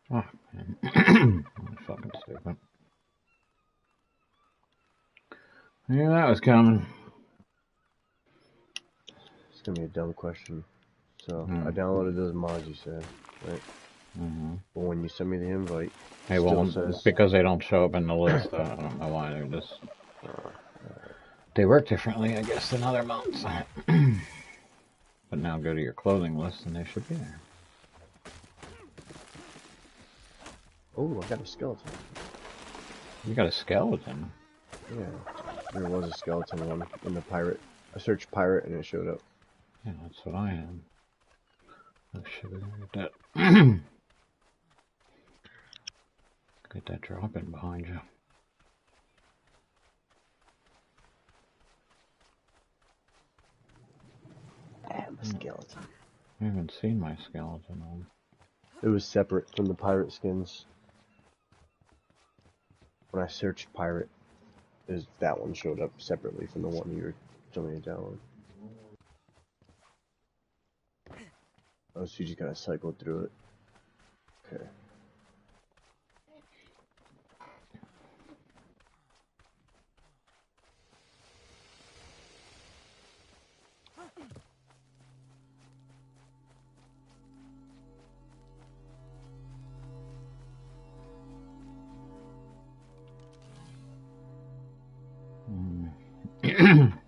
Oh, man. Fucking stupid. I knew that was coming. It's gonna be a dumb question. So I downloaded those mods you said, right? But when you send me the invite, They won't, says, because they don't show up in the list. I don't know why. They're just they work differently, I guess, than other mods. But now go to your clothing list, and they should be there. Oh, I got a skeleton. You got a skeleton? Yeah, there was a skeleton one in the pirate. I searched pirate and it showed up. Yeah, that's what I am. Oh shit, we gotta get that. Get that drop in behind you. I have a skeleton. I haven't seen my skeleton on. It was separate from the pirate skins. When I searched pirate, that one showed up separately from the one you were telling me to download. Oh, so you just gotta cycle through it. Okay.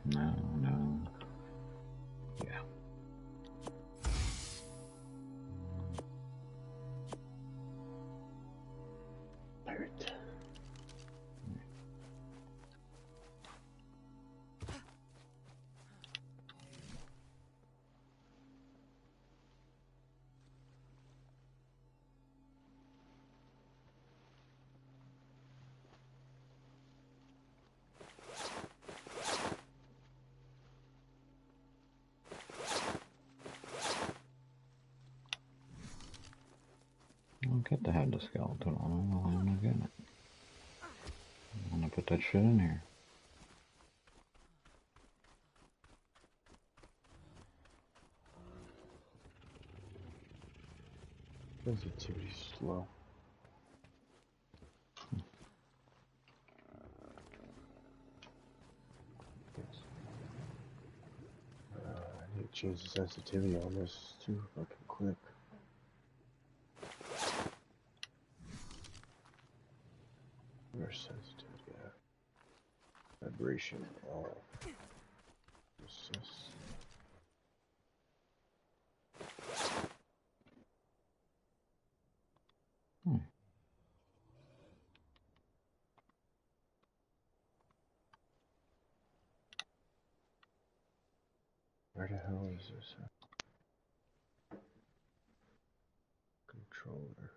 No. Yeah. Pirate. I'll get to have the skeleton on. I don't know why I'm not getting it. I'm gonna put that shit in here. Sensitivity slow. I need to change the sensitivity on this too, if I can quick. Where's sensitivity at? Vibration off. Assist. Where the hell is this? Controller.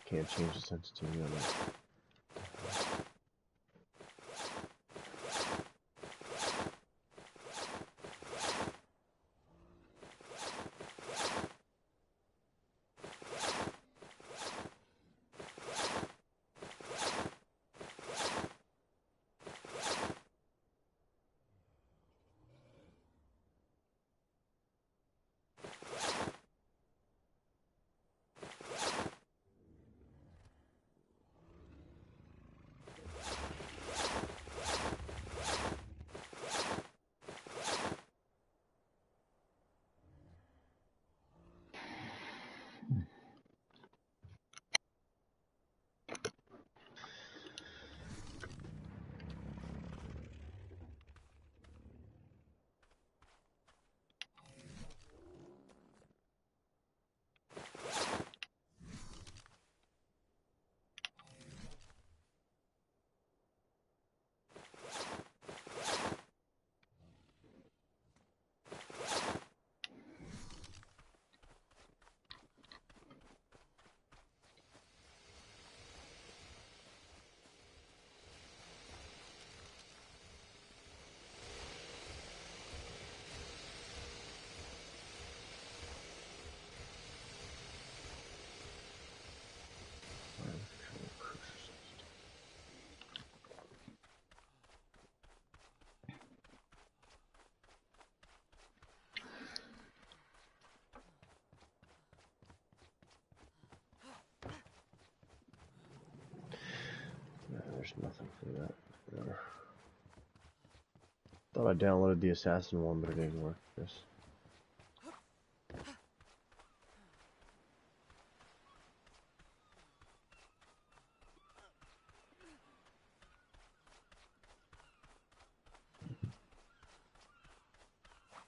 Can't change the sensitivity on it. there's nothing for that. Whatever. Thought I downloaded the assassin one, but it didn't work. Yes.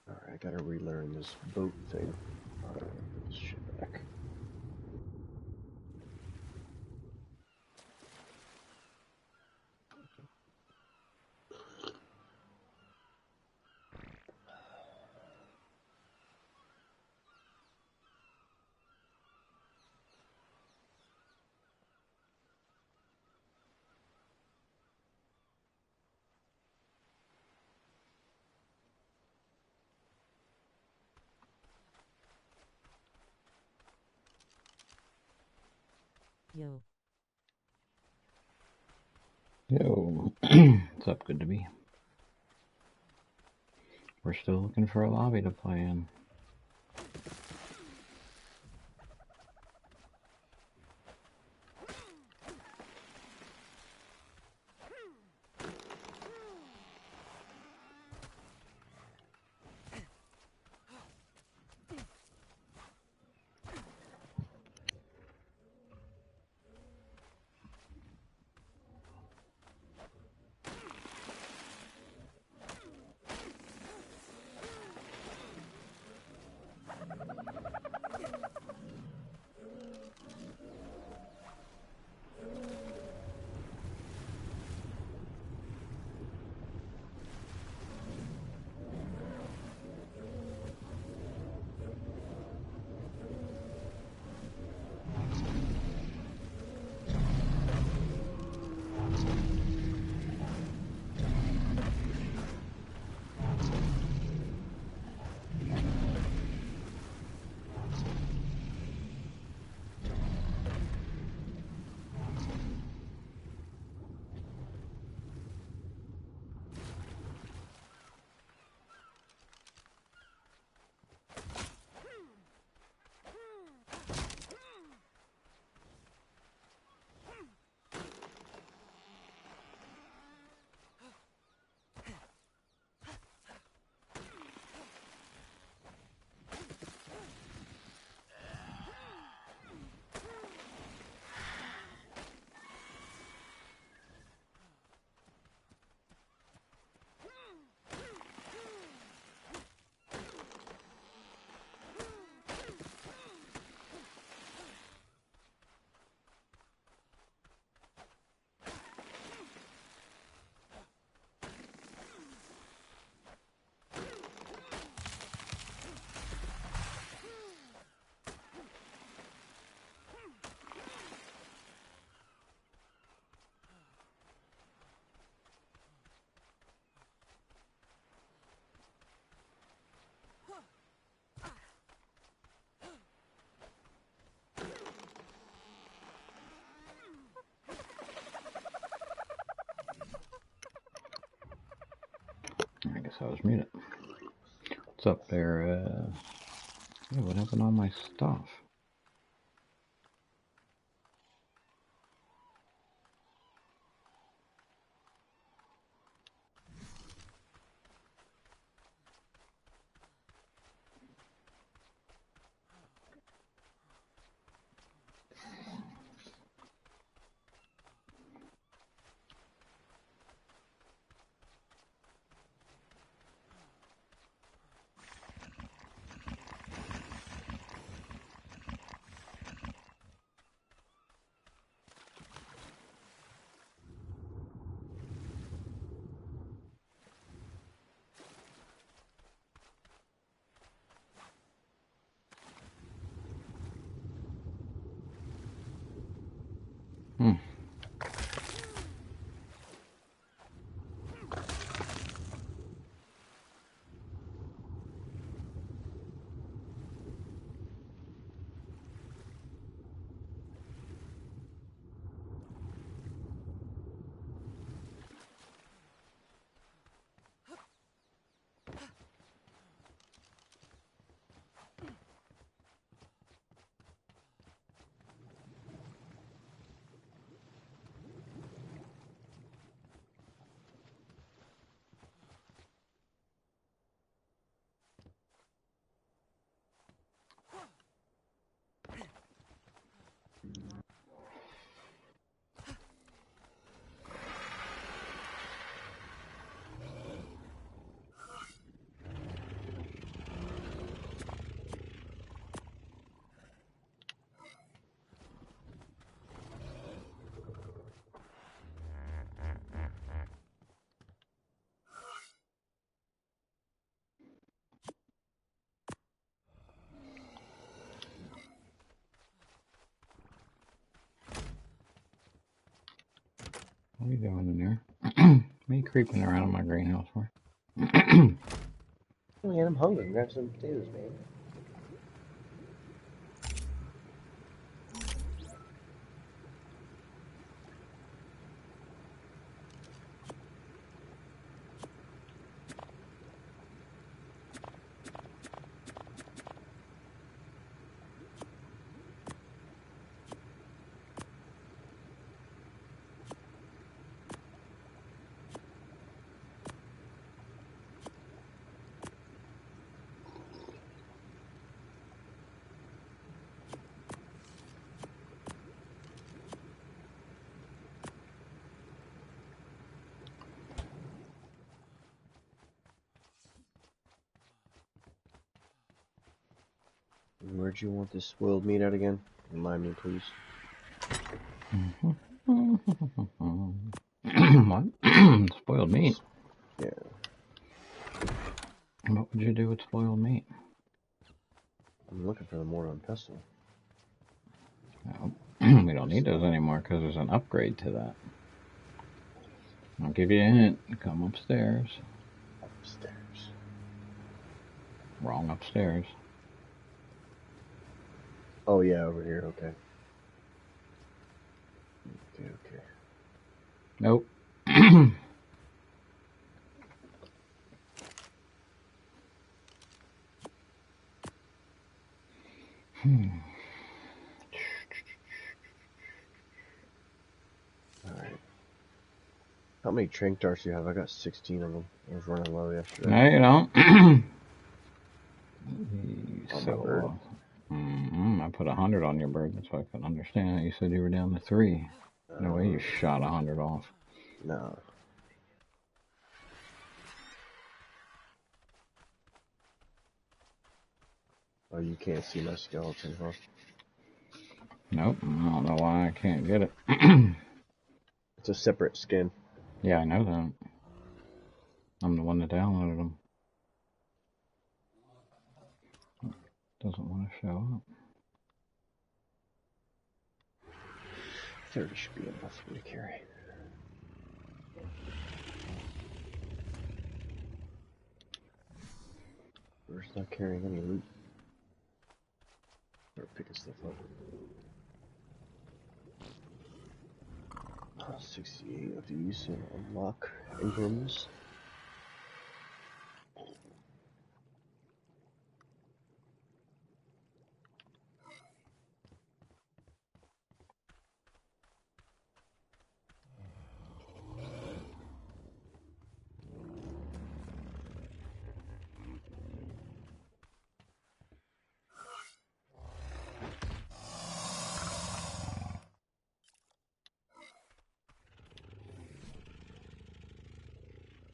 Alright, I gotta relearn this boat thing. Alright, put this shit back. Yo. Yo. What's up? Good to be. We're still looking for a lobby to play in. I guess I was muted. What's up there? Yeah, what happened to all my stuff? Hmm. you doing in there? What are you creeping around in my greenhouse for? Oh man, I'm hungry. Grab some potatoes, man. Where'd you want this spoiled meat at again? Remind me, please. What? Spoiled meat? Yeah. What would you do with spoiled meat? I'm looking for the mortar and pestle. No. We don't need those anymore because there's an upgrade to that. I'll give you a hint. Come upstairs. Upstairs. Wrong upstairs. Oh yeah, over here. Okay. Okay. Nope. Alright. How many trank darts do you have? I got 16 of them. I was running low yesterday. No, you don't. So, I put 100 on your bird. That's why I couldn't understand. You said you were down to 3. No way you shot 100 off. No. Oh, you can't see my skeleton, huh? Nope. I don't know why I can't get it. It's a separate skin. Yeah, I know that. I'm the one that downloaded them. Doesn't want to show up. 30 should be enough for me to carry. We're not carrying any loot. Or picking stuff up. 68 of these and unlock Ingrams.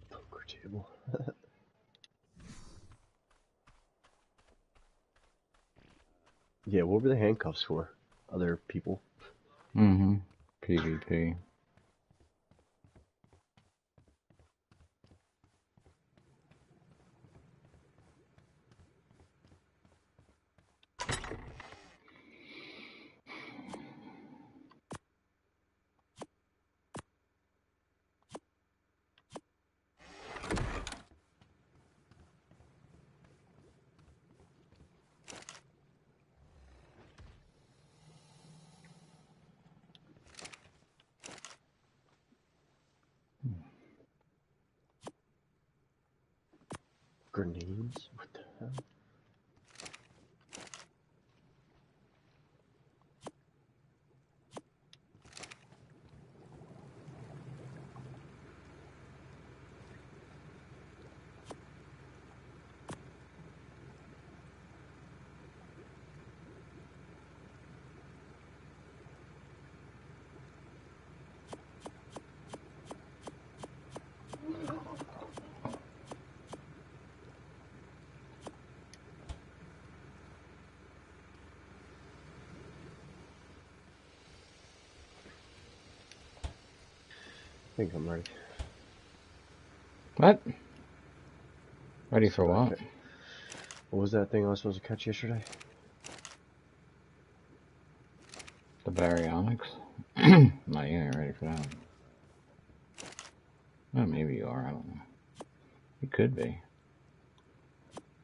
Poker table. Yeah, what were the handcuffs for? Other people? PvP. Grenades? What the hell? I think I'm ready. What? Ready for what? What was that thing I was supposed to catch yesterday? The baryonyx? No, you ain't ready for that. Well, maybe you are. I don't know. You could be.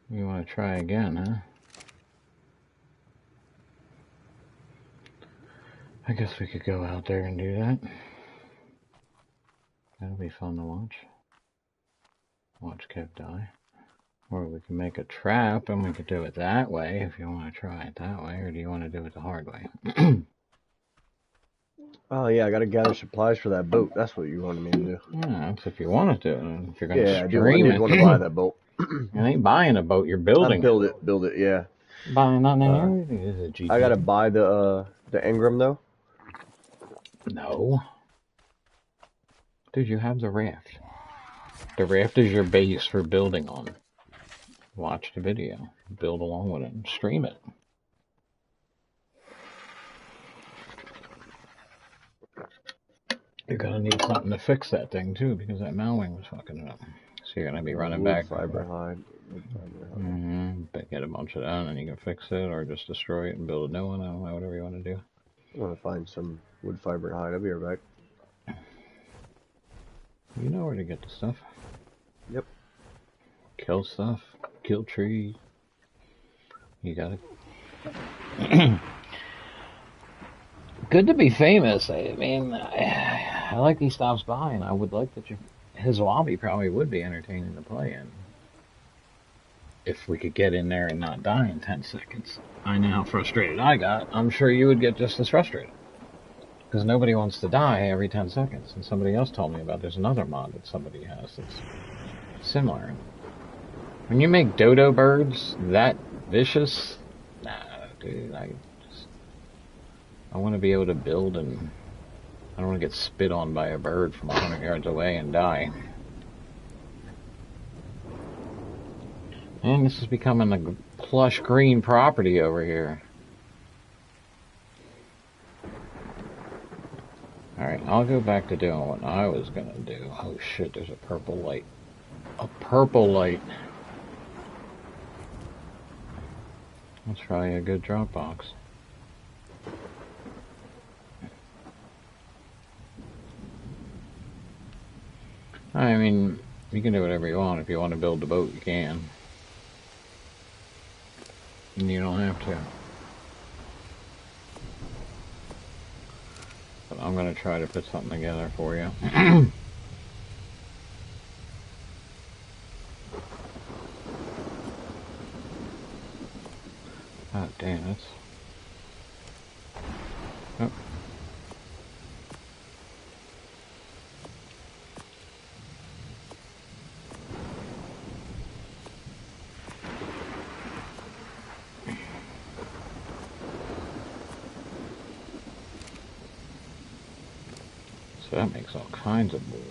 You want to try again, huh? I guess we could go out there and do that. That'll be fun to watch. Watch Kev die. Or we can make a trap and we could do it that way if you want to try it that way. Or do you want to do it the hard way? Oh, yeah, I gotta gather supplies for that boat. That's what you wanted me to do. Yeah, that's if you want to do it. If you're going to Yeah, I do. I stream did it. want to buy that boat. You ain't buying a boat, you're building it. Build it, yeah. Buying nothing in here? Is it GT? I gotta buy the Engram, though. No. Dude, you have the raft. The raft is your base for building on. Watch the video. Build along with it and stream it. You're gonna need something to fix that thing too, because that mowing was fucking it up. So you're gonna be running back. Fiber hide. But get a bunch of that and then you can fix it or just destroy it and build a new one. I don't know, whatever you want to do. I want to find some wood fiber and hide. I'll be right back. You know where to get the stuff. Yep. Kill stuff. Kill trees. You got it. Good to be famous. I mean, I like he stops by, and I would like that his lobby probably would be entertaining to play in. If we could get in there and not die in 10 seconds. I know how frustrated I got. I'm sure you would get just as frustrated. Because nobody wants to die every 10 seconds. And somebody else told me about there's another mod that somebody has that's similar. When you make dodo birds that vicious, nah, dude, I want to be able to build and I don't want to get spit on by a bird from 100 yards away and die. And this is becoming a plush green property over here. Alright, I'll go back to doing what I was going to do. Oh shit, there's a purple light. A purple light. That's probably a good drop box. I mean, you can do whatever you want. If you want to build the boat, you can. And you don't have to. But I'm going to try to put something together for you. Oh, damn, that's... Oh. So that makes all kinds of bolts.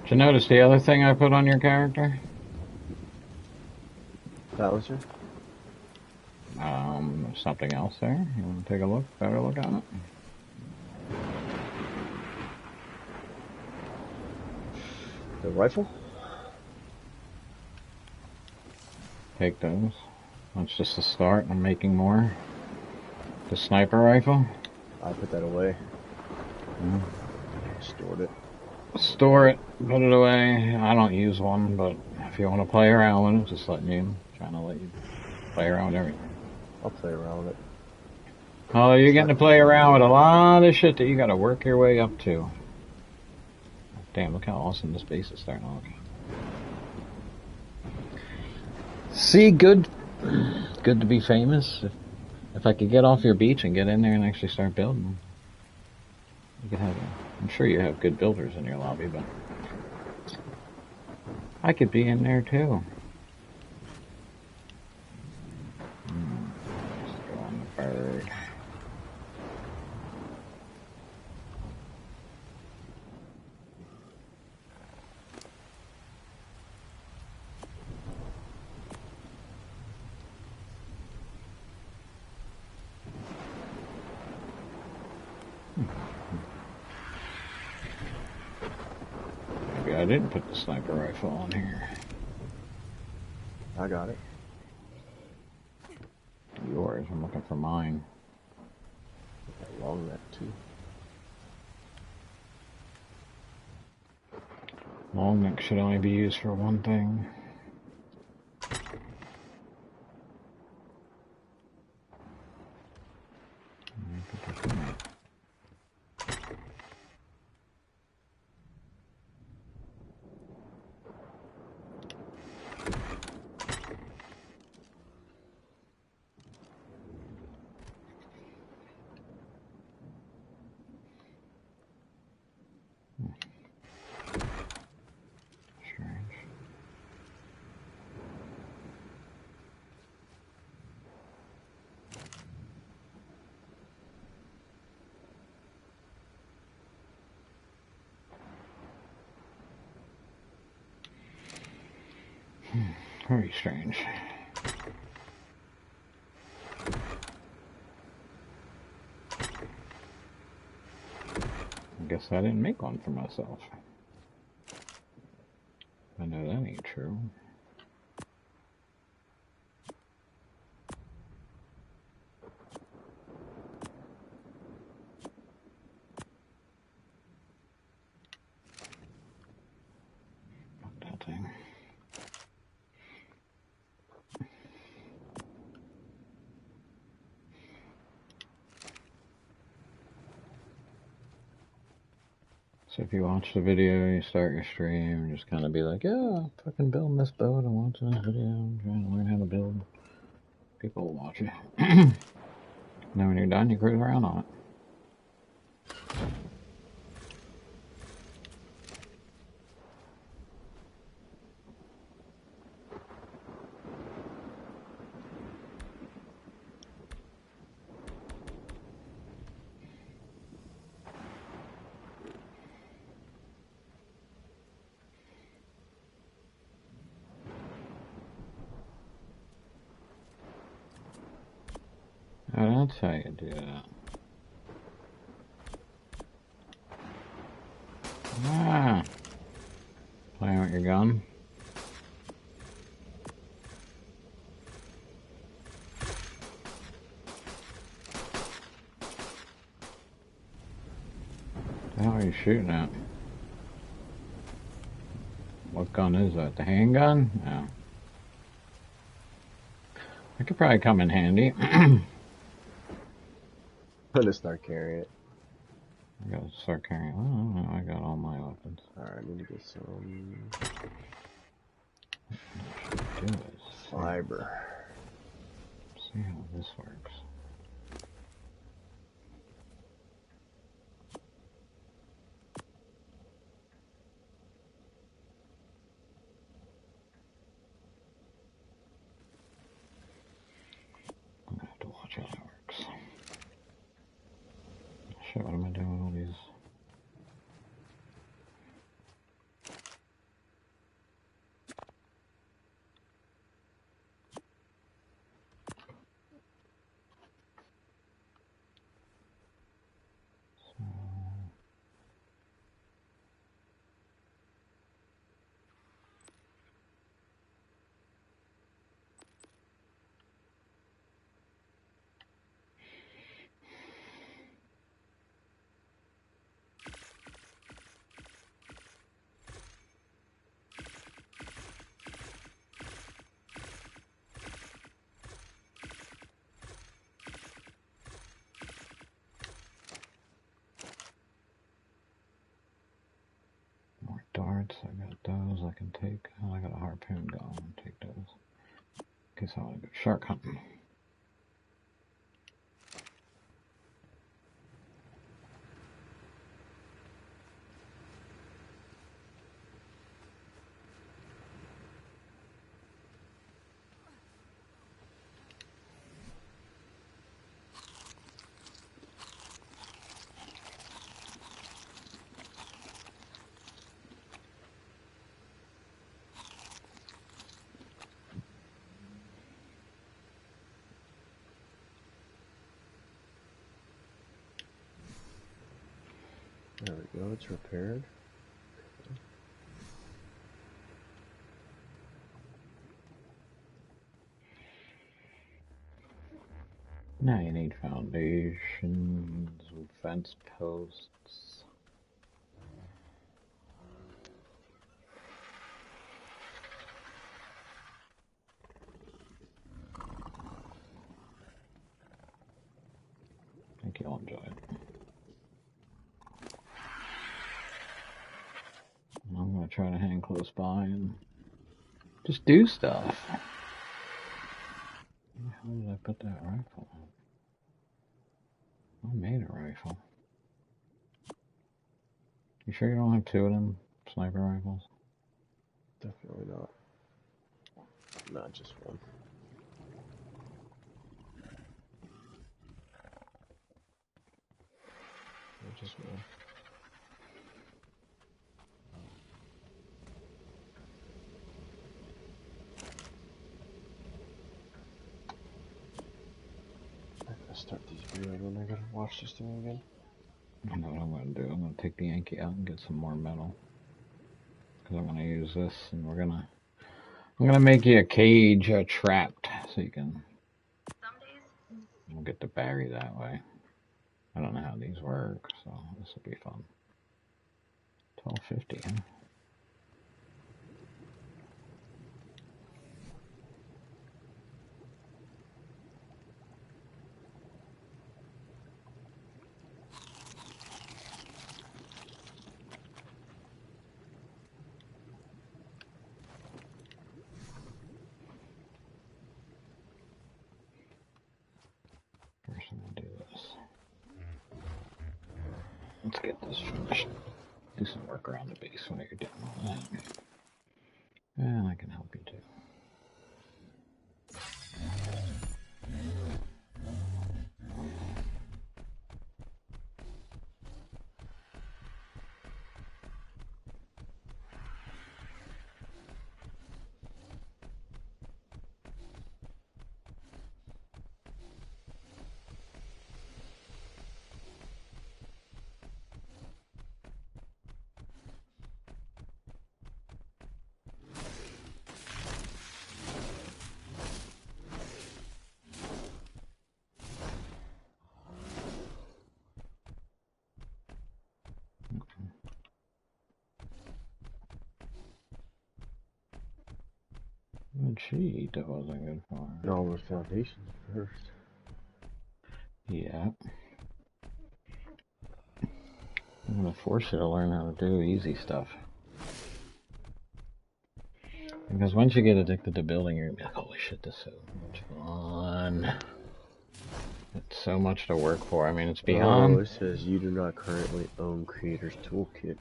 Did you notice the other thing I put on your character? Balancer? There's something else there. You want to take a look? Better look at it. The rifle? Take those. That's just the start. I'm making more. The sniper rifle. I put that away. Mm. Stored it. Store it, put it away. I don't use one, but if you want to play around with it, just trying to let you play around with everything. I'll play around with it. Oh, you're getting to play around with a lot of shit that you got to work your way up to. Damn, look how awesome this base is starting to look. See, good to be famous. If I could get off your beach and get in there and actually start building, you could have. I'm sure you have good builders in your lobby, but I could be in there too. Let's go on the bird. Maybe I didn't put the sniper rifle on here. I got it. Yours. I'm looking for mine. Long neck too. Long neck should only be used for one thing. Very strange. I guess I didn't make one for myself. I know that ain't true. Fuck that thing. So if you watch the video, you start your stream, and just kind of be like, yeah, I'm fucking building this boat, I'm watching this video, I'm trying to learn how to build. People will watch it. And then when you're done, you cruise around on it. Oh, that's how you do that. Ah! Playing with your gun. What the hell are you shooting at? What gun is that? The handgun? No. That could probably come in handy. I'm gonna start carrying it. I gotta start carrying. I don't know. I got all my weapons. Alright, I need to get some Do is fiber. see how this works. I'm gonna have to watch how that works. Shit, what am I doing with all these? darts. I got those I can take. Oh, I got a harpoon gun. I'll take those. Guess I want to go shark hunting. There we go, it's repaired. Now you need foundations, fence posts. I think you'll enjoy it. I'm going to try to hang close by and just do stuff. How did I put that rifle on? I made a rifle. You sure you don't have two of them sniper rifles? Definitely not. Not just one. Not just one. I gotta start these reloading. I gotta watch this thing again. I know what I'm going to do. I'm going to take the Yankee out and get some more metal. Because I'm going to use this and I'm going to make you a cage trapped so you can we'll get the battery that way. I don't know how these work, so this will be fun. 1250, huh? First I'm going to do this. Let's get this finished. Do some work around the base while you're doing all that. And I can help you too. What'd she eat that wasn't good for her? No, those foundations first. Yeah. I'm going to force you to learn how to do easy stuff. Because once you get addicted to building, you're going to be like, holy shit, this is so much fun. It's so much to work for. I mean, it's beyond... Oh, it says you do not currently own Creator's Toolkit.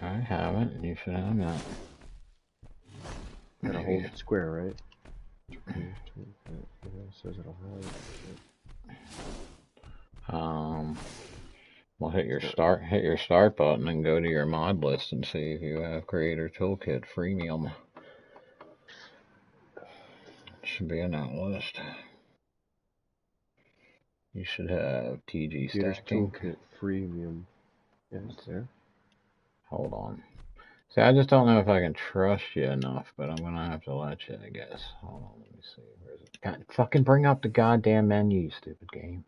I haven't, and you should have that. Gotta hold it square, right? Creator's Toolkit. Yeah, it says it'll have it. Well, hit your start button and go to your mod list and see if you have Creator Toolkit Freemium. It should be in that list. You should have TG Creator's Stacking. Toolkit Freemium. Yeah, it's there. Hold on. See, I just don't know if I can trust you enough, but I'm gonna have to let you, I guess. Hold on, let me see. Where is it? God, fucking bring up the goddamn menu, you stupid game.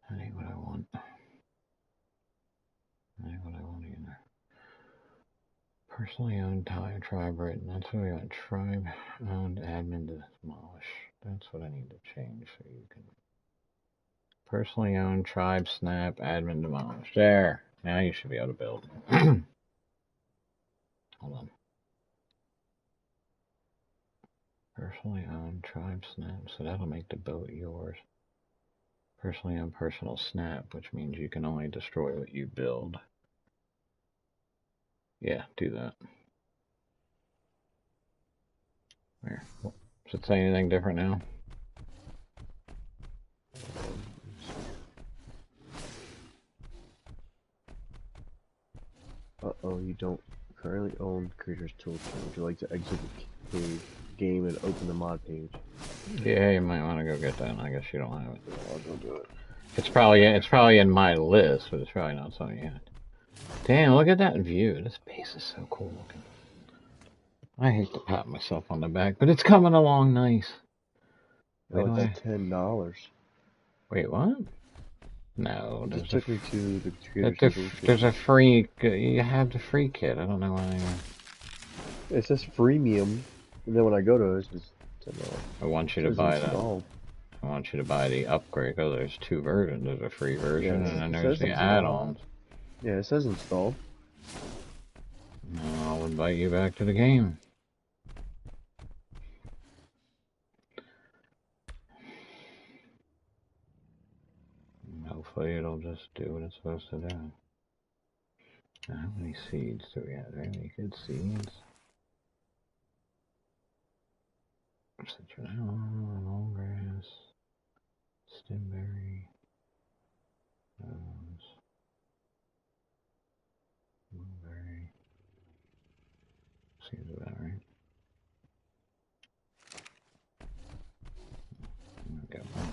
That ain't what I want. That ain't what I want either. Personally owned tribe written. That's what we want. Tribe owned admin to demolish. That's what I need to change so you can Personally owned, tribe, snap, admin demolished. There. Now you should be able to build. Hold on. Personally owned, tribe, snap. So that'll make the boat yours. Personally owned, personal snap, which means you can only destroy what you build. Yeah, do that. There. Does it say anything different now? Uh-oh, you don't currently own Creator's Toolkit. Would you like to exit the game and open the mod page? Yeah, you might want to go get that. I guess you don't have it. I'll go do it. It's probably in my list, but it's probably not something yet. Damn, look at that view. This base is so cool looking. I hate to pat myself on the back, but it's coming along nice. Oh, it's $10. Wait, what? No, it took me to the Creator's Toolkit. There's a free. You have the free kit. I don't know why. It says freemium, and then when I go to it, it's just $10. I want you to buy that. I want you to buy the upgrade. Oh, there's two versions. There's a free version, and then there's the add-ons. Yeah, it says installed. No, I'll invite you back to the game. Hopefully it'll just do what it's supposed to do. Now, how many seeds do we have? Any good seeds? Citronella, long grass, stimberry, blueberry. Seems about right. I'm gonna get more.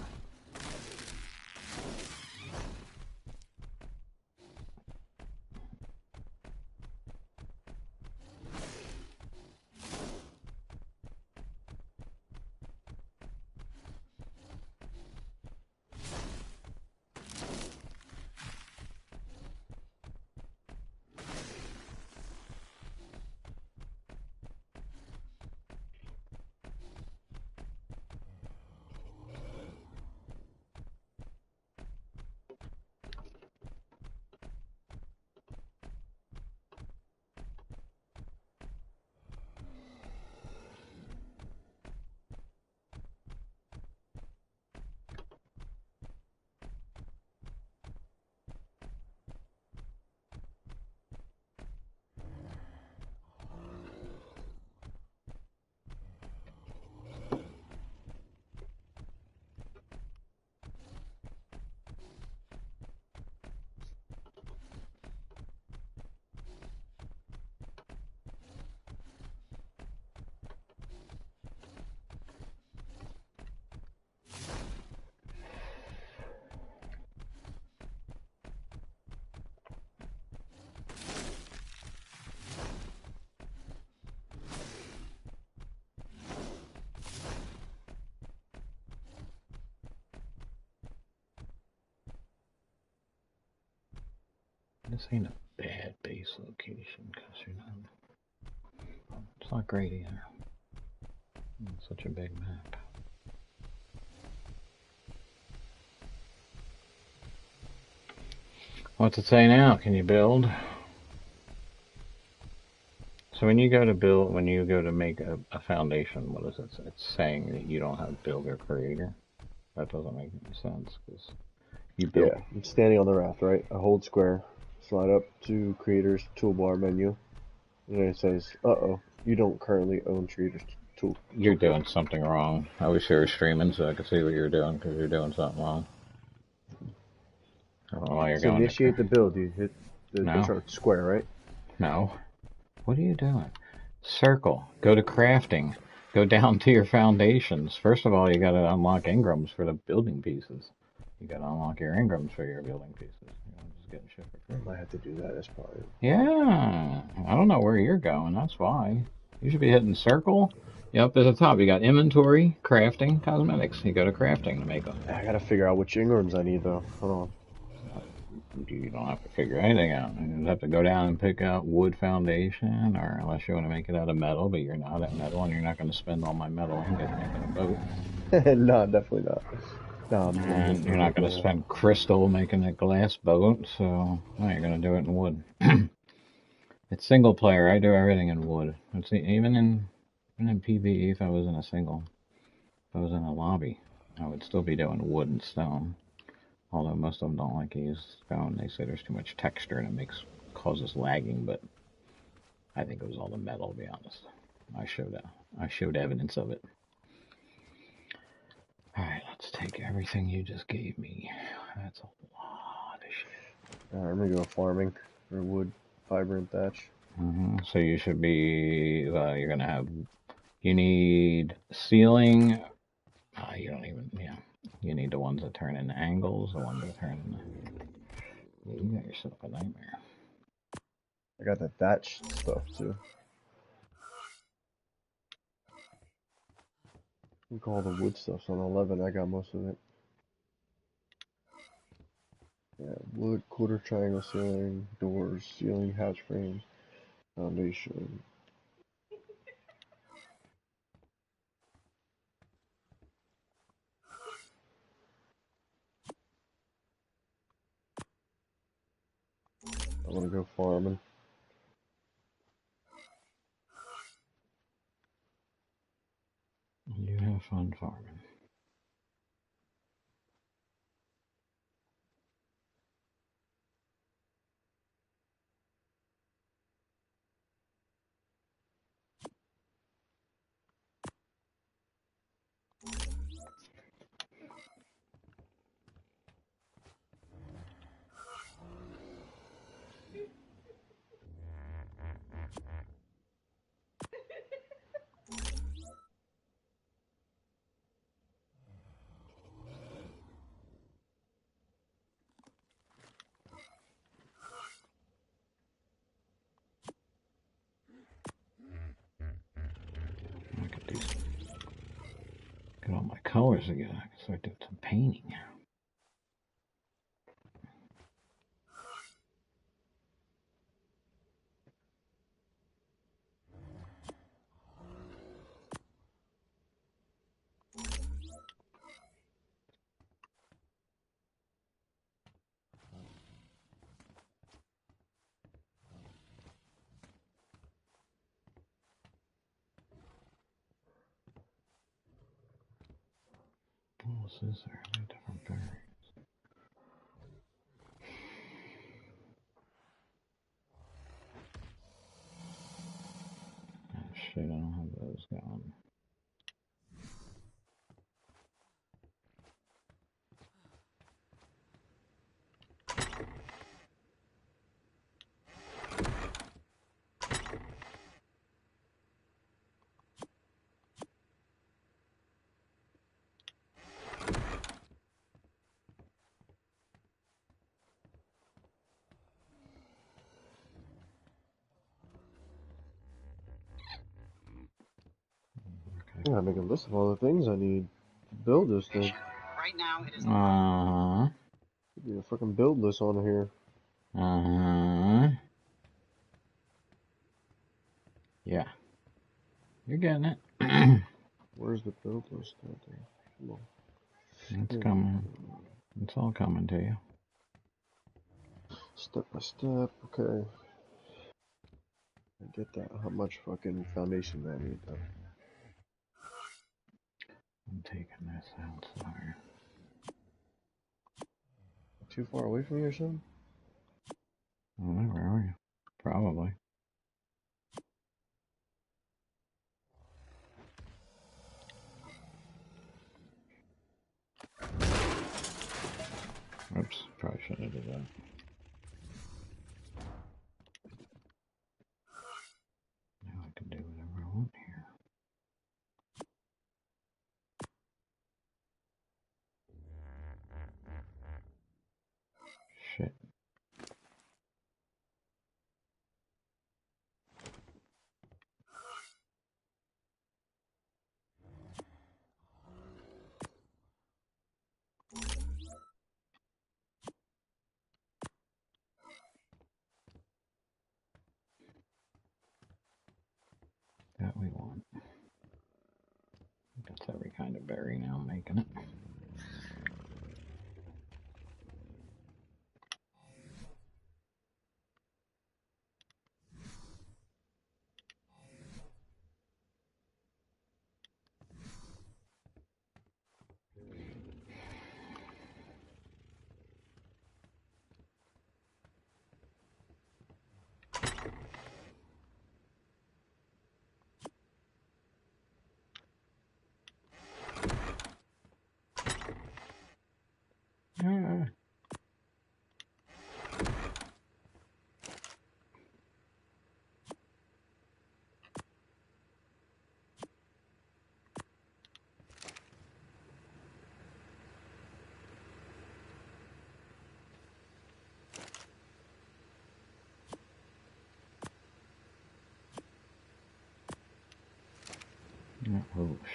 This ain't a bad base location, because you're not. It's not great either. It's such a big map. What's it say now? Can you build? So when you go to build, when you go to make a foundation, what is it? It's saying that you don't have builder creator. That doesn't make any sense because you build. Yeah, I'm standing on the raft, right? I hold square, slide up to Creator's Toolbar menu, and it says, "Uh-oh, you don't currently own Creator's Tool." You're doing something wrong. I wish you were streaming so I could see what you're doing because you're doing something wrong. I don't know why you're going. Initiate the build. You hit the square, right? No. What are you doing? Circle. Go to crafting. Go down to your foundations. First of all, you got to unlock engrams for the building pieces. You got to unlock your engrams for your building pieces. You're just getting shit for free. I might have to do that. That's probably. Yeah. I don't know where you're going. That's why. You should be hitting circle. Yep, at the top. You got inventory, crafting, cosmetics. You go to crafting to make them. I got to figure out which engrams I need, though. Hold on. You don't have to figure anything out. You have to go down and pick out wood foundation, or unless you want to make it out of metal, but you're not at metal, and you're not going to spend all my metal making a boat. No, definitely not. And you're not going to spend crystal making a glass boat, so no, you're going to do it in wood. It's single player. I do everything in wood. Even in PvE, if I was in a single, if I was in a lobby, I would still be doing wood and stone. Although most of them don't like to use stone. They say there's too much texture and it causes lagging, but I think it was all the metal, to be honest. I showed evidence of it. Alright, let's take everything you just gave me. That's a lot of shit. Alright, I'm gonna go farming for wood, fiber, and thatch. So you should be, you're gonna have, you need ceiling, you don't even, yeah. You need the ones that turn into angles, the ones that turn into, yeah, you got yourself a nightmare. I got the thatch stuff too. I think all the wood stuff's on 11. I got most of it. Yeah, wood, quarter triangle ceiling, doors, ceiling, hatch frame, foundation. I'm gonna go farming. You have fun farming. Look at these. Get all my colors together. I can start doing some painting. What's this? There are different berries. Oh shit, I don't have those going. I gotta make a list of all the things I need to build this thing. Right now, it is. Need a fucking build list on here. Yeah. You're getting it. Where's the build list out there? Come on. It's coming. It's all coming to you. Step by step, okay. I get that. How much fucking foundation do I need though? I'm taking this outside. Too far away from you or something? I don't know, where are you? Probably. Oops, probably shouldn't have did that. Now I can do whatever I want here. Shit. That we want. That's every kind of berry now, I'm making it.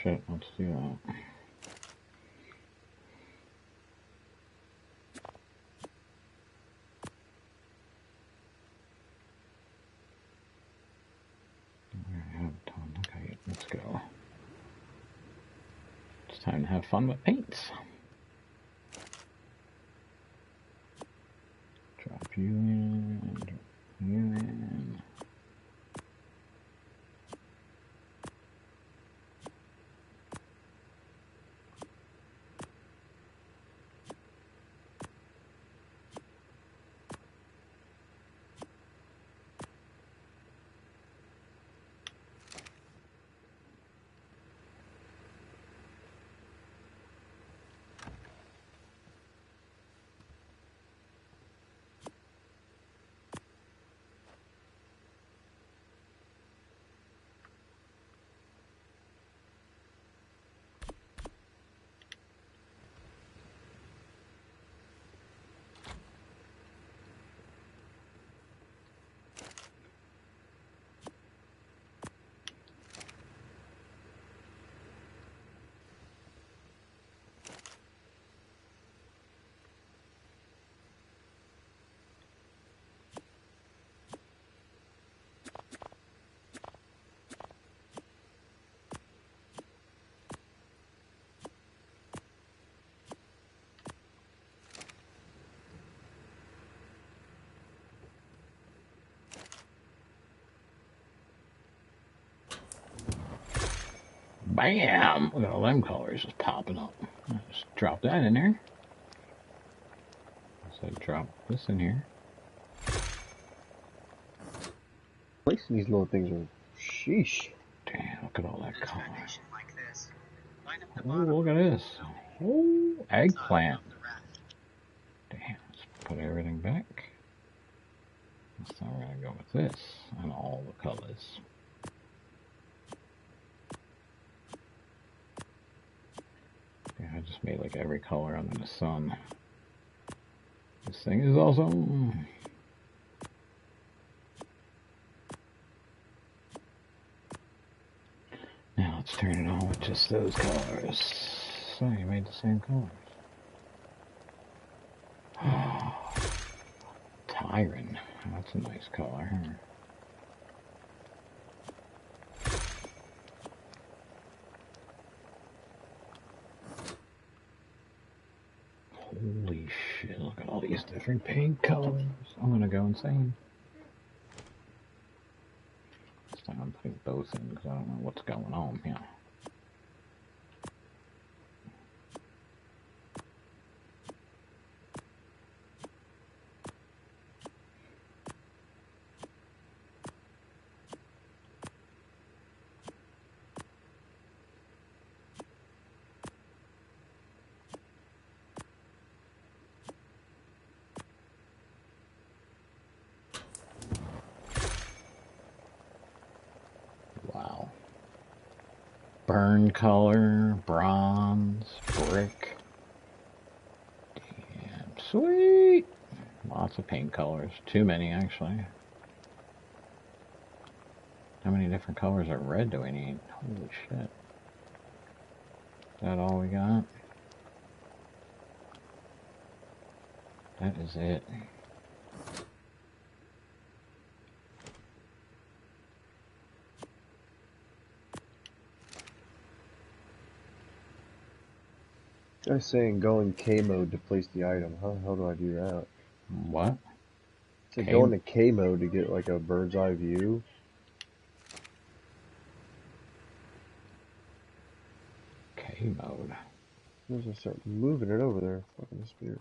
shit, let's do that. I have a ton. Okay, let's go. It's time to have fun with paints. Drop you in, drop you in. Bam! Look at all them colors just popping up. Just drop that in there. So drop this in here. Placing these little things are sheesh. Damn, look at all that color. Oh, look at this. Oh, eggplant. Damn, let's put everything back. This time we're going to go with this and all the colors. Yeah, I just made like every color under the sun. This thing is awesome. Now let's turn it on with just those colors. So you made the same colors. Tyron. That's a nice color. Holy shit, look at all these different paint colors. I'm gonna go insane. This time I'm putting both in because I don't know what's going on here. Burn color, bronze, brick. Damn, sweet. Lots of paint colors. Too many, actually. How many different colors of red do we need? Holy shit. Is that all we got? That is it. I was saying go in K mode to place the item. How the hell do I do that? What? So go into K mode to get like a bird's eye view. K mode. I'm gonna start moving it over there. Fucking spears.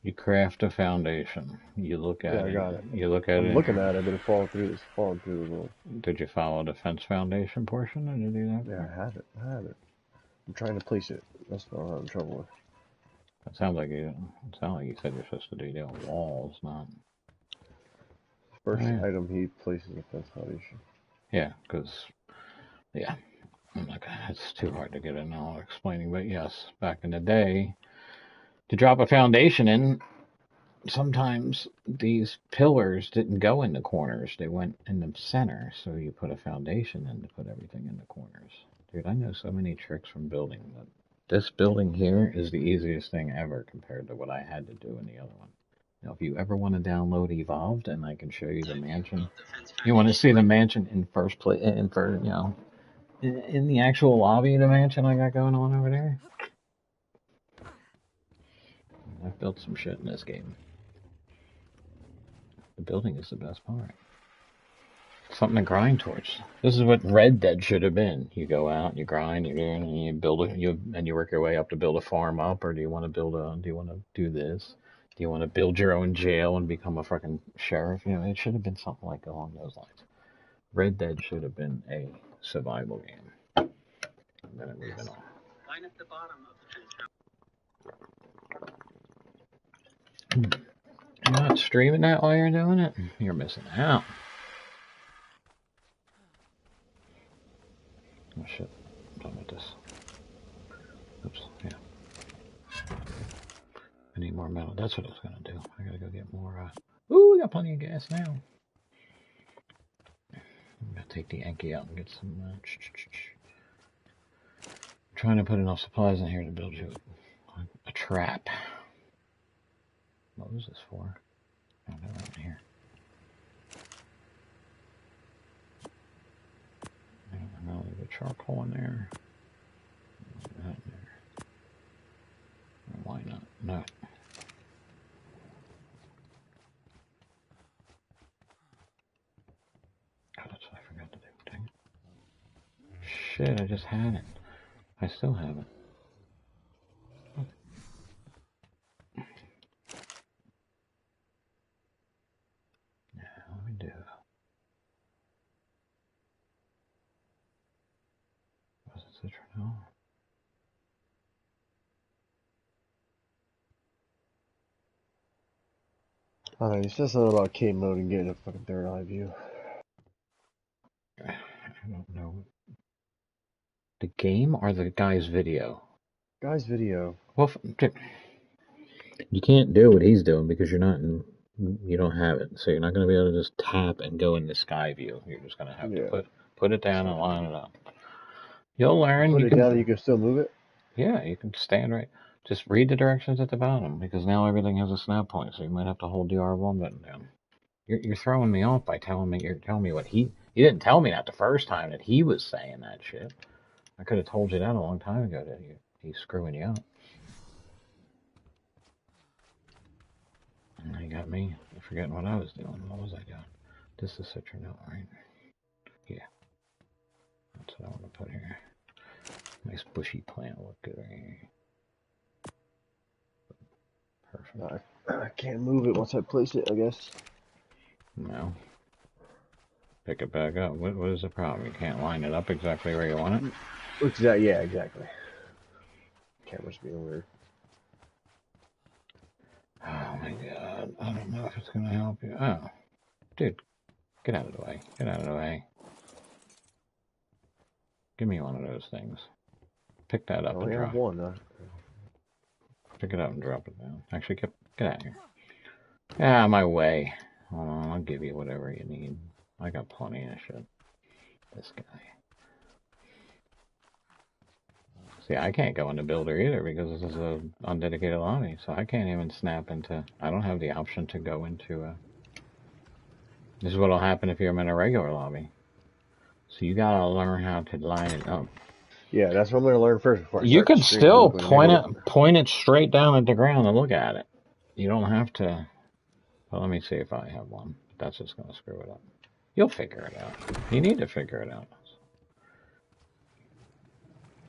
You craft a foundation. You look at it. I got it. You look at it. I'm looking at it, but it's falling through the little. Did you follow the fence foundation portion, or did you do that? Yeah, I have it. I'm trying to place it. That's what I'm having trouble with. It sounds like you said you're supposed to do the walls, not. First item he places a fence foundation. Yeah, because I'm like, it's too hard to get into all explaining, but yes, back in the day, to drop a foundation in, sometimes these pillars didn't go in the corners. They went in the center. So you put a foundation in to put everything in the corners. Dude, I know so many tricks from building. But this building here is the easiest thing ever compared to what I had to do in the other one. Now, if you ever want to download Evolved, and I can show you the mansion, you want to see the mansion in first place, in the actual lobby of the mansion I got going on over there. I've built some shit in this game. The building is the best part. Something to grind towards. This is what Red Dead should have been. You go out, you grind, and you build it, you work your way up to build a farm up, or do you want to do this? Do you want to build your own jail and become a fucking sheriff? It should have been something like along those lines. Red Dead should have been a survival game. And then it would have been all. Line up the bottom of the You're not streaming that while you're doing it? You're missing out. Oh shit. I'm talking about this. Oops, yeah. I need more metal. That's what I was gonna do. I gotta go get more, Ooh, we got plenty of gas now. I'm gonna take the Yankee out and get some, I'm trying to put enough supplies in here to build you a trap. What was this for? Oh, they're right here. I'll leave the charcoal in there. That in there. Why not? No. God, that's what I forgot to do. Dang it. Shit, I just had it. I still have it. Yeah, let me do. Was it citronelle? I don't know, you said something about K mode and getting a fucking third eye view. I don't know. The game or the guy's video? Guy's video. Well, you can't do what he's doing because you don't have it. So you're not going to be able to just tap and go in the sky view. You're just going to have to put it down and line it up. You'll learn. Put it down and you can still move it? Yeah, you can stand right. Just read the directions at the bottom because now everything has a snap point. So you might have to hold the R1 button down. You're throwing me off by telling me what he didn't tell me that the first time that he was saying that shit. I could have told you that a long time ago that he's screwing you up. And now you got me forgetting what I was doing. What was I doing? This is citronelle, right? Yeah. That's what I want to put here. Nice bushy plant look good right here. Perfect. I can't move it once I place it, I guess. No. Pick it back up. What is the problem? You can't line it up exactly where you want it? Yeah, exactly. Camera's being weird. Oh my god. I don't know if it's going to help you. Oh. Dude, get out of the way. Get out of the way. Give me one of those things. Pick that up and drop it. One, Pick it up and drop it down. Actually, get out of here. Ah, my way. Hold on, I'll give you whatever you need. I got plenty of shit. This guy. See, I can't go into Builder either because this is an undedicated lobby, so I can't even snap into... I don't have the option to go into... This is what'll happen if you're in a regular lobby. So you gotta learn how to line it up. Yeah, that's what I'm gonna learn first before I You can still point it straight down at the ground and look at it. You don't have to... Well, let me see if I have one. That's just gonna screw it up. You'll figure it out. You need to figure it out.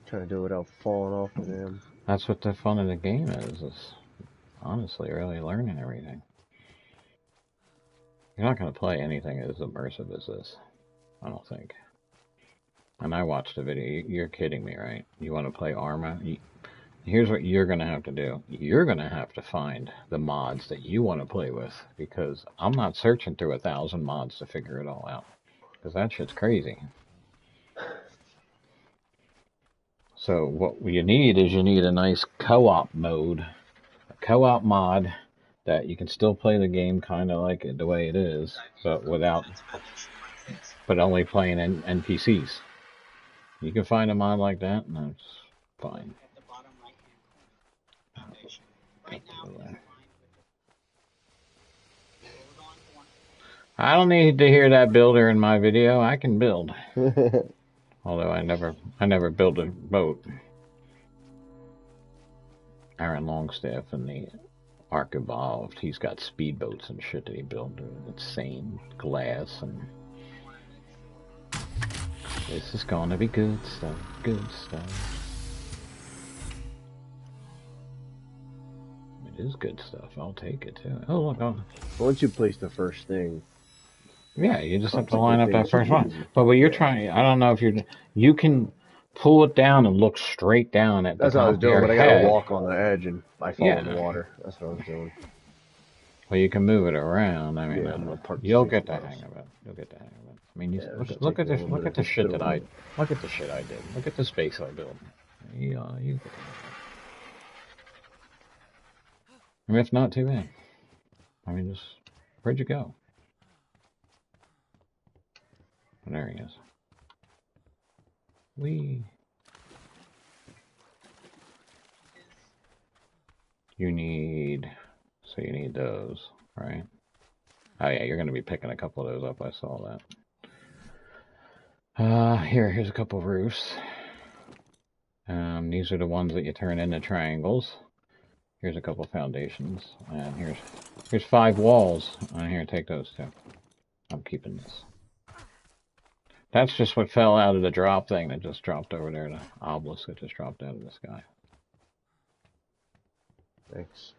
Trying to do it without falling off of them. That's what the fun of the game is honestly really learning everything. You're not going to play anything as immersive as this, I don't think. And I watched the video. You're kidding me, right? You want to play Arma? Here's what you're going to have to do. You're going to have to find the mods that you want to play with, because I'm not searching through 1,000 mods to figure it all out, because that shit's crazy. So what you need is a nice co-op mode, a co-op mod that you can still play the game kind of like it the way it is, but but only playing NPCs. You can find a mod like that, and that's fine. I don't need to hear that builder in my video. I can build. Although I never built a boat. Aaron Longstaff in the Ark Evolved, he's got speedboats and shit that he built. Insane glass and this is gonna be good stuff. Good stuff. It is good stuff. I'll take it too. Oh look! Once you place the first thing. Yeah, you just have to line up that first one. But what you're trying, I don't know if you can pull it down and look straight down at the top. That's what I was doing, but I head. gotta walk on the edge and I fall in the water. That's what I was doing. Well, you can move it around. I mean, you'll get the hang of it. You'll get the hang of it. I mean, look at the shit that I did. Look at the space I built. You get the hang of it. I mean, it's not too bad. I mean, just where'd you go? Oh, there he is. You need those, right? Oh yeah, you're going to be picking a couple of those up. I saw that. Here's a couple roofs. These are the ones that you turn into triangles. Here's a couple foundations, and here's 5 walls. Here, take those two. I'm keeping this. That's just what fell out of the drop thing that just dropped over there. The obelisk that just dropped out of the sky. Thanks.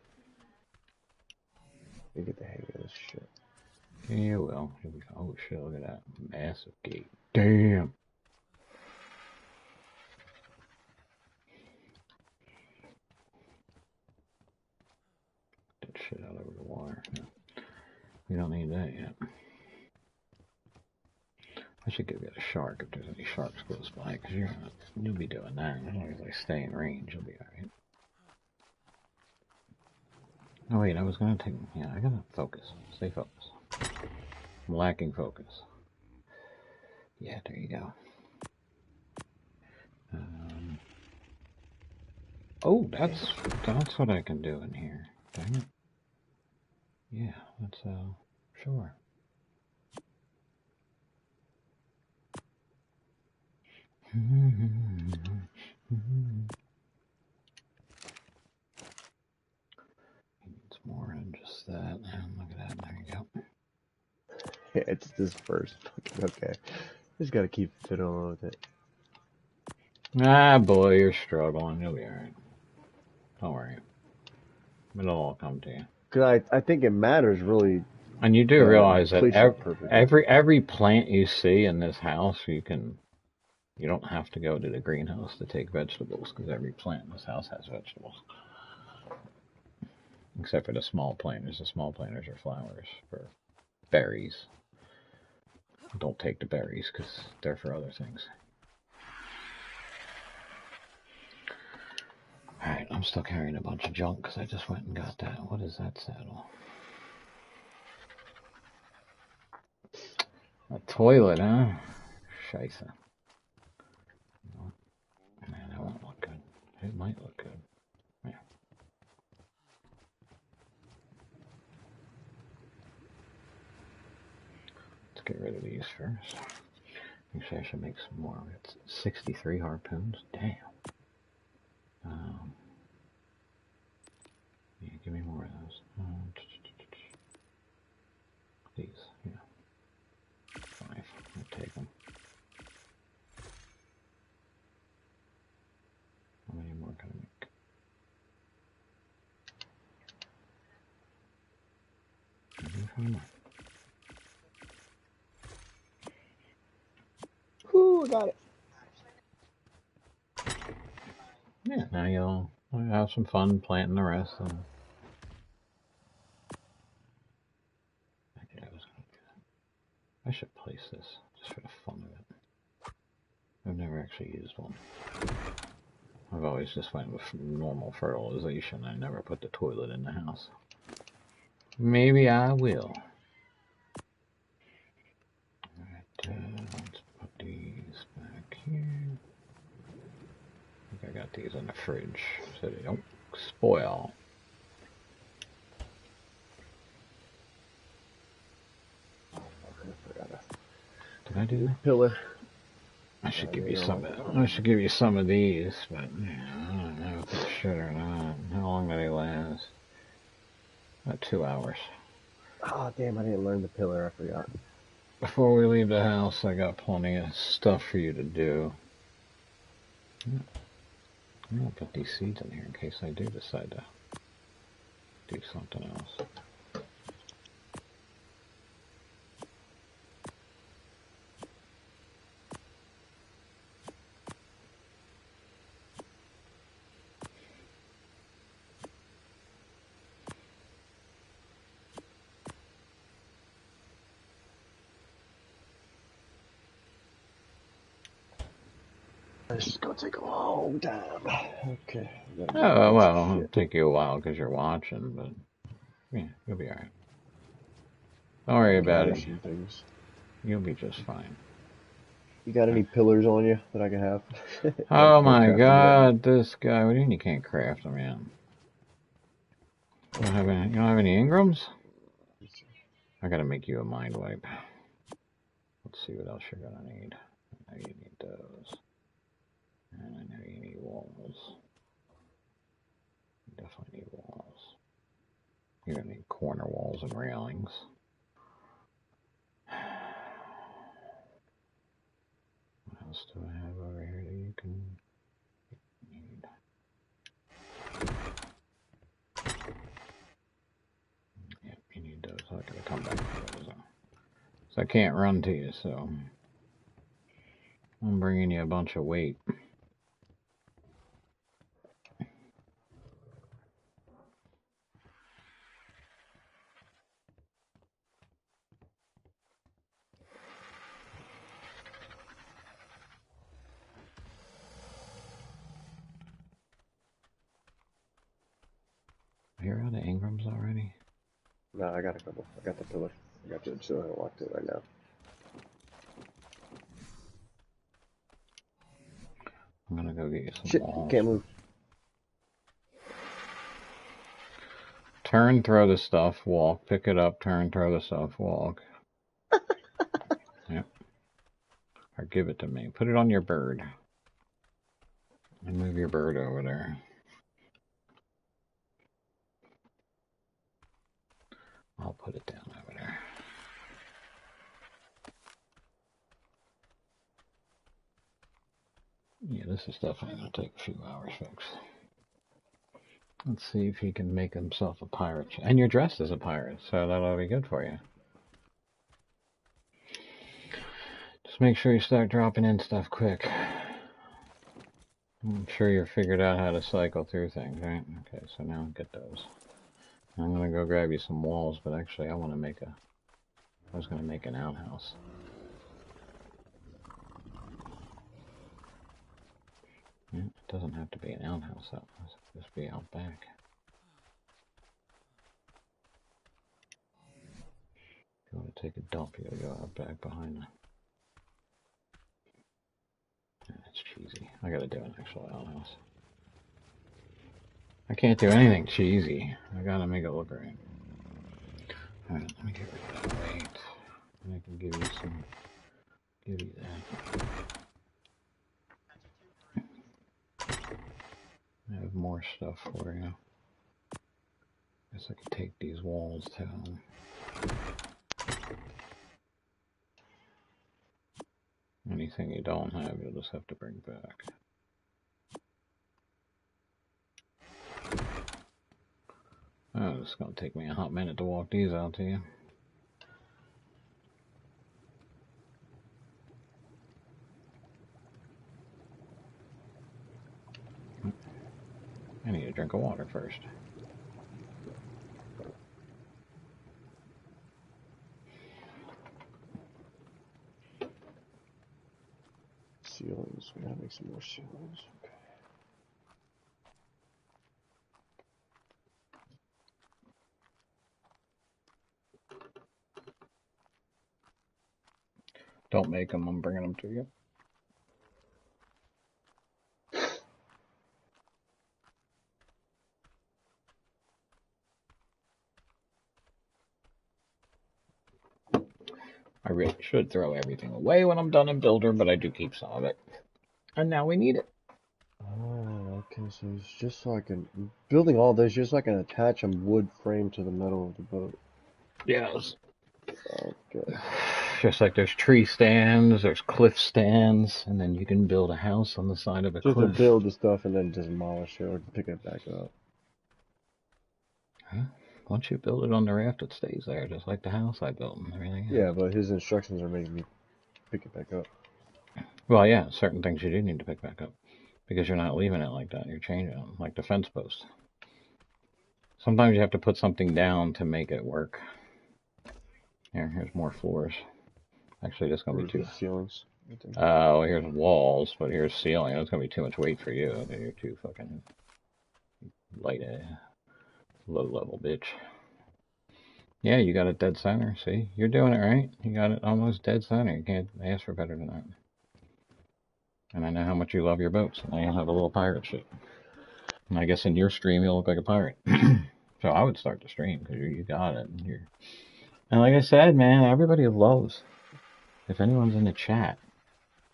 You get the hang of this shit. Yeah, well. Here we go. Oh shit! Look at that massive gate. Damn. That shit out over the water. We don't need that yet. I should go get a shark if there's any sharks close by, because you'll be doing that. As long as I stay in range, you'll be alright. Oh wait, I was gonna take. Yeah, I gotta focus. Stay focused. I'm lacking focus. Yeah, there you go. Oh, that's what I can do in here. Dang it. Yeah, that's sure. It's more than just that. And look at that. There you go. Yeah, it's this first. Okay. Just gotta keep fiddling with it. Ah, boy, you're struggling. You'll be alright. Don't worry. It'll all come to you. Because I think it matters, really. And you do realize that every plant you see in this house, you don't have to go to the greenhouse to take vegetables, because every plant in this house has vegetables. Except for the small planters. The small planters are flowers for berries. Don't take the berries, because they're for other things. Alright, I'm still carrying a bunch of junk, because I just went and got that. What is that saddle? A toilet, huh? Scheisse. Man, that won't look good. It might look good. Yeah. Let's get rid of these first. Actually, I should make some more. It's 63 harpoons. Damn. Yeah, give me more of those. These, yeah. 5. I'll take them. How many more can I make? Whoo, I got it. Yeah, now you'll have some fun planting the rest. I should place this just for the fun of it. I've never actually used one. I've always just went with normal fertilization. I never put the toilet in the house. Maybe I will. Alright, let's put these back here. I think I got these in the fridge so they don't spoil. Did I do that? Pillar. I should give you some of. I should give you some of these, but I don't know if I should or not. How long do they last? About 2 hours. Oh damn! I didn't learn the pillar. I forgot. Before we leave the house, I got plenty of stuff for you to do. I'm gonna put these seeds in here in case I do decide to do something else. This is gonna take a long time. Okay. Oh, well, it'll take you a while because you're watching, but yeah, you'll be alright. Don't worry about it. Things. You'll be just fine. You got any pillars on you that I can have? Oh my god, this guy. What do you mean you can't craft them yet? You don't have any Ingrams? I gotta make you a mind wipe. Let's see what else you're gonna need. I know you need those. And I know you need walls. You definitely need walls. You're gonna need corner walls and railings. What else do I have over here that you can need? Yep, you need those. I gotta come back to those. So I can't run to you, so I'm bringing you a bunch of weight. You're out of Ingrams already? No, I got a couple. I got the pillar. I got it, so I walked it right now. I'm gonna go get you some Shit, walls. can't move. Turn, throw the stuff, walk, pick it up, turn, throw the stuff, walk. Yep. Or give it to me. Put it on your bird. And move your bird over there. I'll put it down over there. Yeah, this is definitely going to take a few hours, folks. Let's see if he can make himself a pirate. And you're dressed as a pirate, so that'll be good for you. Just make sure you start dropping in stuff quick. I'm sure you're figured out how to cycle through things, right? Okay, so now get those. I'm going to go grab you some walls, but actually I want to make I was going to make an outhouse. Yeah, it doesn't have to be an outhouse, that must just be out back. If you want to take a dump, you gotta go out back behind that's cheesy. I gotta do an actual outhouse. I can't do anything cheesy. I gotta make it look right. Alright, let me get rid of that weight. And I can give you that. I have more stuff for you. Guess I could take these walls down. Anything you don't have, you'll just have to bring back. Oh, it's gonna take me a hot minute to walk these out to you. I need a drink of water first. Ceilings. We gotta make some more ceilings. Okay. Don't make them. I'm bringing them to you. I really should throw everything away when I'm done in Builder, but I do keep some of it. And now we need it. Oh, okay, so it's just so I can... Building all this just so I can attach a wood frame to the metal of the boat. Yes. Okay. Just like there's tree stands, there's cliff stands, and then you can build a house on the side of a Just to cliff. build the stuff and then demolish it or pick it back up. Huh? Once you build it on the raft, it stays there, just like the house I built and everything else. Yeah, but his instructions are making me pick it back up. Well, yeah, certain things you do need to pick back up. Because you're not leaving it like that. You're changing them, like the fence post. Sometimes you have to put something down to make it work. Here's more floors. Actually, that's going to be too. Ceilings. Oh, here's walls, but here's ceiling. That's going to be too much weight for you. You're too fucking light, low level bitch. Yeah, you got it dead center. See, you're doing it right. You got it almost dead center. You can't ask for better than that. And I know how much you love your boats. And now you'll have a little pirate ship. And I guess in your stream, you'll look like a pirate. So I would start the stream because you got it. And like I said, man, everybody loves. If anyone's in the chat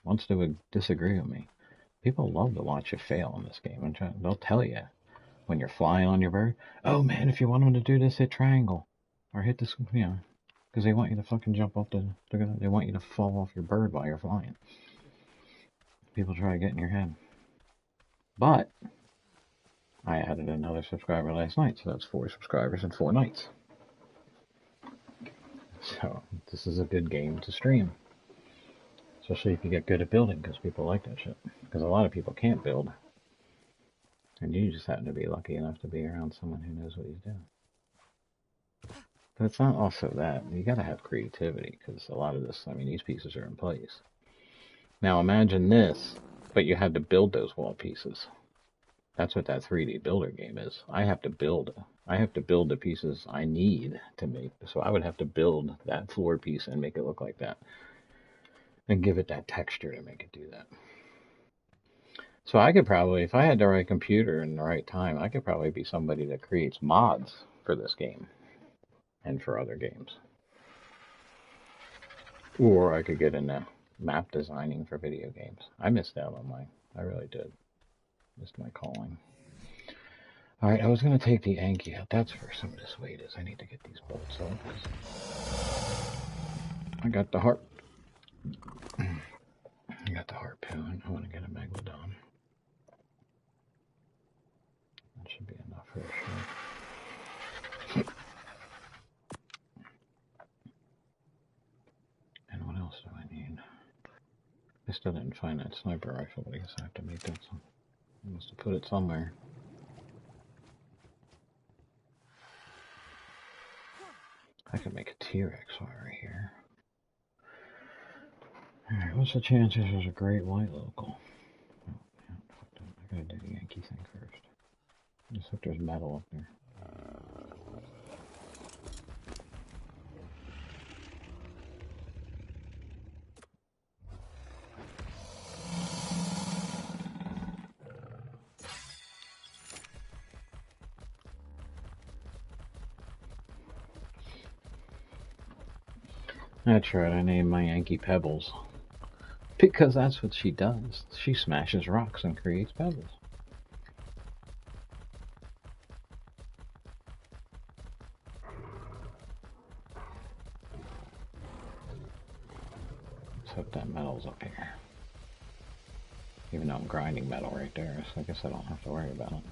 wants to disagree with me, people love to watch you fail in this game. And they'll tell you when you're flying on your bird, oh man, if you want them to do this, hit triangle. Or hit this, because they want you to fucking jump off they want you to fall off your bird while you're flying. People try to get in your head. But I added another subscriber last night, so that's 4 subscribers in 4 nights. So this is a good game to stream. Especially if you get good at building, because people like that shit. Because a lot of people can't build. And you just happen to be lucky enough to be around someone who knows what he's doing. But it's not also that. You gotta have creativity, because a lot of this, I mean, these pieces are in place. Now imagine this, but you had to build those wall pieces. That's what that 3D builder game is. I have to build the pieces I need to make. So I would have to build that floor piece and make it look like that. And give it that texture to make it do that. So I could probably, if I had the right computer and the right time, I could probably be somebody that creates mods for this game. And for other games. Or I could get into map designing for video games. I missed out on mine. I really did. Missed my calling. Alright, I was going to take the Anki out. That's where some of this weight is. I need to get these bolts out. I got the harp. I got the harpoon. I want to get a megalodon. That should be enough for a sure. And what else do I need? I still didn't find that sniper rifle, but I guess I have to make that some. I must have put it somewhere. I could make a T-Rex right here. Alright, what's the chances there's a great white local? Oh, yeah, fucked up. I gotta do the Yankee thing first. Just hope there's metal up there. That's right, I named my Yankee Pebbles. Because that's what she does. She smashes rocks and creates pebbles. Let's hope that metal's up here. Even though I'm grinding metal right there, so I guess I don't have to worry about it.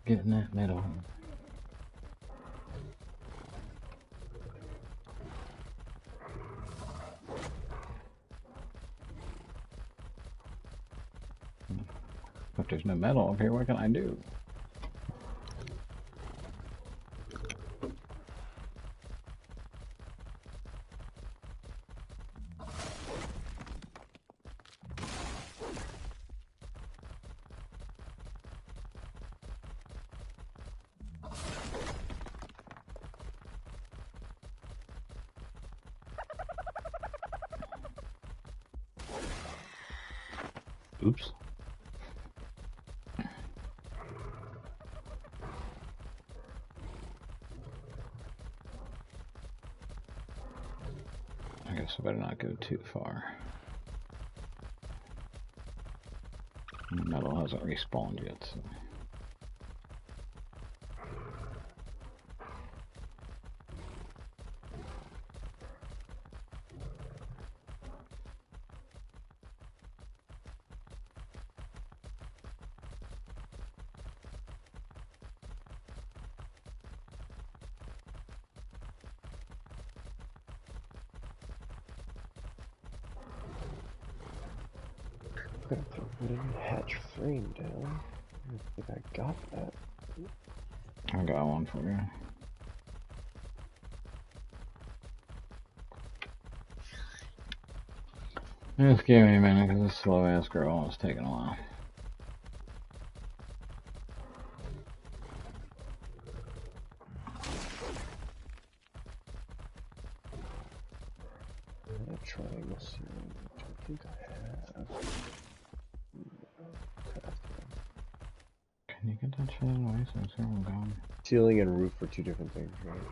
Get in that middle. If there's no metal up here, what can I do? Oops. I guess I better not go too far. Metal hasn't respawned yet, so. I'm gonna put a wooden hatch frame down. I think I got that. I got one for you. Just give me a minute, because this slow ass girl is taking a while. That triangle ceiling, which I think I have. Can you get that shit out of the way so it's all gone? Ceiling and roof are two different things, right?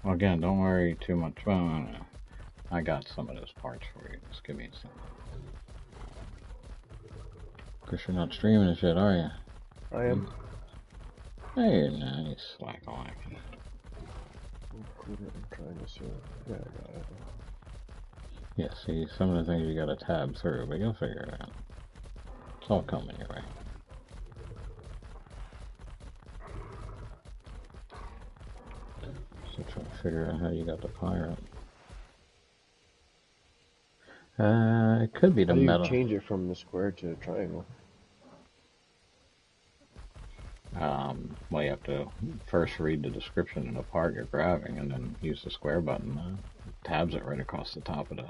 Well, again, don't worry too much. Well, no. I got some of those parts for you. Just give me some. Because you're not streaming and shit, are you? I am. Hey, nice. Slack on. Include it in triangle ceiling. Yeah, I got it. Yeah, see, some of the things you gotta tab through, but you'll figure it out. It's all coming your way. So try to figure out how you got the pirate. It could be the How do you metal. change it from the square to the triangle? Well, you have to first read the description of the part you're grabbing, and then use the square button. Tabs it right across the top of the,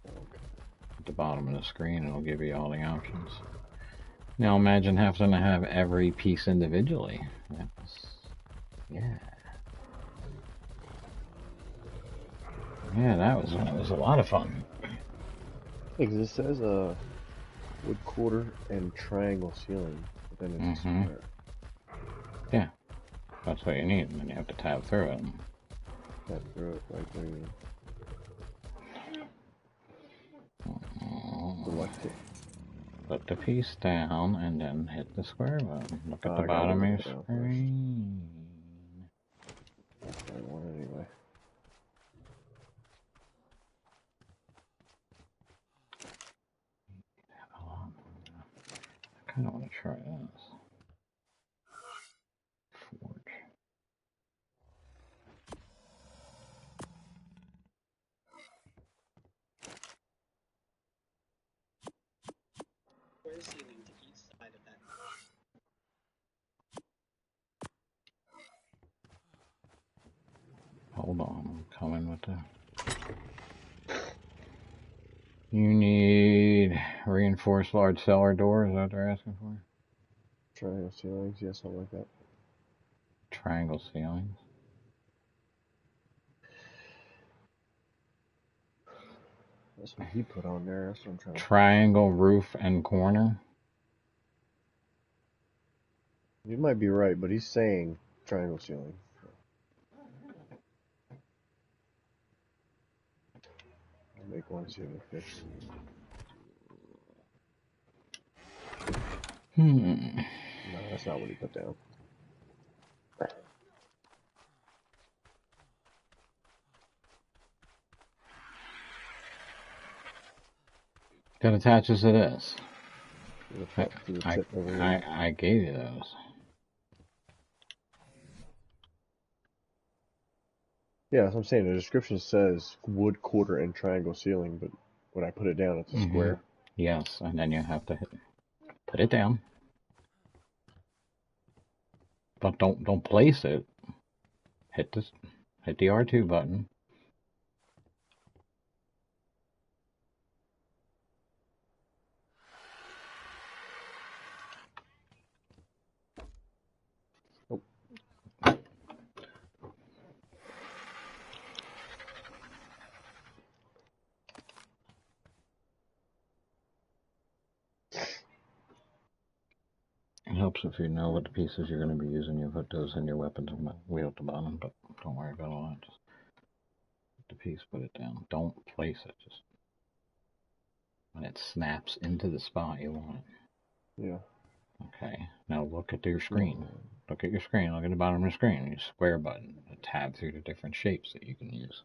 at the bottom of the screen. It'll give you all the options. Now imagine having to have every piece individually. Yeah. Yeah, that was a lot of fun. Because it says wood quarter and triangle ceiling, but then it's square. Yeah, that's what you need, and then you have to tab through it. Tab through it, like what do you mean? Select it. Put the piece down, and then hit the square button. Look at the I bottom of your down screen. That's what I want anyway. I kind of want to try this. Forge. Hold on, I'm coming with the... You need reinforced large cellar doors, is that what they're asking for? Triangle ceilings, yeah, something like that. Triangle ceilings. That's what he put on there, that's what I'm trying to... Triangle roof and corner. You might be right, but he's saying triangle ceiling. I'll make one, see if it fits. No, that's not what he put down. That attaches to this. To the tip over here. I gave you those. Yeah, that's what I'm saying. The description says wood, quarter, and triangle ceiling, but when I put it down, it's a square. Yes, and then you have to put it down. But don't place it. Hit the R2 button. Oh. It helps if you know what the pieces you're going to be using. You put those in your weapons wheel at the bottom, but don't worry about all that. Just put the piece, put it down. Don't place it. Just when it snaps into the spot you want it. Yeah. Okay. Now look at your screen. Look at your screen. Look at the bottom of the screen. Your square button. A tab through the different shapes that you can use.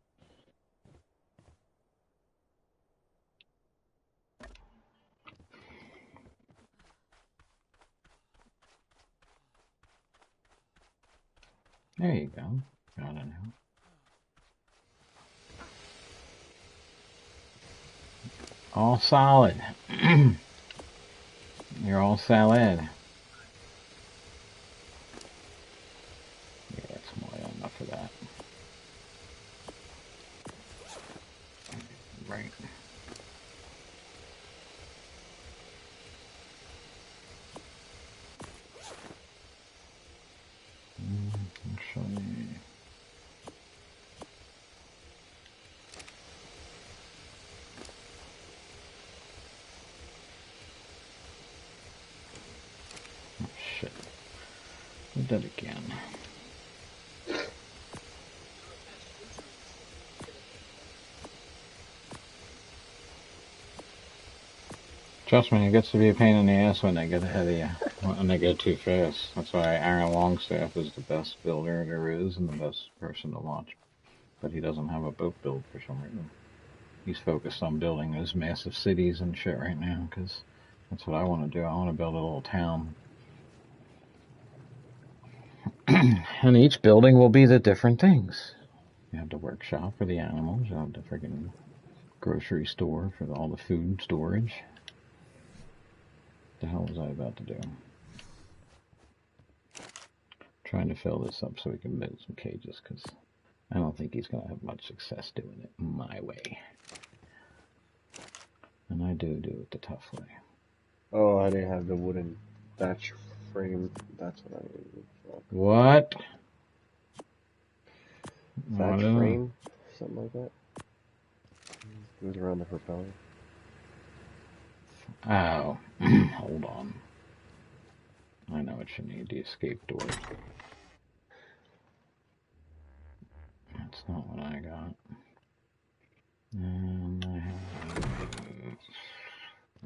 There you go. Got it now. All solid. You're all solid. Yeah, that's more than enough for that. Right. Actually. Oh, shit. Did that again. Trust me, it gets to be a pain in the ass when they get ahead of you. When they go too fast. That's why Aaron Longstaff is the best builder there is and the best person to watch. But he doesn't have a boat build for some reason. He's focused on building those massive cities and shit right now, because that's what I want to do. I want to build a little town. And each building will be the different things. You have the workshop for the animals. You have the freaking grocery store for all the food storage. What the hell was I about to do? Trying to fill this up so we can build some cages, because I don't think he's going to have much success doing it my way. And I do it the tough way. Oh, I didn't have the wooden thatch frame. That's what I needed. What? Thatch frame? Something like that. Goes around the propeller. Oh, hold on. I know what you need, the escape door. That's not what I got. And I have...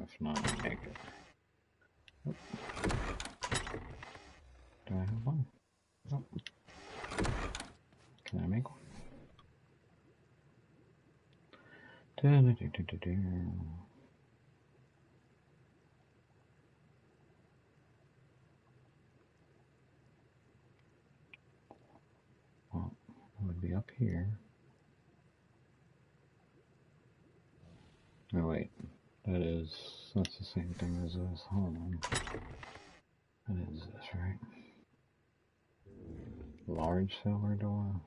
If not, I make it. Oh. Do I have one? Oh. Can I make one? Well, it would be up here. Oh wait, that's the same thing as this. Hold on. That is this, right? Large silver door.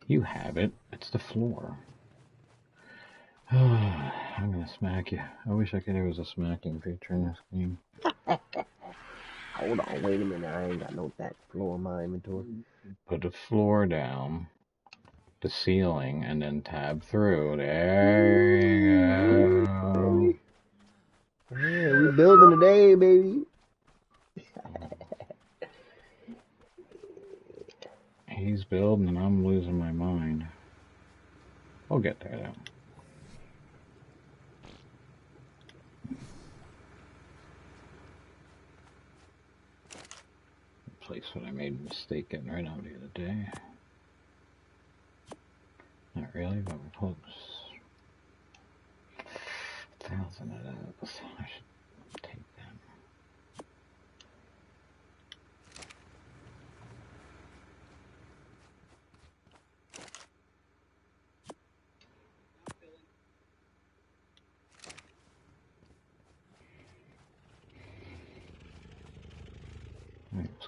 You have it. It's the floor. I'm gonna smack you. I wish there was a smacking feature in this game. Hold on, wait a minute. I ain't got no that floor in my inventory. Put the floor down, the ceiling, and then tab through. There you go. Yeah, we building today, baby. He's building and I'm losing my mind. We'll get there though. replace what I made a mistake getting rid of the other day. Not really, but we're close. 1,000 of those. I should take them. Oops.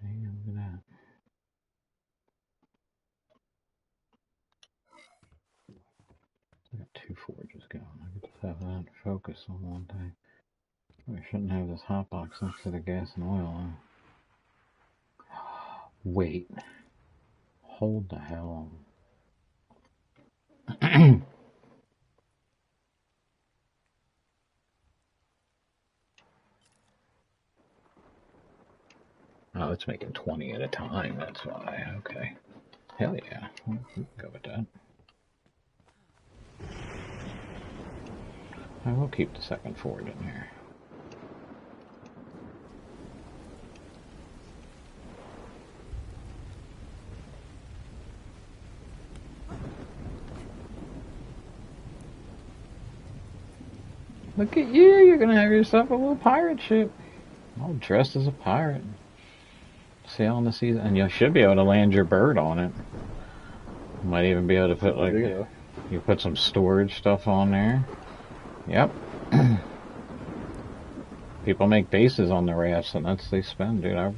Damn, look at that. I got 2 forges going. I could just have that focus on one thing. We shouldn't have this hot box next to the gas and oil. Wait. Hold the hell on. Oh, it's making 20 at a time, that's why. Okay. Hell yeah. We can go with that. I will keep the second forge in here. Look at you, you're gonna have yourself a little pirate ship. All dressed as a pirate. Sailing the seas, and you should be able to land your bird on it. You might even be able to put like, you put some storage stuff on there. Yep. People make bases on the rafts, and that's they spend, dude.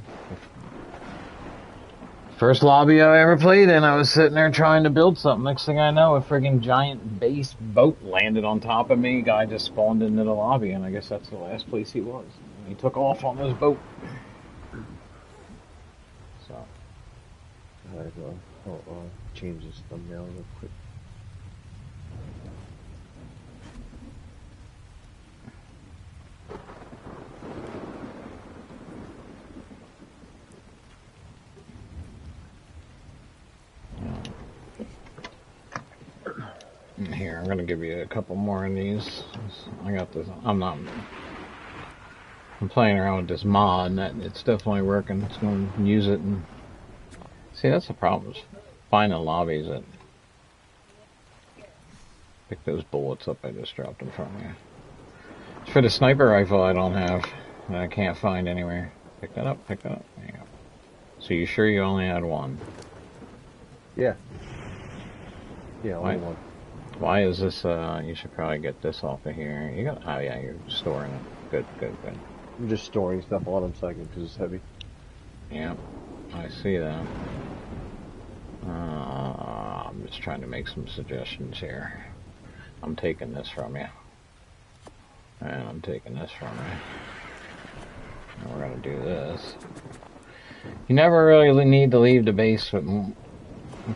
First lobby I ever played in, I was sitting there trying to build something. Next thing I know, a friggin' giant base boat landed on top of me. Guy just spawned into the lobby, and I guess that's the last place he was. He took off on this boat. So. Alright, well, I'll change this thumbnail real quick. Here, I'm gonna give you a couple more of these. I got this. I'm playing around with this mod, and it's definitely working. It's going to use it, and see, that's the problem. Is finding lobbies that pick those bullets up I just dropped in front of you. It's for the sniper rifle I don't have, that I can't find anywhere. Pick that up. Pick that up. There you go. So you sure you only had one? Yeah. Yeah, only one. Why is this, you should probably get this off of here. You got, oh yeah, you're storing it. Good, good, good. I'm just storing stuff on them so I can, because it's heavy. Yeah, I see that. I'm just trying to make some suggestions here. I'm taking this from you. And I'm taking this from you. And we're gonna do this. You never really need to leave the base with,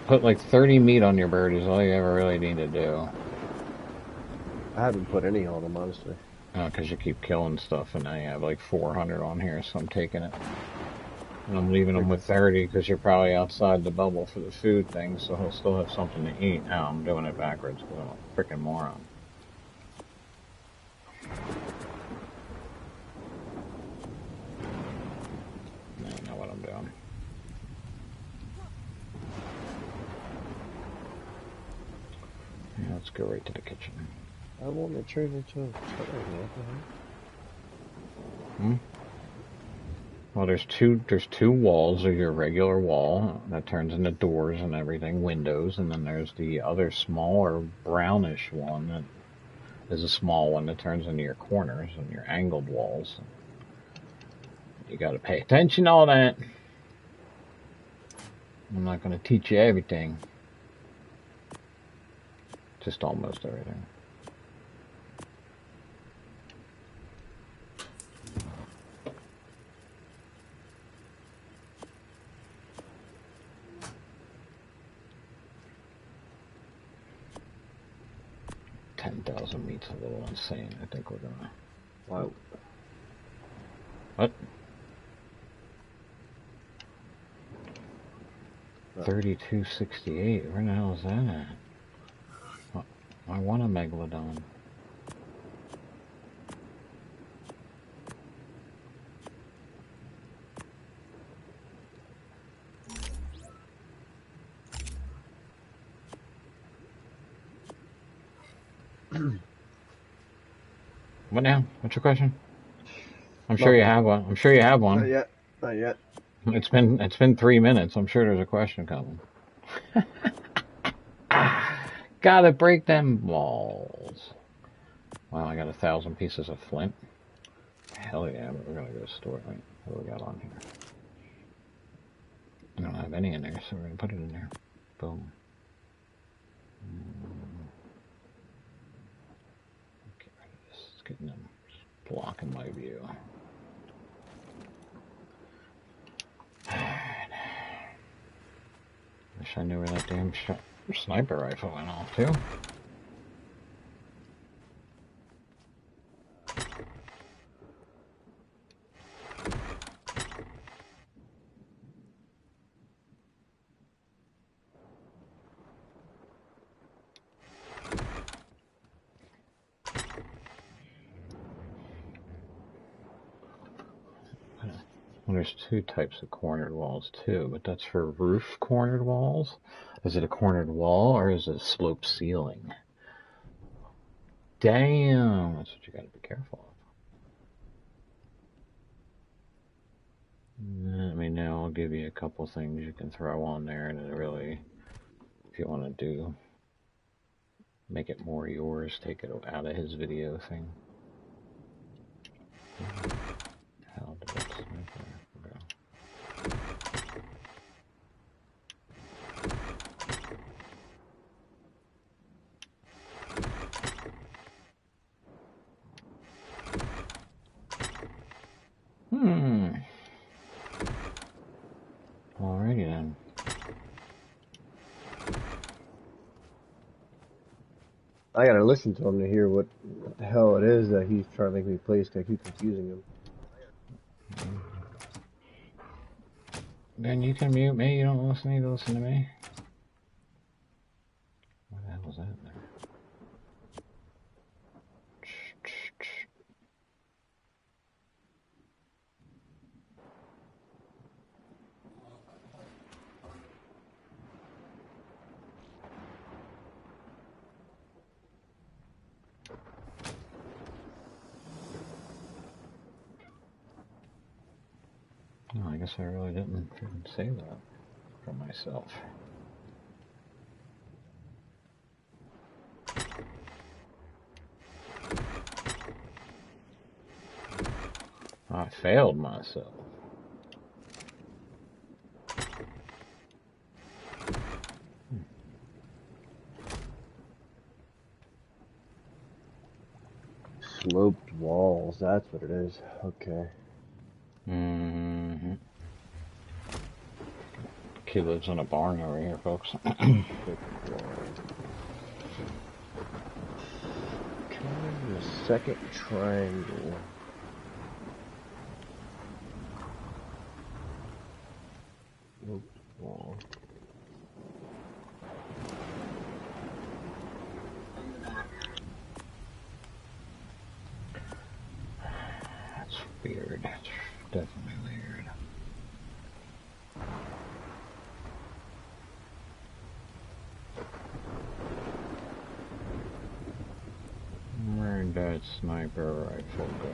put like 30 meat on your bird is all you ever really need to do. I haven't put any on them, honestly. Because you keep killing stuff, and now you have like 400 on here, so I'm taking it. And I'm leaving them with 30 because you're probably outside the bubble for the food thing, so he'll still have something to eat. Now I'm doing it backwards because I'm a freaking moron. Now you know what I'm doing. Yeah, let's go right to the kitchen. I want to turn into a Well, there's two walls. There's your regular wall that turns into doors and everything, windows, and then there's the other smaller brownish one that is a small one that turns into your corners and your angled walls. You got to pay attention to all that. I'm not going to teach you everything. Just almost everything. Meat's a little insane. I think we're gonna. Wow. What? 3268. Where the hell is that at? I want a megalodon. What now? What's your question? I'm sure you have one. I'm sure you have one. Not yet. Not yet. It's been 3 minutes. I'm sure there's a question coming. Gotta break them walls. Wow, I got 1,000 pieces of flint. Hell yeah, but we're gonna go store it. Wait, what do we got on here? I don't have any in there, so we're gonna put it in there. Boom. Get rid of this. It's getting them blocking my view. Alright. Wish I knew where that damn sniper rifle went off to. Well, there's two types of cornered walls too, but that's for roof cornered walls. Is it a cornered wall or is it a sloped ceiling? Damn, that's what you gotta be careful of. Let me know, I'll give you a couple things you can throw on there to really, if you want to do, make it more yours, take it out of his video thing. How did that sniper go? Alrighty then. I gotta listen to him to hear what the hell it is that he's trying to make me play, because I keep confusing him. Then you can mute me, you don't need to listen to me. What the hell was that there? Oh, I guess I really didn't say that for myself. I failed myself. Sloped walls, that's what it is. Okay. Mm-hmm. Kid lives in a barn over here, folks. The second triangle. Sloped wall. That's weird. That's definitely weird. Where'd that sniper rifle go?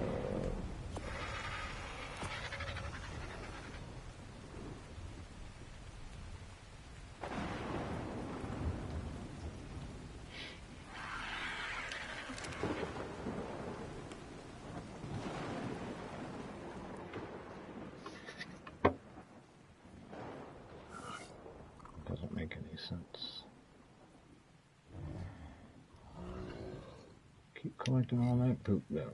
Doesn't make any sense. Keep collecting all that poop though.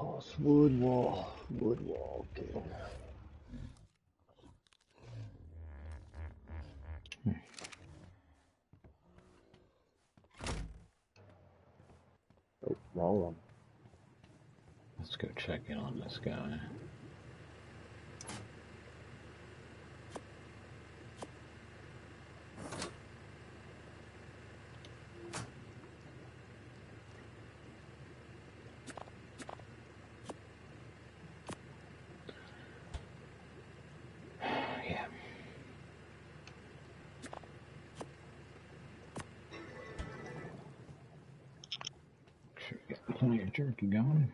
walls, wood wall, wood wall. Okay. Oh, wrong one. Let's go check in on this guy. Yeah. Sure, get plenty of jerky going.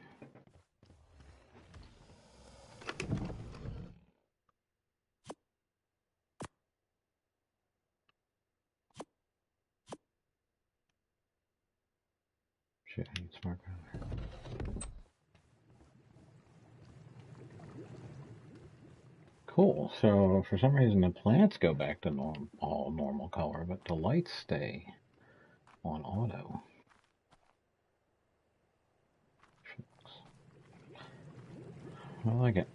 Shit, I need smart powder. Cool. So for some reason the plants go back to all normal color, but the lights stay on auto. I like it.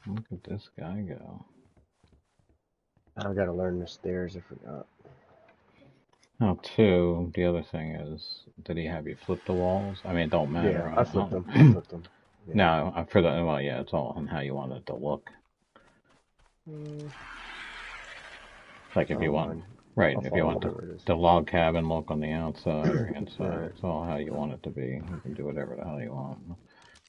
Look at this guy go. I gotta learn the stairs. I forgot. Oh, two. The other thing is, did he have you flip the walls? I mean, it don't matter. Yeah, I flipped them. I flipped them. Yeah. No, for the well, yeah, it's all on how you want it to look. Like if you want, right? If you want the log cabin look on the outside or inside, Right. it's all how you want it to be. You can do whatever the hell you want.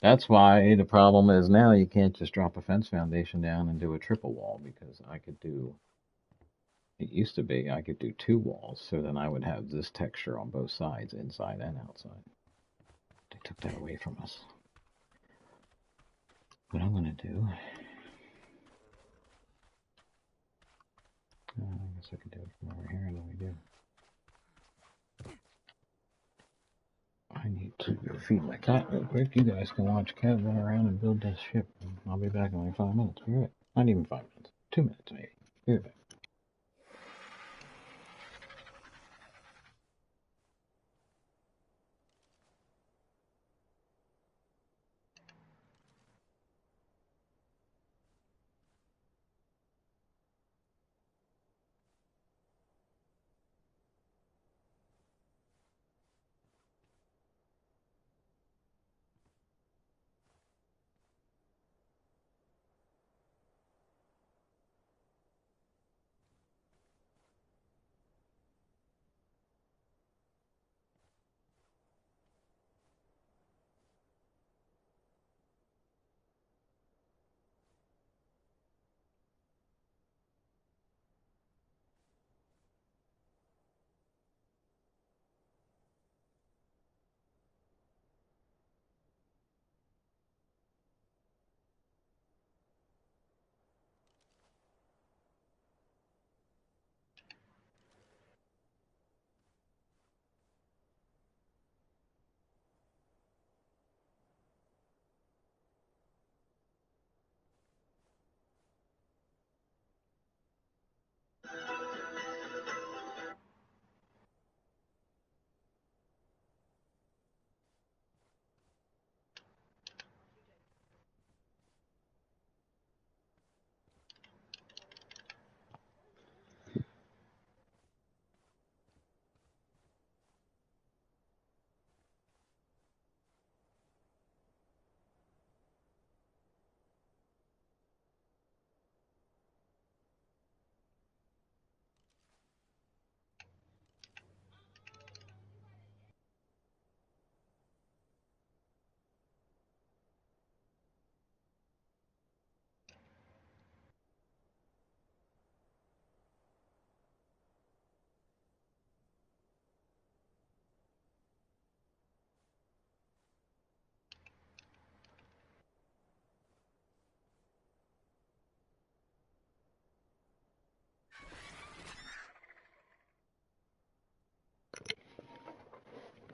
That's why the problem is now you can't just drop a fence foundation down and do a triple wall, because I could do. It used to be I could do two walls, so then I would have this texture on both sides, inside and outside. They took that away from us. What I'm gonna do, I guess I could do it from over here, and then we do. I need to go feed my cat real quick. You guys can watch Cat run around and build this ship. I'll be back in like 5 minutes. Be right. Not even 5 minutes. 2 minutes maybe. Be right back.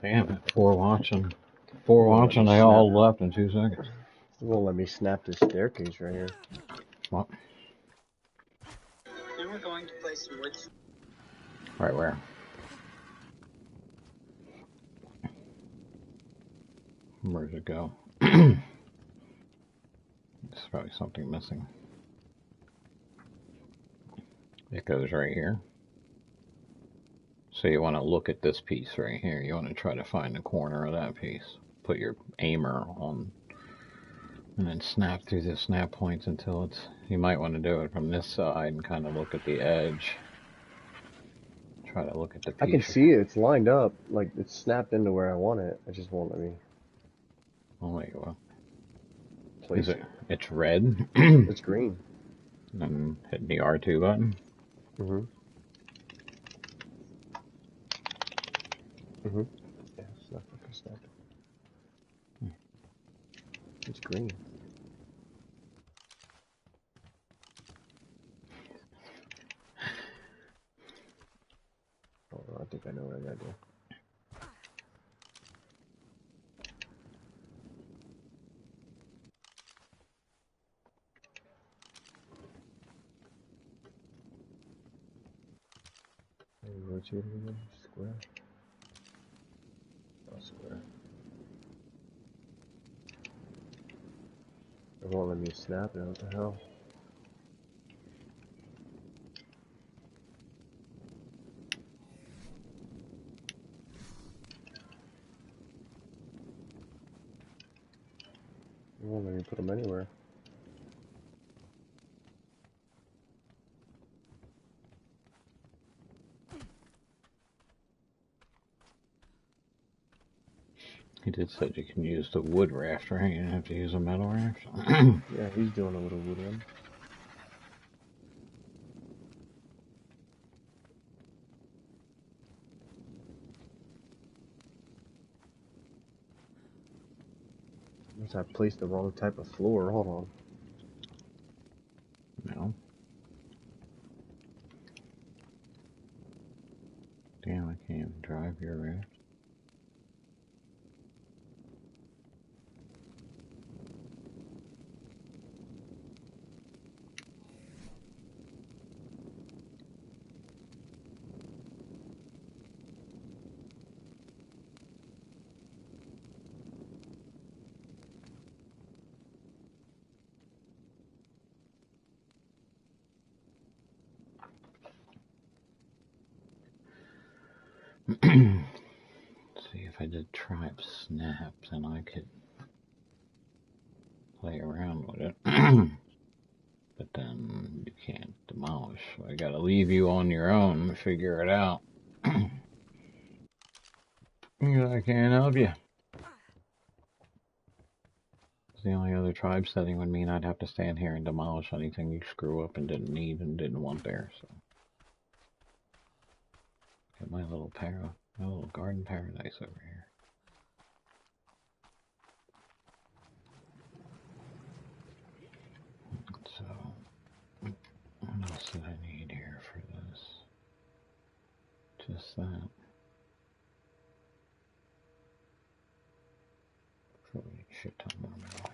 Damn it, 4 watching. 4 watching, they all left in 2 seconds. It won't let me snap this staircase right here. What? Then we're going to play some wood. Right where? Where's it go? There's probably something missing. It goes right here. So you want to look at this piece right here. You want to try to find the corner of that piece. Put your aimer on, and then snap through the snap points until it's... You might want to do it from this side and kind of look at the edge. Try to look at the piece. I can see it. It's lined up. Like, it's snapped into where I want it. It just won't let me. Oh, wait, well. Place Is it? It's red? It's green. And hit the R2 button. Mm-hmm. Mm-hmm. Yeah, snap it. Snap it. It's green. Hold on, I think I know what I gotta do. Rotate it again. Square. Oh, square. It won't let me snap it. What the hell? It won't let me put them anywhere. He did said you can use the wood raft, right? You don't have to use a metal raft. Yeah, he's doing a little wood one. I placed the wrong type of floor. Hold on. No. Damn, I can't even drive your raft. See if I did tribe snaps and I could play around with it. But then you can't demolish. So I gotta leave you on your own to figure it out. I can't help you. The only other tribe setting would mean I'd have to stand here and demolish anything you screw up and didn't need and didn't want there. So get my little garden paradise over here. So what else did I need here for this? Just that. Probably shit ton more metal.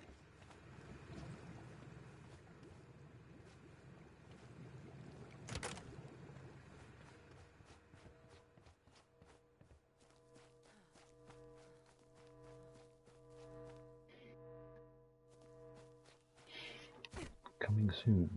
Coming soon.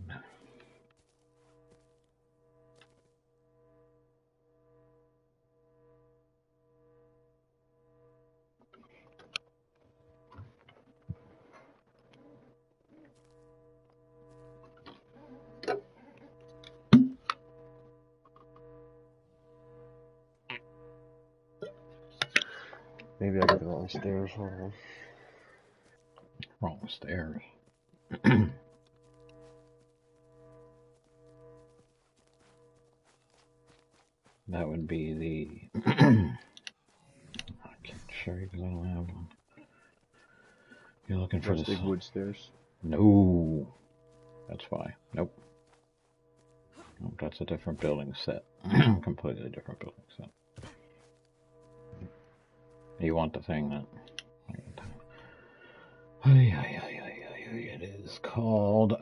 Maybe I got the wrong stairs. Hold on. Wrong stairs. That would be the... I can't show you because I don't have one. You're looking for the... big wood stairs? No. That's why. Nope. Nope, that's a different building set. Completely different building set. You want the thing that... It is called...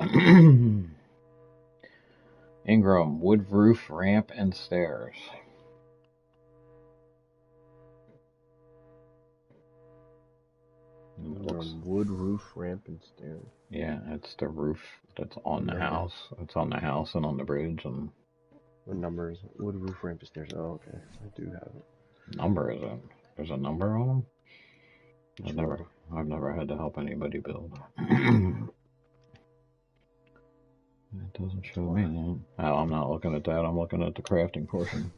Ingram, wood roof, ramp, and stairs. Wood roof, ramp, and stairs. Yeah, it's the roof that's on the house. It's on the house and on the bridge. And what number is it? Wood roof, ramp, and stairs. Oh, okay. I do have it. Number is it? There's a number on them? I've never had to help anybody build. It doesn't show me that. Oh, I'm not looking at that. I'm looking at the crafting portion.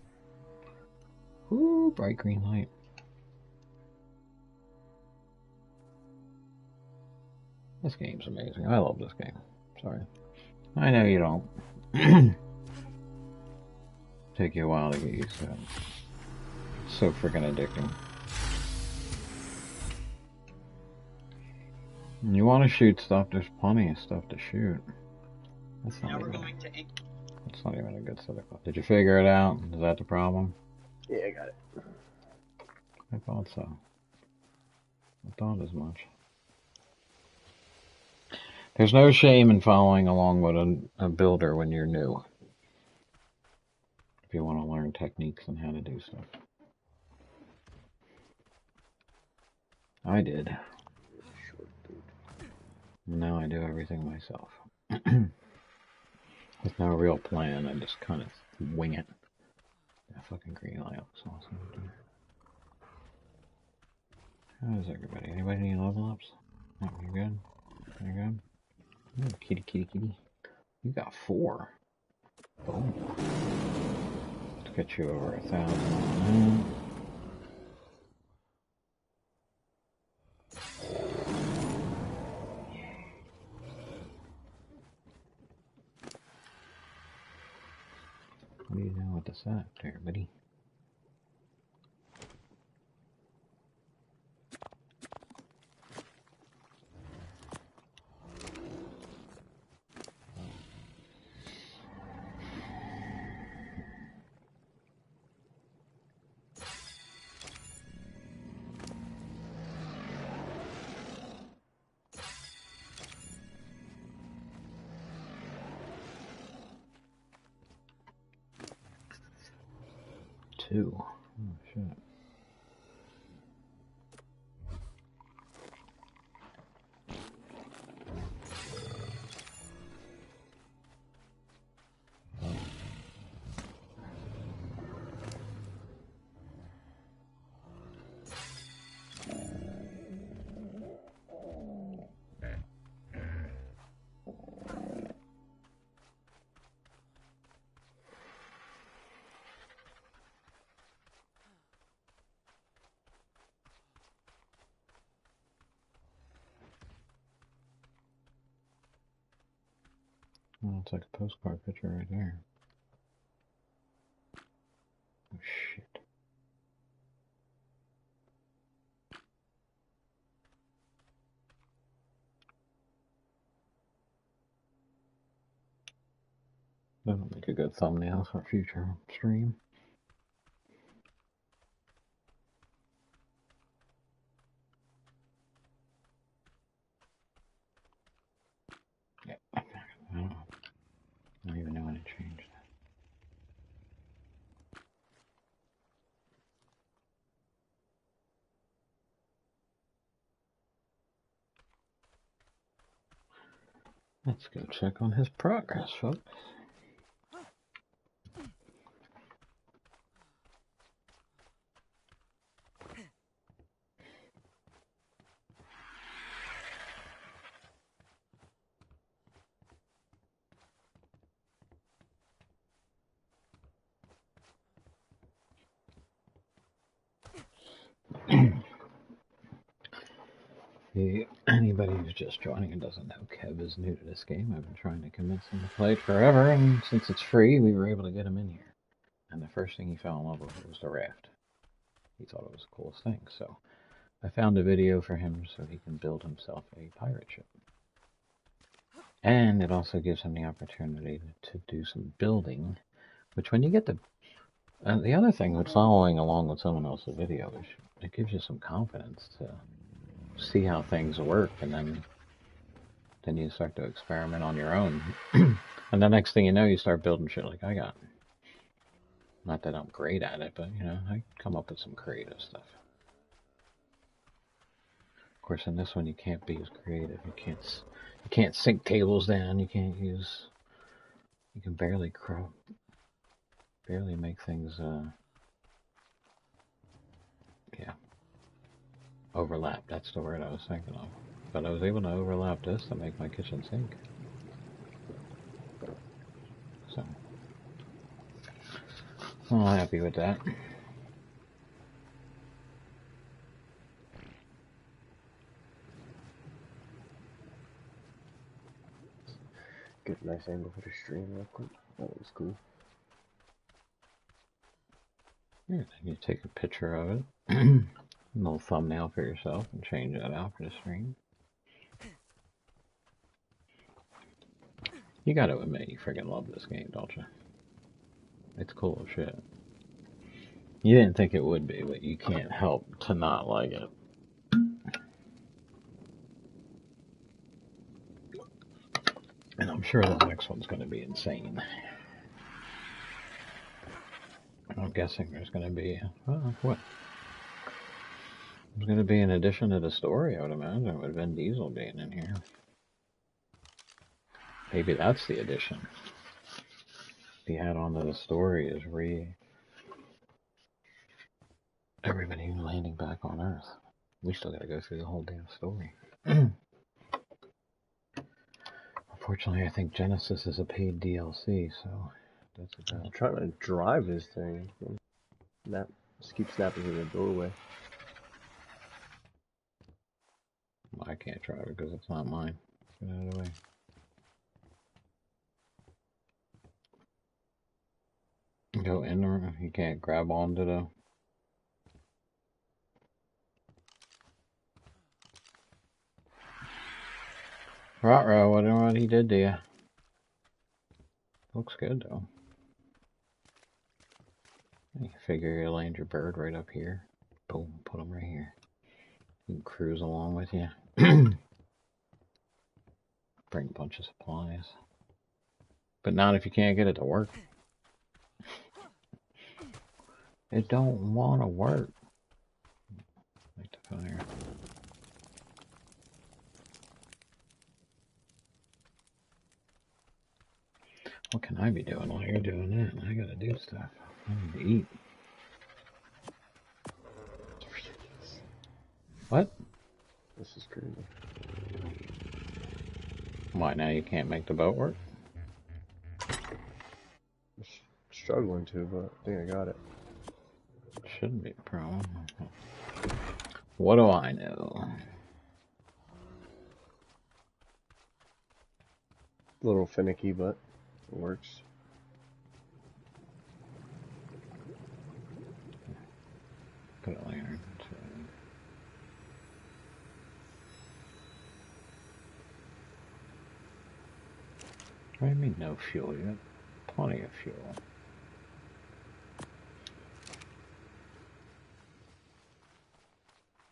Ooh, bright green light. This game's amazing. I love this game. Sorry. I know you don't. Take you a while to get used to it. It's so freaking addicting. And you want to shoot stuff, there's plenty of stuff to shoot. That's not even a good set of... Did you figure it out? Is that the problem? Yeah, I got it. I thought so. I thought as much. There's no shame in following along with a builder when you're new. If you want to learn techniques and how to do stuff. I did. And now I do everything myself. With no real plan, I just kind of wing it. That fucking green light looks awesome. How is everybody? Anybody need level ups? Oh, you good? You good? Ooh, kitty, kitty, kitty. You got 4. Boom. Let's get you over 1,000. What do you know with the set there, buddy? Two. Oh, shit. Oh, it's like a postcard picture right there. Oh, shit. That'll make a good thumbnail for a future stream. Yeah, I don't know. I don't even know when to change that. Let's go check on his progress, folks. Anybody who's just joining and doesn't know, Kev is new to this game. I've been trying to convince him to play it forever, and since it's free, we were able to get him in here. And the first thing he fell in love with was the raft. He thought it was the coolest thing, so I found a video for him so he can build himself a pirate ship. And it also gives him the opportunity to do some building, which when you get the other thing with following along with someone else's video it gives you some confidence to see how things work, and then you start to experiment on your own. And the next thing you know, you start building shit like I got. Not that I'm great at it, but you know, I come up with some creative stuff. Of course, in this one, you can't be as creative. You can't sink tables down. You can't use. You can barely make things. Yeah, overlap. That's the word I was thinking of. But I was able to overlap this to make my kitchen sink. So, I'm happy with that. Get a nice angle for the stream real quick. That was cool. Yeah, then you take a picture of it, a little thumbnail for yourself, and change that out for the stream. You gotta admit, you freaking love this game, don't you? It's cool as shit. You didn't think it would be, but you can't help to not like it. And I'm sure the next one's gonna be insane. I'm guessing there's gonna be, what? There's gonna be an addition to the story, I would imagine, with Vin Diesel being in here. Maybe that's the addition. The add-on to the story is everybody landing back on Earth. We still gotta go through the whole damn story. Unfortunately, I think Genesis is a paid DLC, so that's about. I'm trying to drive this thing. That just keeps snapping in the doorway. Well, I can't drive it because it's not mine. Get out of the way. Go in there. You can't grab onto the. Ruh-roh, whatever what he did to you. Looks good though. You figure you land your bird right up here. Boom, put him right here. You can cruise along with you. Bring a bunch of supplies. But not if you can't get it to work. It don't want to work. Light the fire. What can I be doing while you're doing that? I gotta do stuff. I need to eat. What? This is crazy. Why, now you can't make the boat work? I'm struggling to, but I think I got it. Shouldn't be a problem. What do I know? A little finicky, but it works. Put a lantern. What do you mean no fuel? You got plenty of fuel.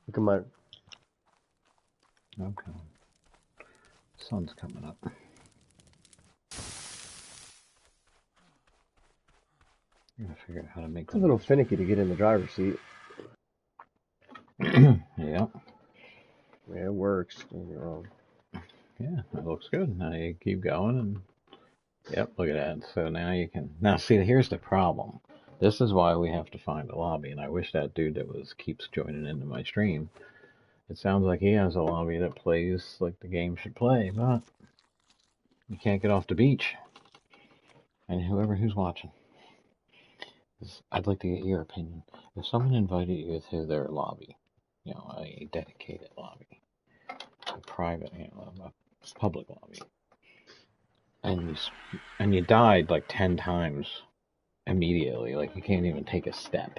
Look at my... Okay. Sun's coming up. I'm gonna figure out how to make It's a little finicky to get in the driver's seat. Yeah. Yeah, it works. Don't get me wrong. Yeah, that looks good. Now you keep going and yep, look at that. So now you can see here's the problem. This is why we have to find a lobby, and I wish that dude that keeps joining into my stream. It sounds like he has a lobby that plays like the game should play, but you can't get off the beach. And who's watching. I'd like to get your opinion. If someone invited you to their lobby, you know, a dedicated lobby, a private, you know, a public lobby, and you died like 10 times immediately, like you can't even take a step.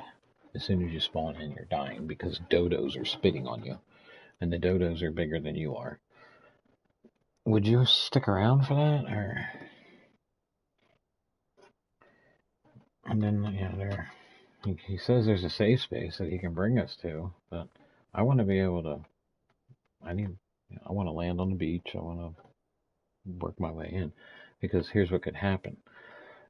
As soon as you spawn in, you're dying because dodos are spitting on you, and the dodos are bigger than you are. Would you stick around for that, or? And then, yeah, He says there's a safe space that he can bring us to, but I want to be able to. I want to land on the beach. I want to work my way in, because here's what could happen.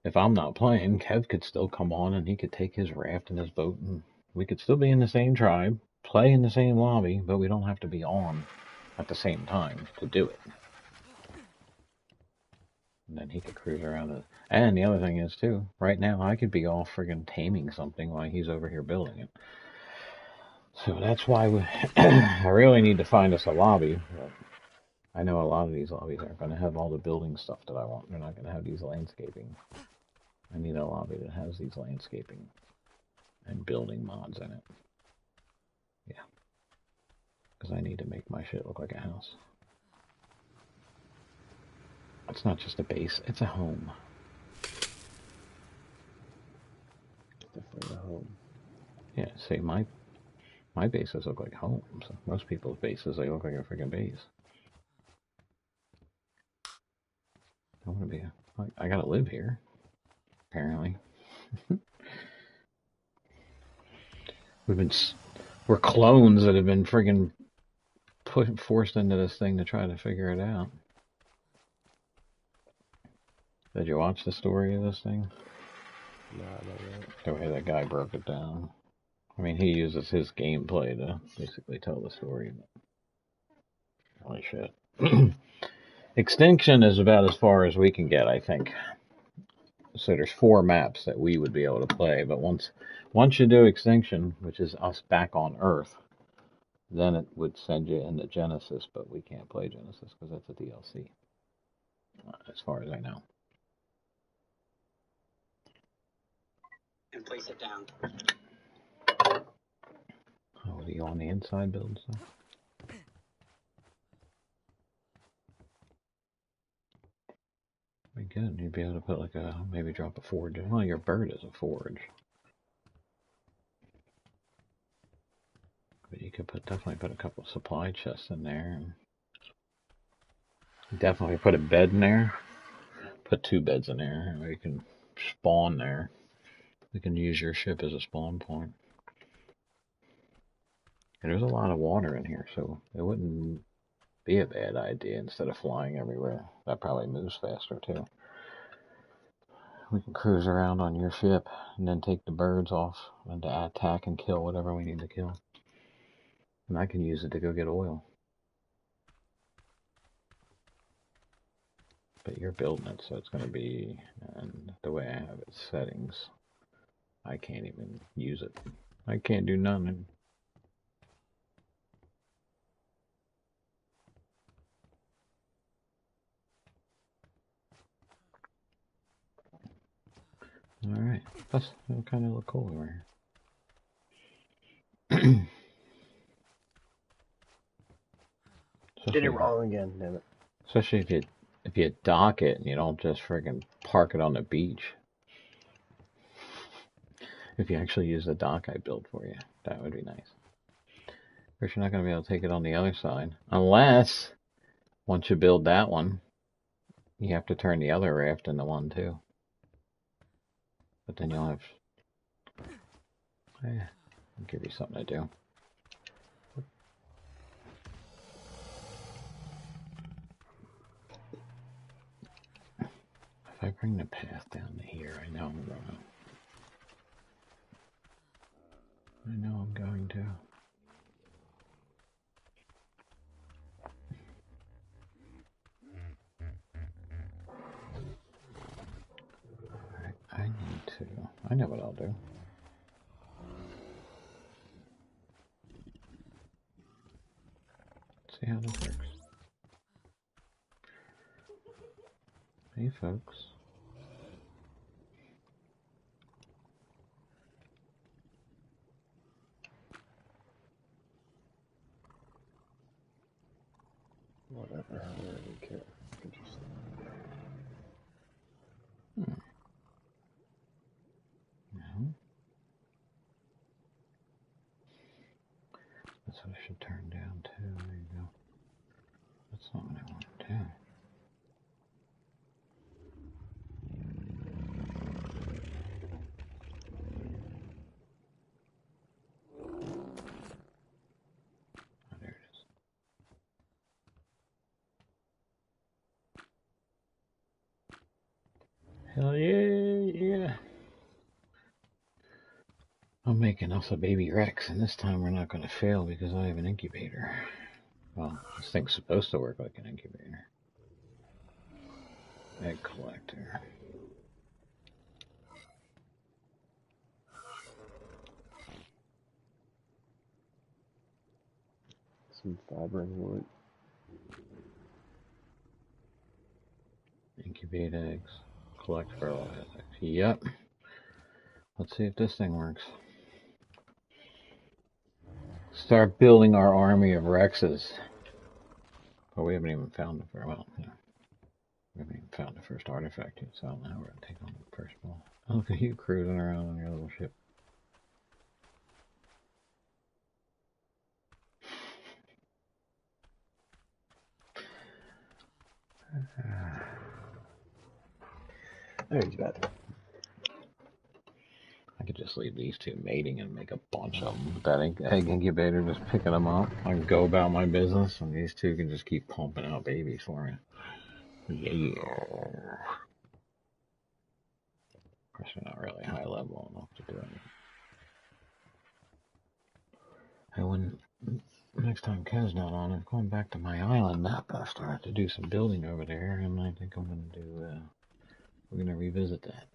If I'm not playing, Kev could still come on and he could take his raft and his boat, and we could still be in the same tribe, play in the same lobby, but we don't have to be on at the same time to do it. And then he could cruise around it. And the other thing is, too, right now I could be off friggin' taming something while he's over here building it. So that's why I really need to find us a lobby. But I know a lot of these lobbies aren't going to have all the building stuff that I want. They're not going to have these landscaping. I need a lobby that has these landscaping and building mods in it. Yeah. Because I need to make my shit look like a house. It's not just a base, it's a home. Definitely a home. Yeah, see, my bases look like homes. Most people's bases, they look like a freaking base. I want to be I gotta live here, apparently. We're clones that have been friggin' forced into this thing to try to figure it out. Did you watch the story of this thing? No, not yet. The way that guy broke it down. I mean, he uses his gameplay to basically tell the story. But holy shit. Extinction is about as far as we can get, I think. So there's 4 maps that we would be able to play, but once you do Extinction, which is us back on Earth, then it would send you into Genesis, but we can't play Genesis because that's a DLC, as far as I know. And place it down. Oh, are you on the inside build stuff? Be good. You'd be able to put like maybe drop a forge. Well, your bird is a forge. But you could definitely put a couple of supply chests in there. Definitely put a bed in there. Put 2 beds in there. Or you can spawn there. We can use your ship as a spawn point. And there's a lot of water in here, so it wouldn't be a bad idea instead of flying everywhere. That probably moves faster too. We can cruise around on your ship and then take the birds off and to attack and kill whatever we need to kill. And I can use it to go get oil. But you're building it, so it's going to be, and the way I have it settings, I can't even use it. I can't do nothing. Alright, that's kind of look cool over here. Did it wrong again, damn it. Especially if you dock it and you don't just friggin' park it on the beach. If you actually use the dock I built for you, that would be nice. Of course, you're not going to be able to take it on the other side. Unless, once you build that one, you have to turn the other raft into one too. But then you'll have... I'll give you something to do. If I bring the path down to here, I know I'm going to. Alright, I need to... I know what I'll do. Let's see how this works. Hey folks. Whatever, I don't really care. No. That's what I should turn down too. There you go. That's not what I want to do. Hell yeah. I'm making us a baby Rex, and this time we're not going to fail because I have an incubator. Well, this thing's supposed to work like an incubator. Egg collector. Some fiber and wood. Incubate eggs. Collect fertilizer. Yep. Let's see if this thing works. Start building our army of Rexes. But we haven't even found the first, well, yeah. We haven't even found the first artifact yet, so I don't know how we're going to take on the first one. Oh, look at you cruising around on your little ship. There's the bathroom. I could just leave these two mating and make a bunch of them with that egg incubator, just picking them up. I can go about my business, and these two can just keep pumping out babies for me. Yeah. Of course, they're not really high level enough to do anything. And when next time Kev's not on, I'm going back to my island map after I have to do some building over there, and I think I'm going to do, we're going to revisit that.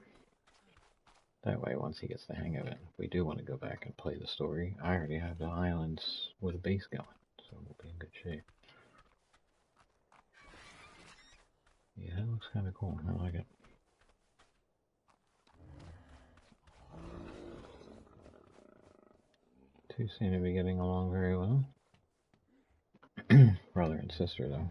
That way, once he gets the hang of it, if we do want to go back and play the story, I already have the islands with a base going, so we'll be in good shape. Yeah, that looks kind of cool. I like it. Two seem to be getting along very well. Brother and sister, though.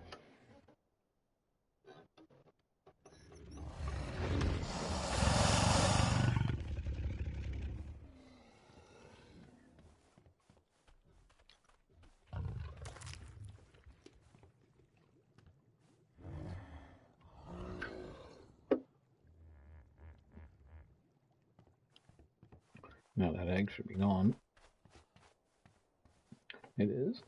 Now that egg should be gone. It is.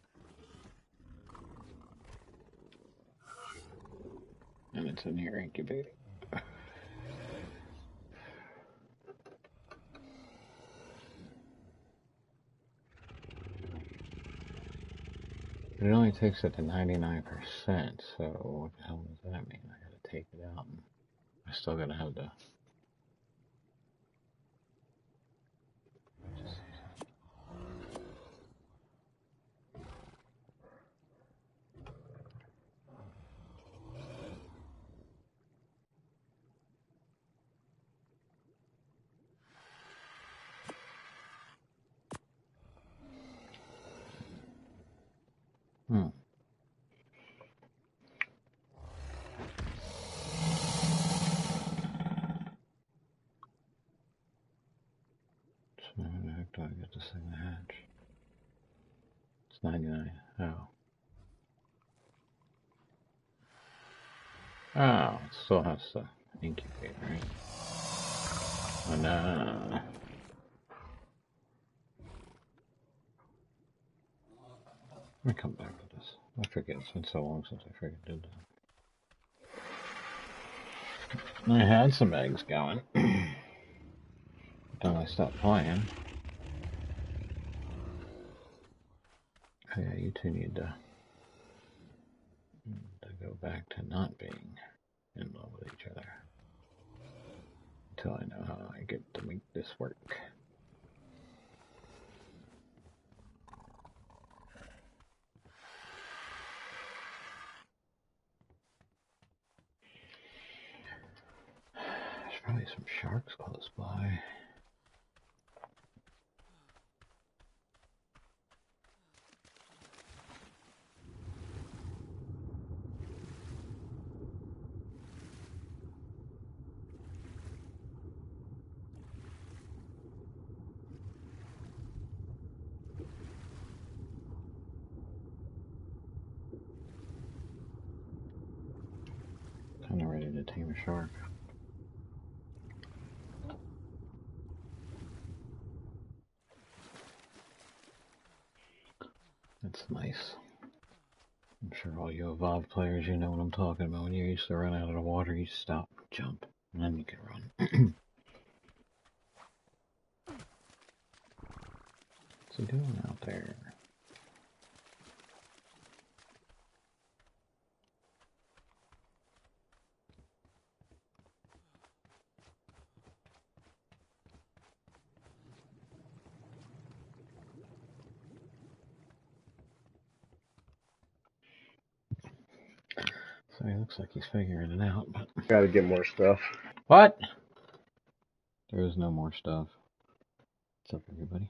And it's in here incubating. But it only takes it to 99%, so what the hell does that mean? I gotta take it out, and I still gotta have the... So how the heck do I get this thing to hatch? It's 99. Oh. Oh, it still has to incubate, right? Oh, no. Let me come back to this. I forget, it's been so long since I freaking did that. I had some eggs going. Then I stopped playing. Oh, yeah, you two need to go back to not being in love with each other. Until I know how I get to make this work. There's probably some sharks close by. Kinda ready to tame a shark. That's nice. I'm sure all you Evolve players, you know what I'm talking about. When you used to run out of the water, you stop, jump, And then you can run. What's he doing out there? So he looks like he's figuring it out, but... Gotta get more stuff. What? There is no more stuff. What's up, everybody?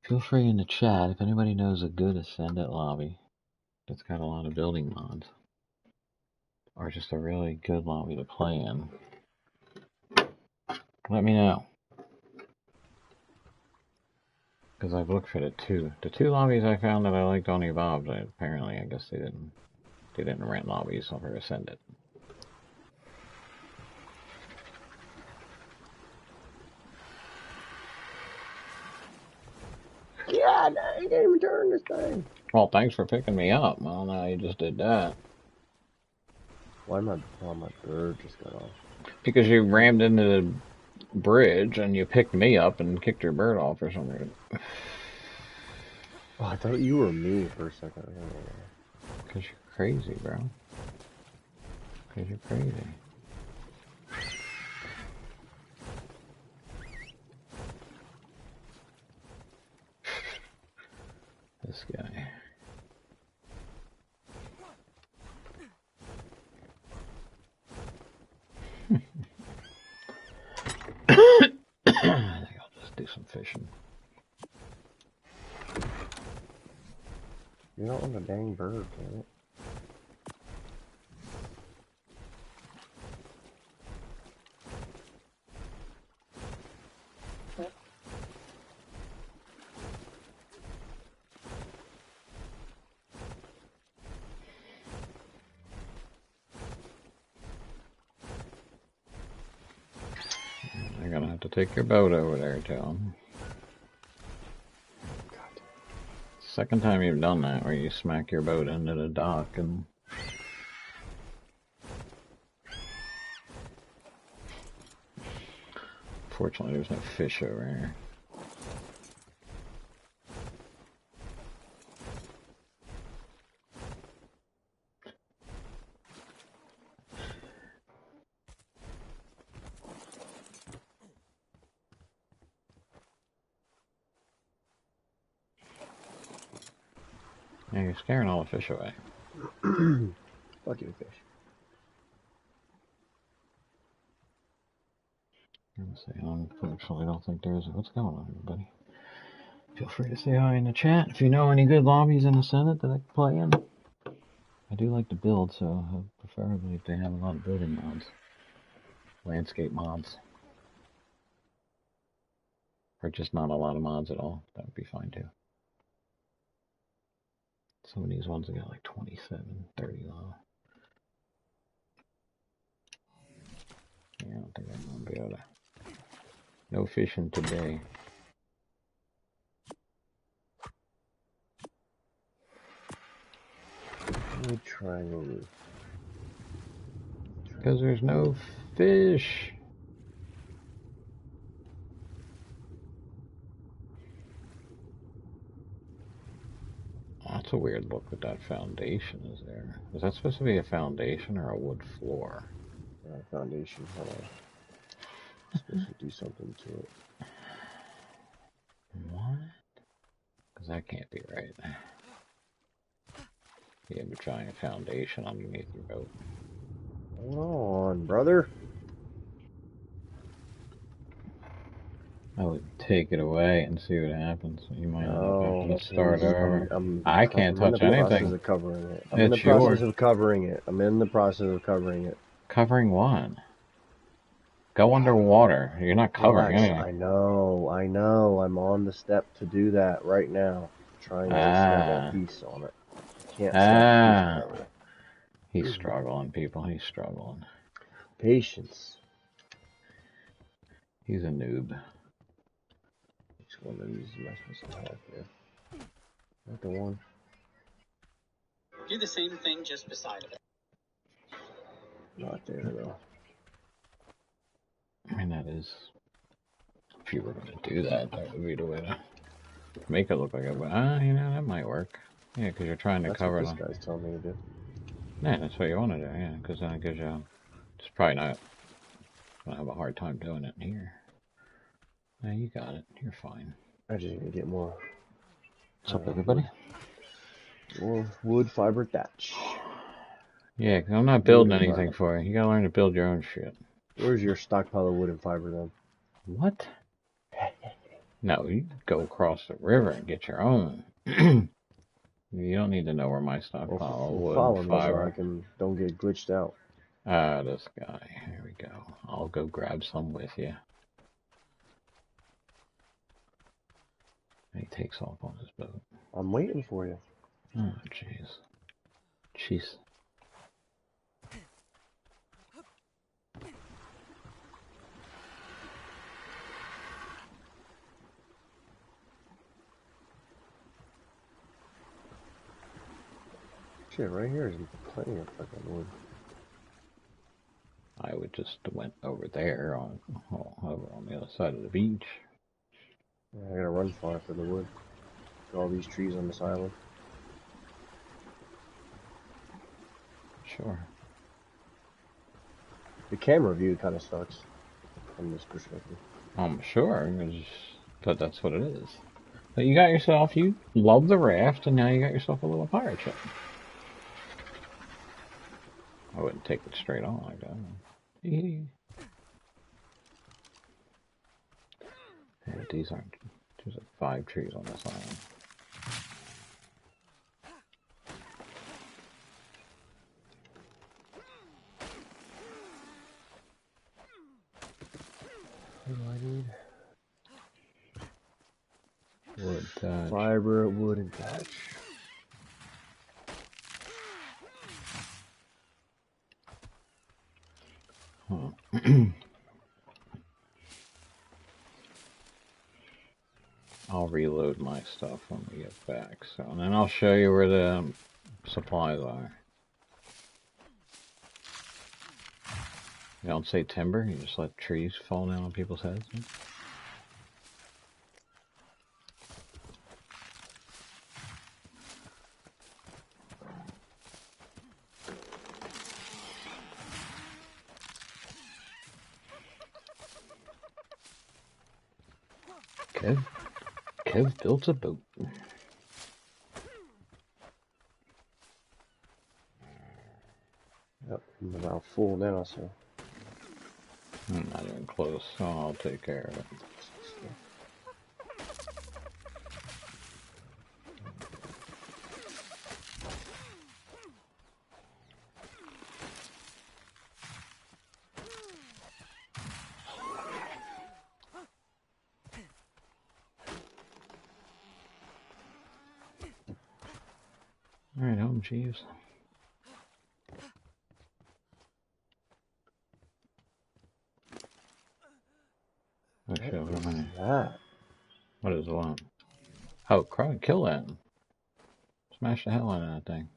Feel free in the chat if anybody knows a good Ascendant lobby that's got a lot of building mods. Or just a really good lobby to play in. Let me know. Because I've looked for the two lobbies I found that I liked on Evolved. Apparently, I guess they didn't rent lobbies over Ascendant. Yeah, I can't even turn this thing. Well, thanks for picking me up. Well, now you just did that. Why my bird just got off? Because you rammed into the bridge and you picked me up and kicked your bird off or something. Oh, I thought you were me for a second. Because you're crazy, bro. Because you're crazy. This guy. I think I'll just do some fishing. You're not on the dang bird, damn it. You're gonna have to take your boat over there, Tom. Second time you've done that, where you smack your boat into the dock and... Fortunately, there's no fish over here. Yeah, you're scaring all the fish away. Fuck you, fish. Let's see, unfortunately, I don't think there's... What's going on, everybody? Feel free to say hi in the chat. If you know any good lobbies in the Senate that I can play in. I do like to build, so preferably if they have a lot of building mods. Landscape mods. Or just not a lot of mods at all. That would be fine too. Some of these ones have got like 27, 30 low. Yeah, I don't think I'm going to be able to. No fishing today. Let me try over. Because there's no fish. Oh, that's a weird look with that foundation is there. Is that supposed to be a foundation or a wood floor? Foundation. Hold on. It's supposed to do something to it. What? Because that can't be right. You have to try a foundation underneath your boat. Hold on, brother. I would take it away and see what happens. You might end up having to start I'm over. I can't touch anything. I'm in the process of covering it. I'm in It's the process yours. of covering it. I'm in the process of covering it. Covering what? Go underwater. You're not covering Relax. anything. I know. I'm on the step to do that right now. Trying to snap a piece on it. Can't snap a piece on it. He's struggling, people. He's struggling. Patience. He's a noob. Which one of these am I supposed to have here? Not the one. Do the same thing just beside of it. Not there though. is. If you were going to do that, that would be the way to make it look like it. But, you know, that might work. Yeah, because you're trying to cover That's them. what this guy's telling me to do. Yeah, that's what you want to do, yeah, because then it gives you... It's probably not going to have a hard time doing it here. Yeah, you got it. You're fine. I just need to get more. What's up, everybody? More wood, fiber, thatch. Yeah, because I'm not building anything for you. You gotta learn to build your own shit. Where's your stockpile of wood and fiber then? What? No, you go across the river and get your own. You don't need to know where my stockpile of wood follow and me so fiber. I don't get glitched out. Ah, this guy. Here we go. I'll go grab some with you. He takes off on his boat. I'm waiting for you. Oh, jeez. Jeez. Shit, right here is plenty of fucking wood. I would just went over there over on the other side of the beach. Yeah, I gotta run far for the wood. All these trees on this island. Sure. The camera view kind of sucks from this perspective. I'm sure, but that's what it is. But you got yourself, you love the raft, and now you got yourself a little pirate ship. I wouldn't take it straight on like that. Yeah, these aren't, there's like 5 trees on this island. What do I need? Wood, thatch. Fiber, wood, and thatch. Huh. I'll reload my stuff when we get back, so, and then I'll show you where the supplies are. You don't say timber, you just let trees fall down on people's heads. Huh? Kev built a boat. Yep, I'm about full now, so. I'm not even close, so I'll take care of it. Alright, home, Jeeves. Actually, What is over that? What is the one? Oh, kill that. Smash the hell out of that thing.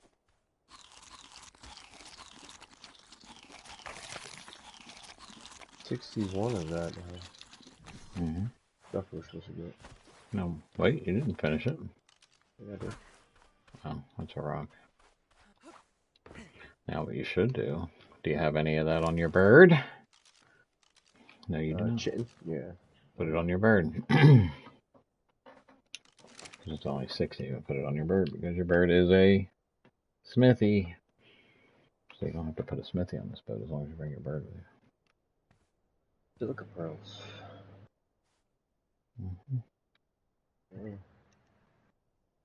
$61 of that. Mm-hmm. Stuff we're supposed to get. No, wait, you didn't finish it. Yeah, I did. Oh, that's a rock. Now what you should do you have any of that on your bird? No, you don't. Chitin? Yeah. Put it on your bird. Because it's only 60, you put it on your bird because your bird is a smithy. So you don't have to put a smithy on this boat as long as you bring your bird with you. Silica pearls. Mm-hmm.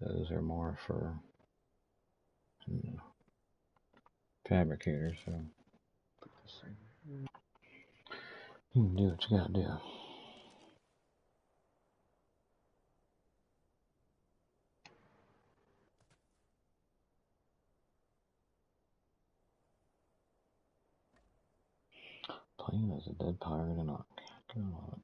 Those are more for fabricators, so you can do what you gotta do. Playing as a dead pirate and not. God.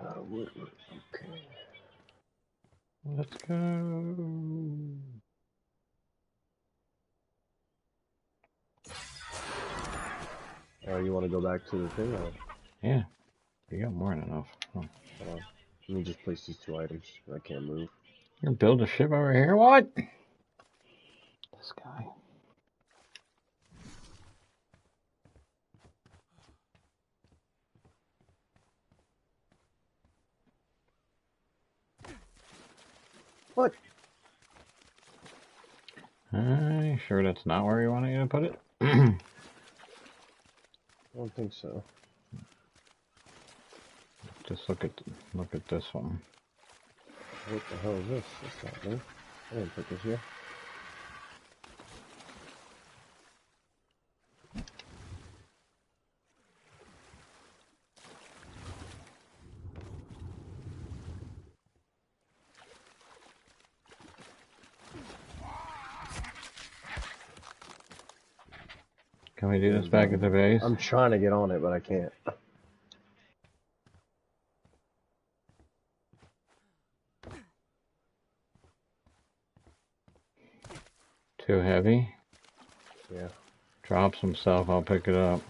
Okay. Let's go. want to go back to the thing? Or, Yeah, you got more than enough. Oh. let me just place these 2 items. I can't move. You're gonna build a ship over here? What? This guy. What? You sure that's not where you want to put it? I don't think so. Just look at this one. What the hell is this? That's not me. I didn't put this here. Can we do this back at the base? I'm trying to get on it, but I can't. Too heavy? Yeah. Drop some stuff, I'll pick it up.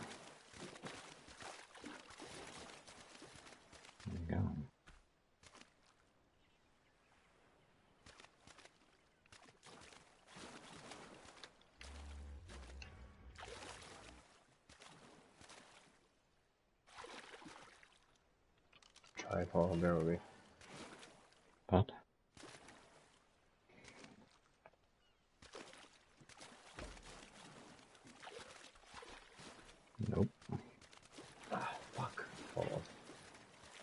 There you go. Try falling there with me. What? Nope. Ah, fuck. Hold on.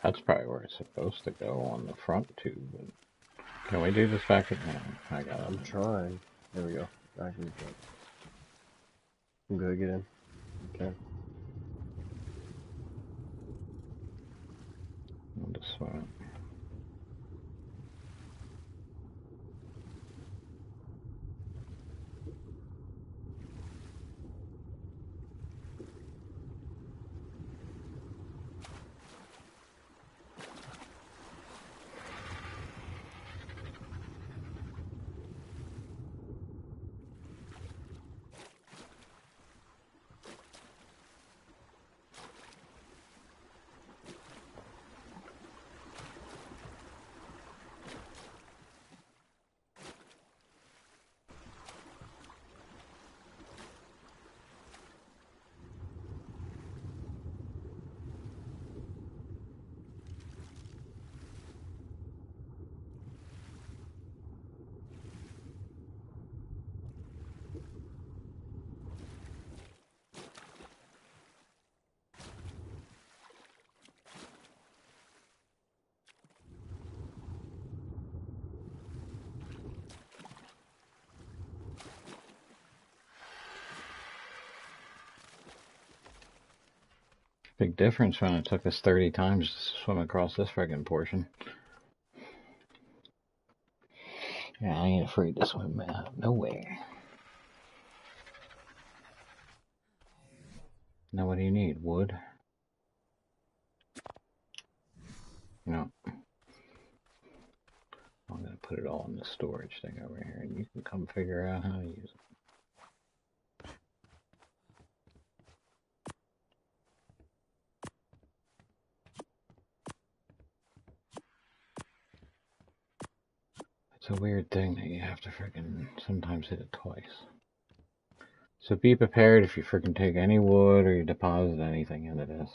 That's probably where it's supposed to go on the front too, but can we do this back at I got it. I'm trying. There we go. Back in the front. I'm good, get in. Okay. I'll just swim it. Big difference when it took us 30 times to swim across this friggin' portion. Yeah, I ain't afraid to swim out of nowhere. Now what do you need? Wood? You know, I'm gonna put it all in the storage thing over here and you can come figure out how to use it. It's a weird thing that you have to freaking sometimes hit it twice. So be prepared if you freaking take any wood or you deposit anything into this.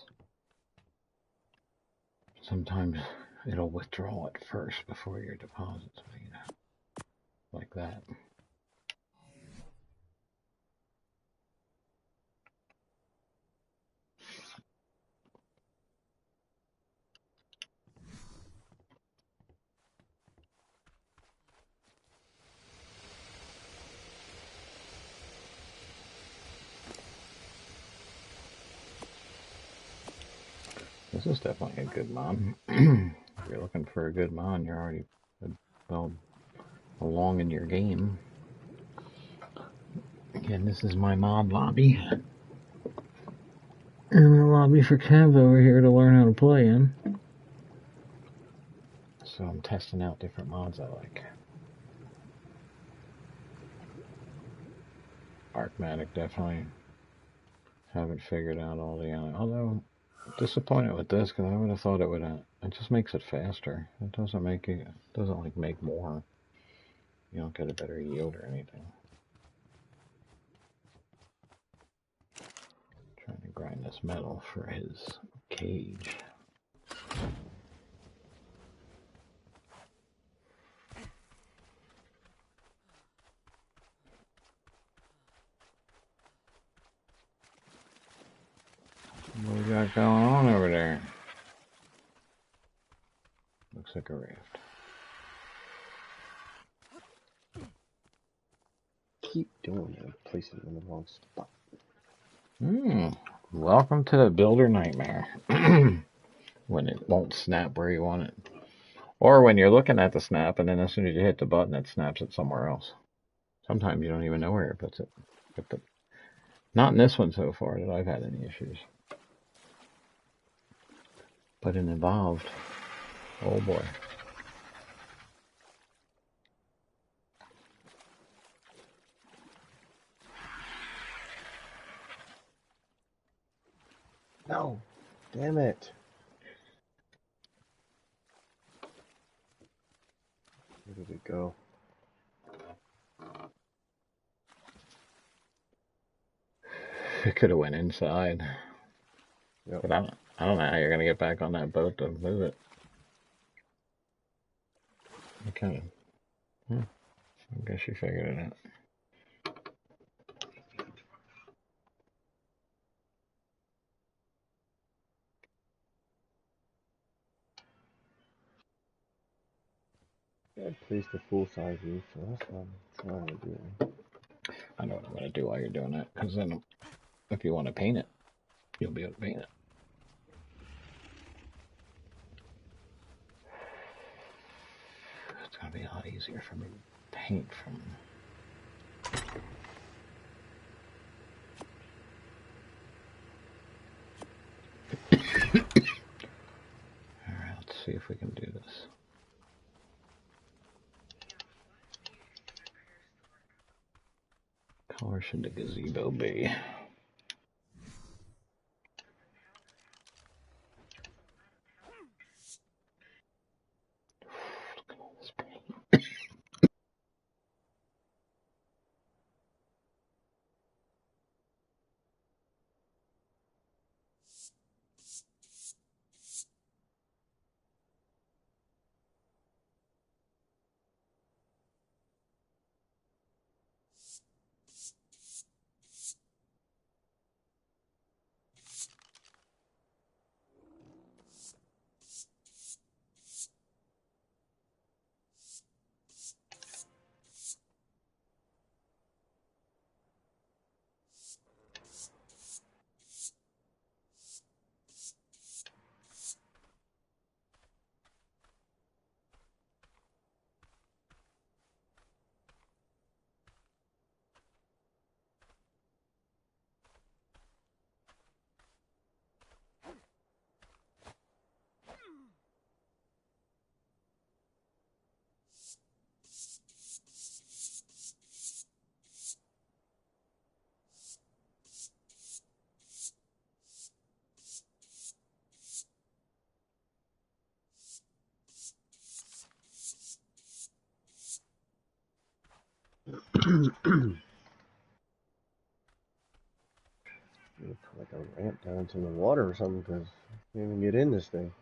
Sometimes it'll withdraw it first before your deposit's made. Like that. This is definitely a good mod. If you're looking for a good mod, you're already well along in your game. Again, this is my mod lobby. And a lobby for Kev over here to learn how to play in. So I'm testing out different mods I like. Arcmatic definitely Haven't figured out all the... although, disappointed with this, because I would have thought it would... it just makes it faster. It doesn't make it... doesn't, like, make more. You don't get a better yield or anything. Trying to grind this metal for his cage. What we got going on over there? Looks like a raft. Keep doing it, placing it in the wrong spot. Welcome to the builder nightmare. When it won't snap where you want it. Or when you're looking at the snap and then as soon as you hit the button it snaps it somewhere else. Sometimes you don't even know where it puts it. But not in this one so far that I've had any issues. But in Evolved, oh boy. No, damn it. Where did it go? It could have went inside. Yep. But I don't know how you're gonna get back on that boat to move it. Okay. I guess you figured it out. I placed a full-size roof, so that's what I'm trying to do. I know what I'm gonna do while you're doing that, because then if you want to paint it, you'll be able to paint it. It's gonna be a lot easier for me to paint from. Alright, let's see if we can do this. Color should the gazebo be? Look at all this paint. Put like a ramp down to the water or something, because I can't even get in this thing.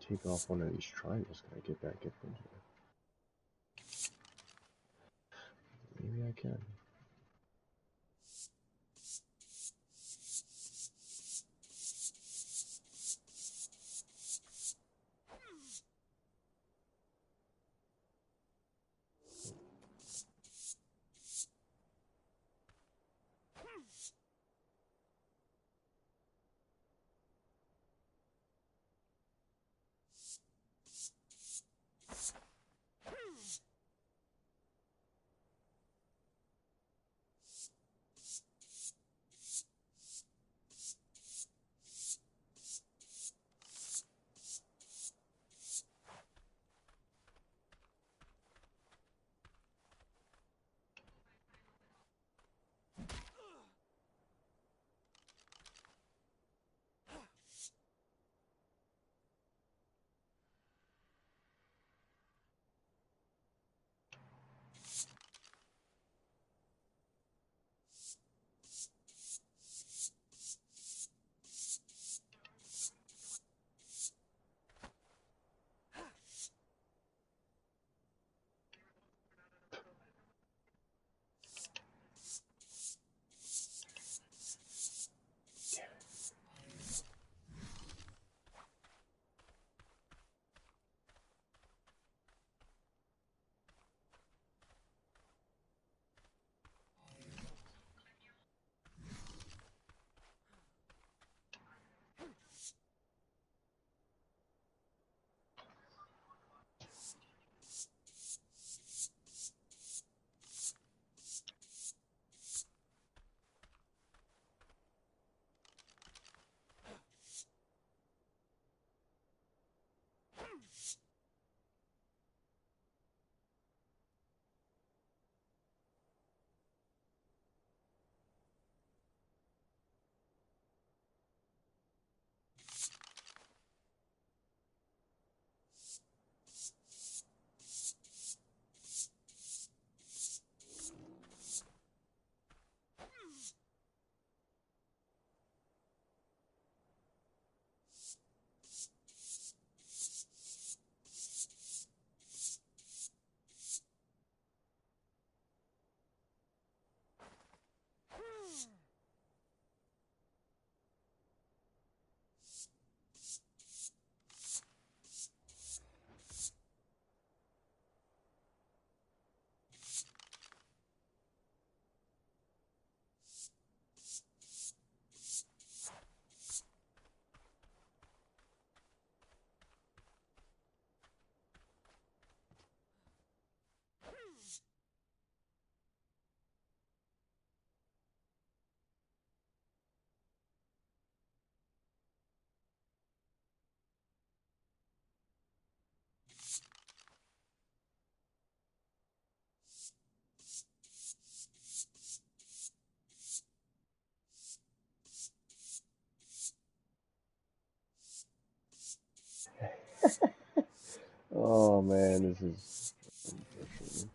take off one of these triangles, can I get back up in here? Maybe I can. Oh man, this is unfortunate.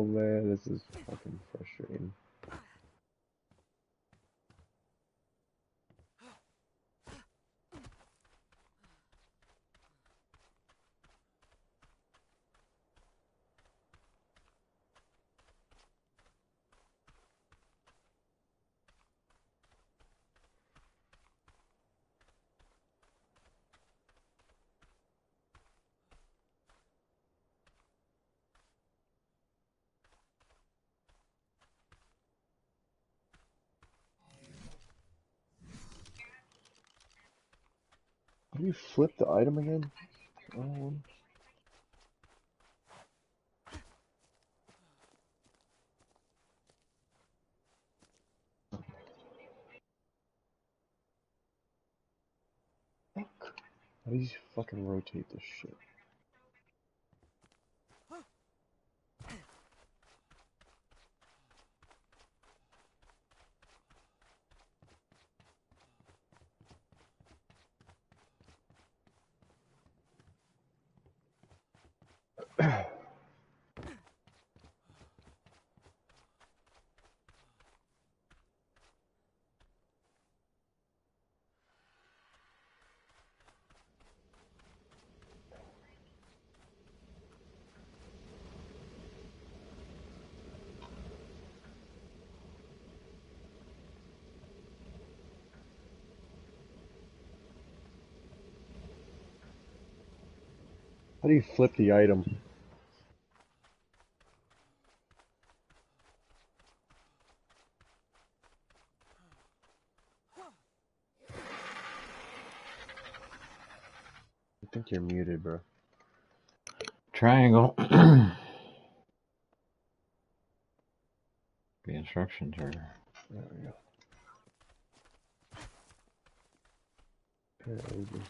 man, this is fucking frustrating. How do you flip the item again? Oh. Fuck. How do you fucking rotate this shit? How do you flip the item? I think you're muted, bro. Triangle. The instructions are. There we go. Yeah, we can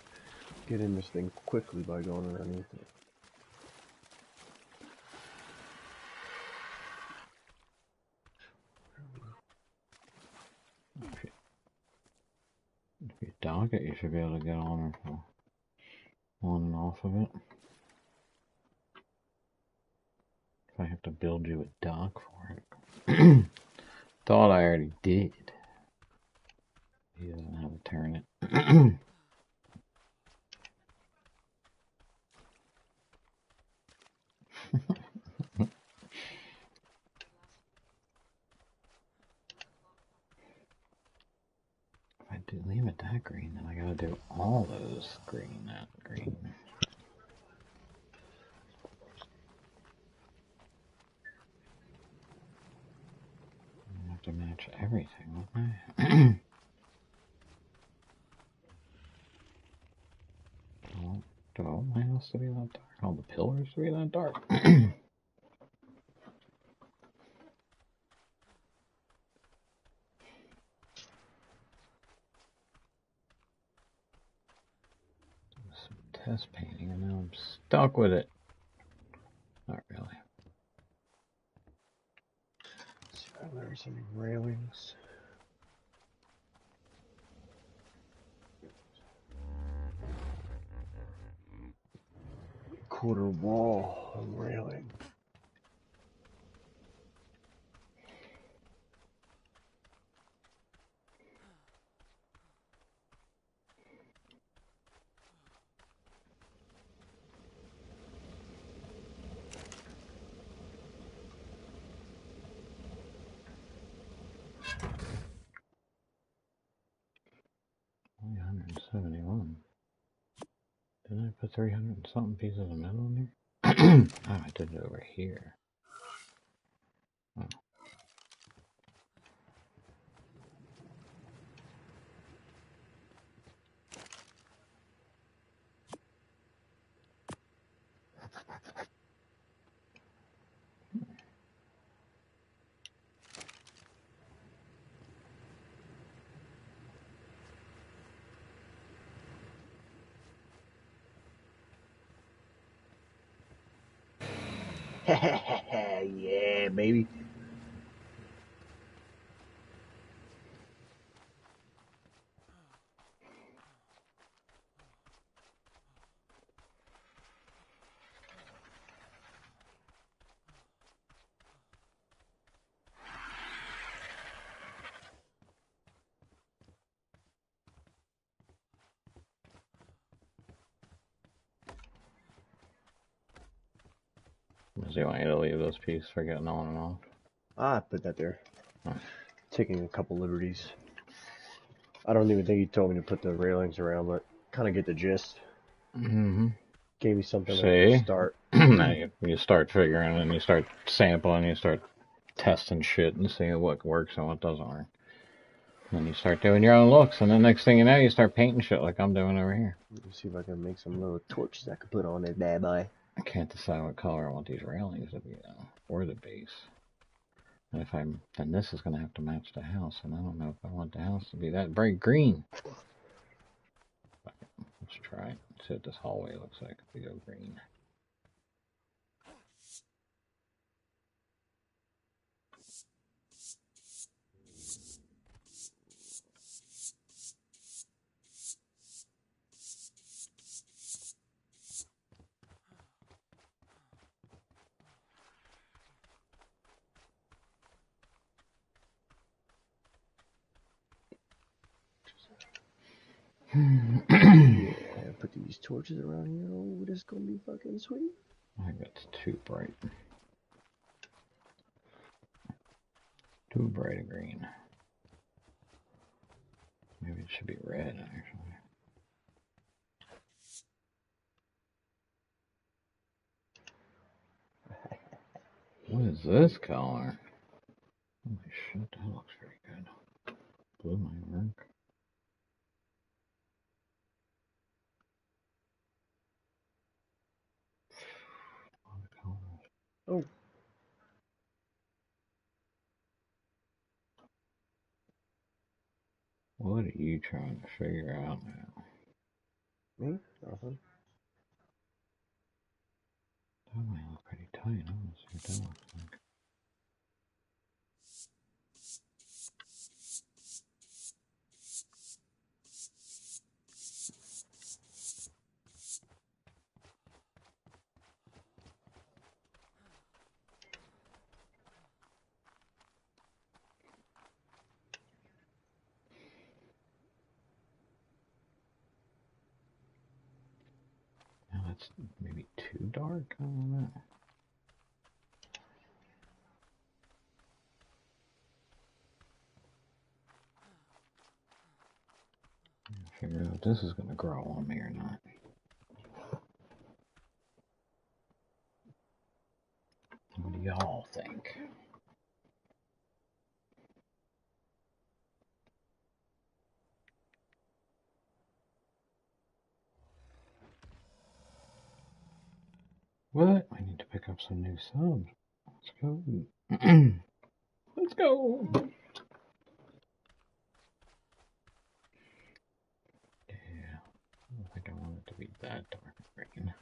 get in this thing quickly by going underneath it. If you dock it, you should be able to get on and off of it. If I have to build you a dock for it. Thought I already did. He doesn't have to turn it. If I do leave it that green, then I gotta do all those green, that green. I have to match everything, wouldn't I? Do I want my house to be that dark? All the pillars to be that dark? Some test painting and now I'm stuck with it. Not really. Let's see if there's any railings. Quarter wall railing. Only 171. Didn't I put 300 and something pieces of metal in there? Oh, I did it over here. Oh. Yeah, baby. Do you want you to leave this piece for getting on and off? I put that there. Huh. Taking a couple liberties. I don't even think he told me to put the railings around, but kind of get the gist. Mm-hmm. Gave me something See? to start. Now you start figuring and you start sampling, you start testing shit and seeing what works and what doesn't work. Then you start doing your own looks, and then next thing you know, you start painting shit like I'm doing over here. Let me see if I can make some little torches I can put on this bad boy. I can't decide what color I want these railings to be, though, or the base. And if then this is going to have to match the house, and I don't know if I want the house to be that bright green. Let's try it. See what this hallway looks like if we go green. Yeah, put these torches around here. Oh, this is gonna be fucking sweet. I think that's too bright. Too bright a green. Maybe it should be red, actually. What is this color? Holy shit, that looks pretty good. Blue might work. Oh. What are you trying to figure out now? Me? Nothing. That might look pretty tight. I want to see what that looks like. Now that's maybe too dark. I don't know. Figure out if this is going to grow on me or not. What do y'all think? What? I need to pick up some new subs. Let's go. Let's go. Yeah. I don't think I want it to be that dark green.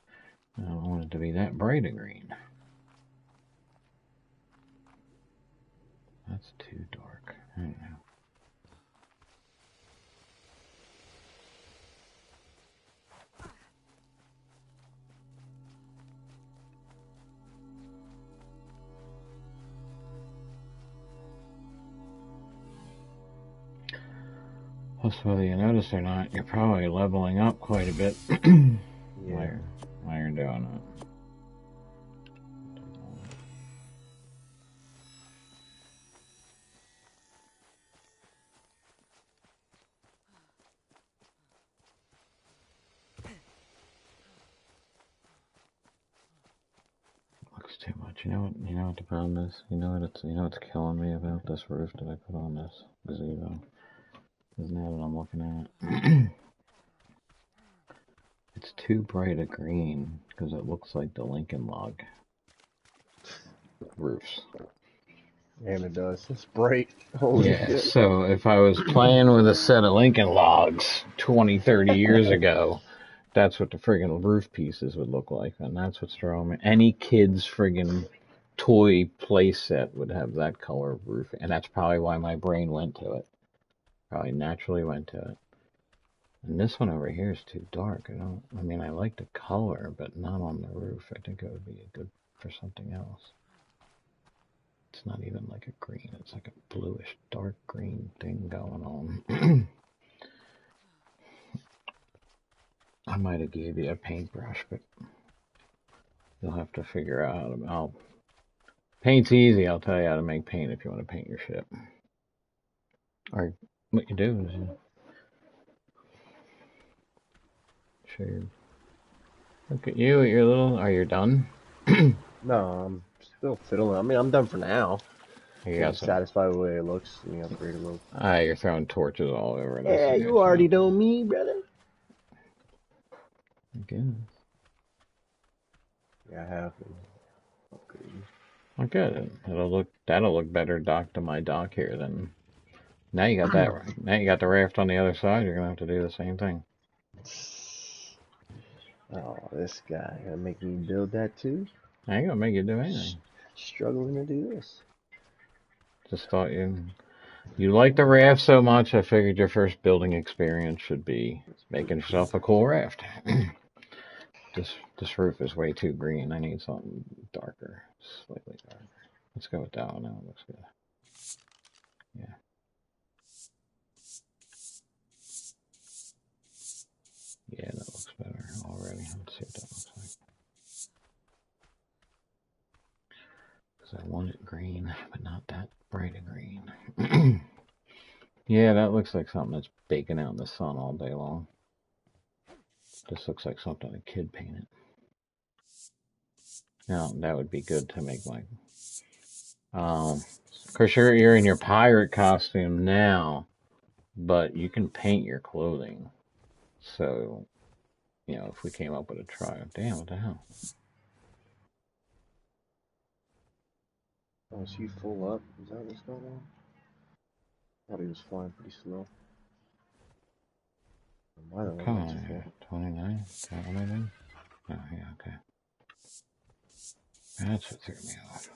I don't want it to be that bright a green. That's too dark. I don't know. Plus, whether you notice or not, you're probably leveling up quite a bit Yeah. while you're doing it. Looks too much. You know what the problem is? You know what's killing me about this roof that I put on this gazebo? Is now that I'm looking at it. It's too bright a green because it looks like the Lincoln log roofs. And it does. It's bright. Holy Yeah, shit. so if I was playing with a set of Lincoln logs 20, 30 years ago, that's what the friggin' roof pieces would look like, and that's what's throwing me. Any kid's friggin' toy play set would have that color roof, and that's probably why my brain went to it. Probably naturally went to it. And this one over here is too dark. I mean, I like the color, but not on the roof. I think it would be good for something else. It's not even like a green. It's like a bluish, dark green thing going on. I might have gave you a paintbrush, but You'll have to figure out how to. Paint's easy. I'll tell you how to make paint if you want to paint your ship. Or what you do is you show your. Look at you at your little. Are you done? No, I'm still fiddling. I mean, I'm done for now. You I'm got some. satisfied with the way it looks and the upgrade look. You're throwing torches all over it. Yeah, you already know me, brother. I guess. Yeah, I have been upgrading. Well, good. That'll look better dock to my dock here than. Now you got that. Now you got the raft on the other side. You're gonna have to do the same thing. Oh, this guy gonna make me build that too? I ain't gonna make you do anything. Struggling to do this. Just thought you like the raft so much. I figured your first building experience should be making yourself a cool raft. This roof is way too green. I need something darker, slightly darker. Let's go with that one. That looks good. Yeah. Yeah, that looks better already. Let's see what that looks like. Because I want it green, but not that bright a green. Yeah, that looks like something that's baking out in the sun all day long. This looks like something a kid painted. Now, that would be good to make my... of course, you're in your pirate costume now, but you can paint your clothing. So, if we came up with a trial... Damn, what the hell? Oh, is he full up? Is that what's going on? I thought he was flying pretty slow. Why the Come lights are full? on, 29? Is that what I did? Oh, yeah, okay. That's what threw me off.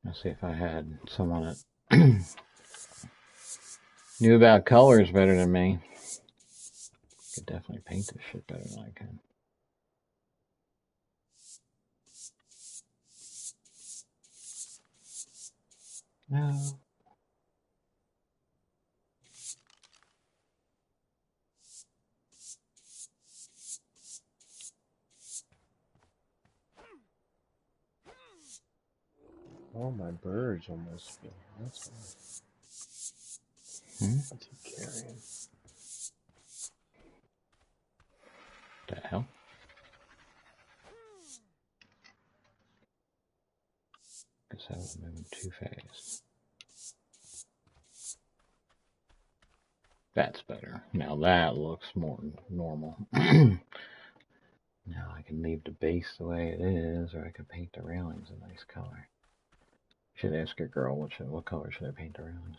Let's see if I had someone that knew about colors better than me. Could definitely paint this shit better than I can. No. Oh, my bird's almost full. That's why. What's he carrying? The hell? Guess I was moving too fast. That's better. Now that looks more normal. Now I can leave the base the way it is, or I could paint the railings a nice color. Should ask your girl what color should I paint the railings.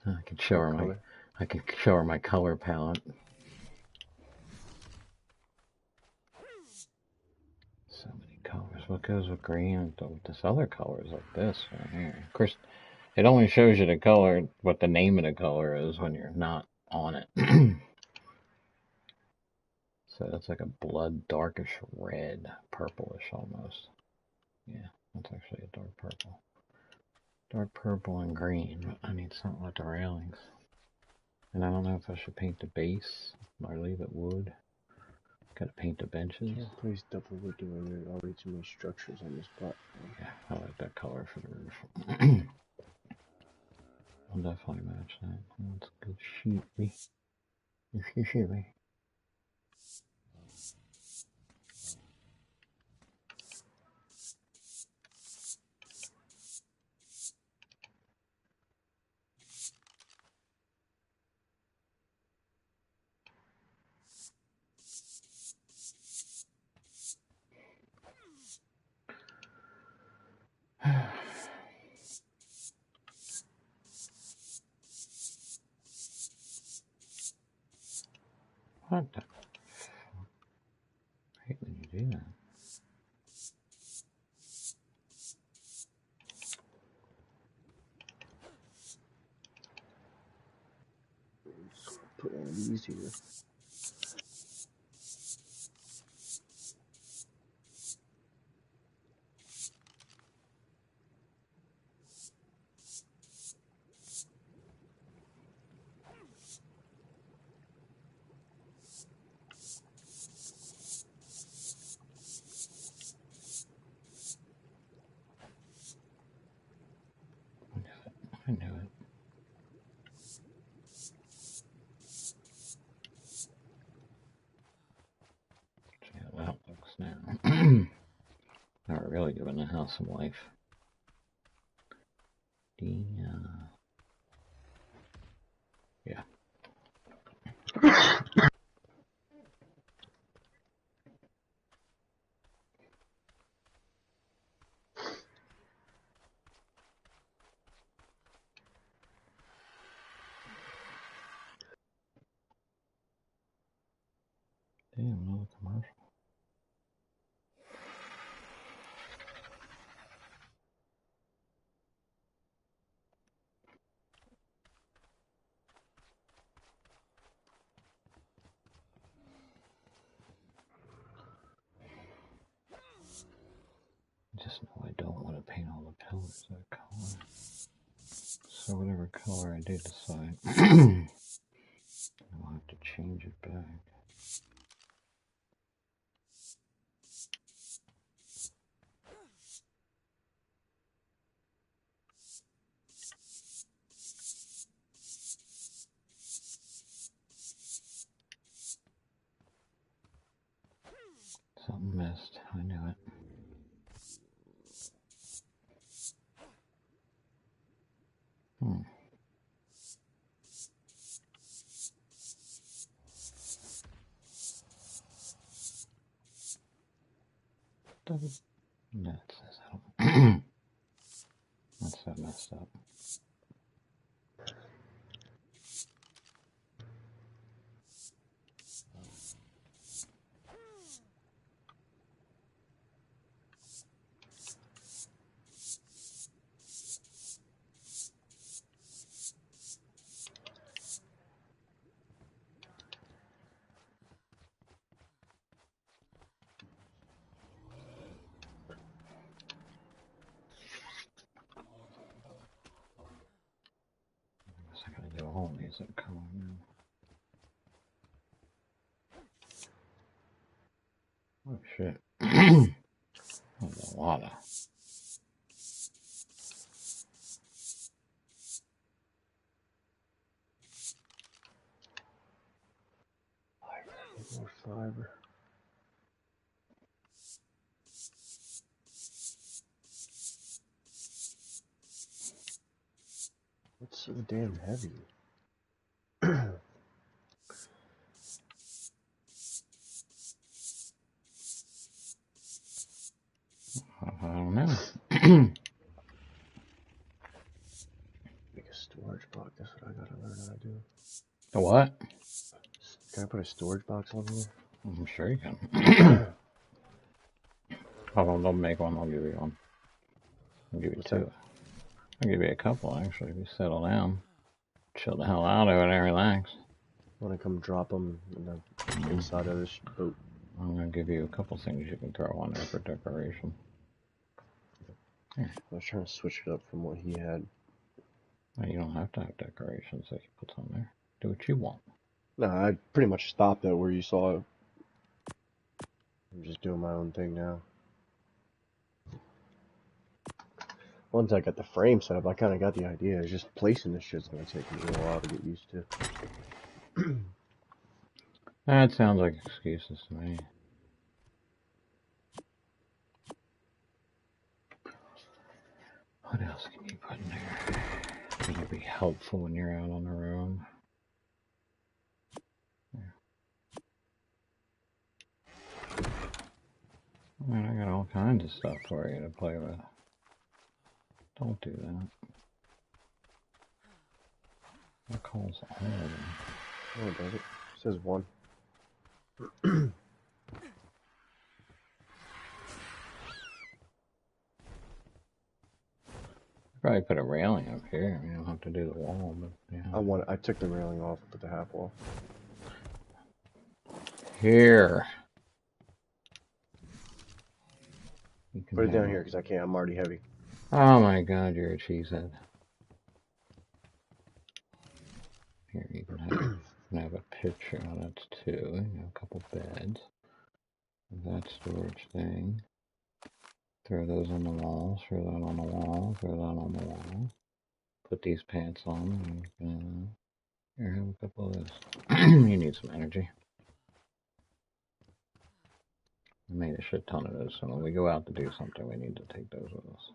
I could show her my color palette. So many colors. What goes with green with this other color is like this right here. Of course, it only shows you the color, what the name of the color is when you're not on it. So that's like a blood darkish red, purplish almost. Yeah, that's actually a dark purple. Dark purple and green, but I need something with the railings. And I don't know if I should paint the base or leave it wood. Gotta paint the benches. Can't place double wood doing there are already too many structures on this platform. Yeah, I like that color for the roof. I'll definitely match that. That's good sheepy. Sheepy. What the? I hate when you do that. Put one of these here. giving the house some life. Yeah. Damn, another commercial. I just know I don't want to paint all the pillars that color. So whatever color I do decide, I'll have to change it back. Something missed. I knew it. That says I don't. That's that messed up. I gotta do all music color now. Oh shit. That's a lot of. More fiber. It's so damn heavy. I don't know. Make a storage box. That's what I gotta learn how to do. The what? Can I put a storage box on here? I'm sure you can. Hold on, don't make one. I'll give you one. I'll give you two. I'll give you a couple, actually, if you settle down. Chill the hell out of it and relax. Want to come drop them in the inside of this boat? I'm going to give you a couple things you can throw on there for decoration. Here. I was trying to switch it up from what he had. Well, you don't have to have decorations that he puts on there. Do what you want. No, I pretty much stopped at where you saw it. I'm just doing my own thing now. Once I got the frame set up, I kind of got the idea. It's just placing this shit's going to take me a little while to get used to. That sounds like excuses to me. What else can you put in there? That'll be helpful when you're out on the road. I mean, I got all kinds of stuff for you to play with. Don't do that. That calls all of them. Oh, it does it? It says one. Probably put a railing up here. You don't have to do the wall, but yeah. I took the railing off, put the half wall. Here. Put it down here because I can't. I'm already heavy. Oh my god, you're a cheesehead. Here, you can have a picture. Oh, that's two. You have a couple beds. That storage thing. Throw those on the wall. Throw that on the wall. Throw that on the wall. Put these pants on. And, here, have a couple of those. You need some energy. I made a shit ton of those, so when we go out to do something, we need to take those with us.